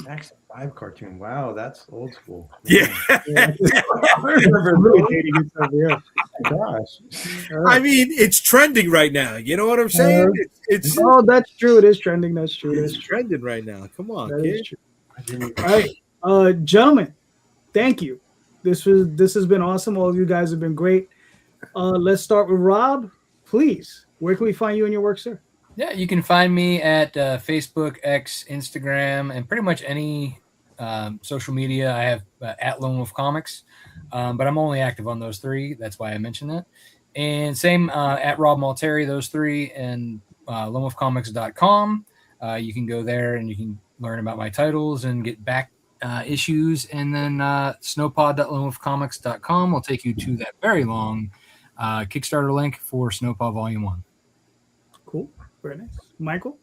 Jackson 5 cartoon. Wow, that's old school. Yeah. I remember really hating yourself. Yeah. Gosh. I mean, it's trending right now. You know what I'm saying? It's that's true. It is trending. That's true. It's trending right now. Come on, kid. All right, gentlemen, thank you. This has been awesome. All of you guys have been great. Let's start with Rob. Please, where can we find you and your work, sir? Yeah, you can find me at Facebook, X, Instagram, and pretty much any social media. I have at Lone Wolf Comics, but I'm only active on those three. That's why I mentioned that. And same at Rob Multari, those three, and lonewolfcomics.com. You can go there and you can learn about my titles and get back issues. And then snowpod.lonewolfcomics.com will take you to that very long Kickstarter link for Snowpaw Volume 1. Cool. Very nice. Michael?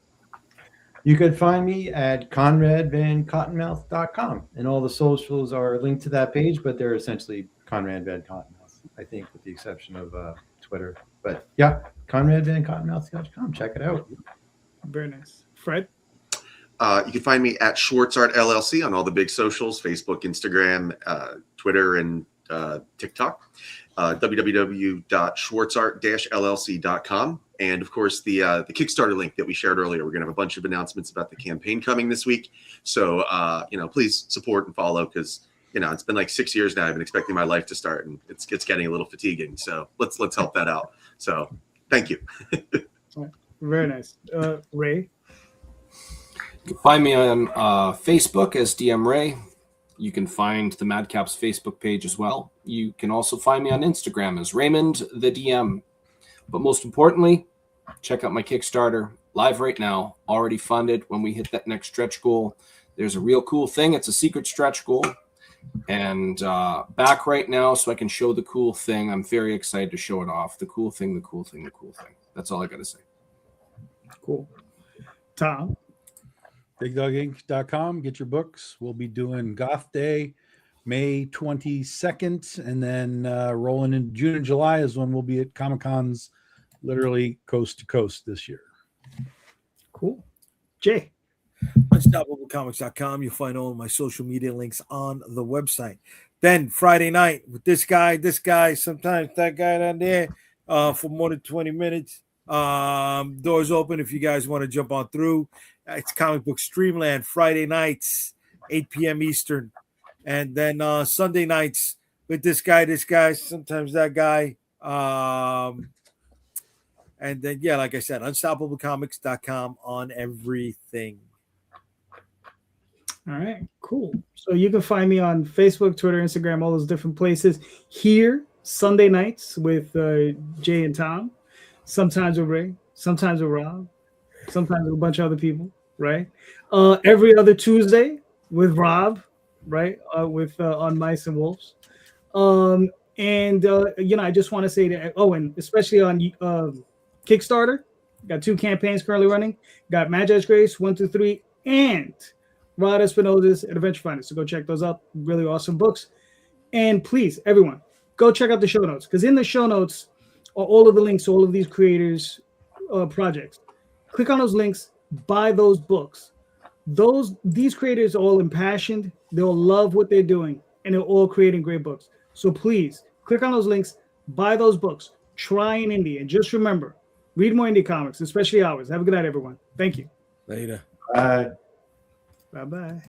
You could find me at conradvancottonmouth.com, and all the socials are linked to that page, but they're essentially Conrad Van Cottonmouth, I think, with the exception of Twitter. But yeah, conradvancottonmouth.com. Check it out. Very nice. Fred? You can find me at Schwartz Art LLC on all the big socials, Facebook, Instagram, Twitter, and TikTok. www.schwartzart-llc.com. And of course, the Kickstarter link that we shared earlier. We're going to have a bunch of announcements about the campaign coming this week. So, please support and follow, because, it's been like 6 years now. I've been expecting my life to start, and it's getting a little fatiguing. So let's help that out. So thank you. Very nice. Ray? You can find me on Facebook as DM Ray. You can find the Madcaps Facebook page as well. You can also find me on Instagram as Raymond the DM. But most importantly, check out my Kickstarter, live right now, already funded. When we hit that next stretch goal, there's a real cool thing. It's a secret stretch goal. And back right now, so I can show the cool thing. I'm very excited to show it off. The cool thing, the cool thing, the cool thing. That's all I got to say. Cool. Tom? BigDogInc.com. Get your books. We'll be doing Goth Day May 22nd, and then rolling in June and July is when we'll be at Comic-Cons, literally coast to coast this year. Cool. Jay? UnstoppableComics.com. You'll find all of my social media links on the website. Then Friday night with this guy, sometimes that guy down there for more than 20 minutes. Doors open if you guys want to jump on through. It's Comic Book Streamland Friday nights, 8 p.m. Eastern. And then Sunday nights with this guy, sometimes that guy. And then, like I said, UnstoppableComics.com on everything. All right, cool. So you can find me on Facebook, Twitter, Instagram, all those different places. Here, Sunday nights with Jay and Tom. Sometimes with Ray, sometimes with Rob, sometimes with a bunch of other people, right? Every other Tuesday with Rob, right? On Mice and Wolves. And I just want to say that. Oh, and especially on Kickstarter, got 2 campaigns currently running. Got Magi's Grace 1 through 3 and Rod Espinosa's Adventure Finders. So go check those out. Really awesome books. And please, everyone, go check out the show notes, because in the show notes are all of the links to all of these creators' projects. Click on those links, buy those books. These creators are all impassioned. They'll love what they're doing, and they're all creating great books. So please click on those links, buy those books, try an indie, and just remember, read more indie comics, especially ours. Have a good night, everyone. Thank you. Later. Bye. Bye-bye.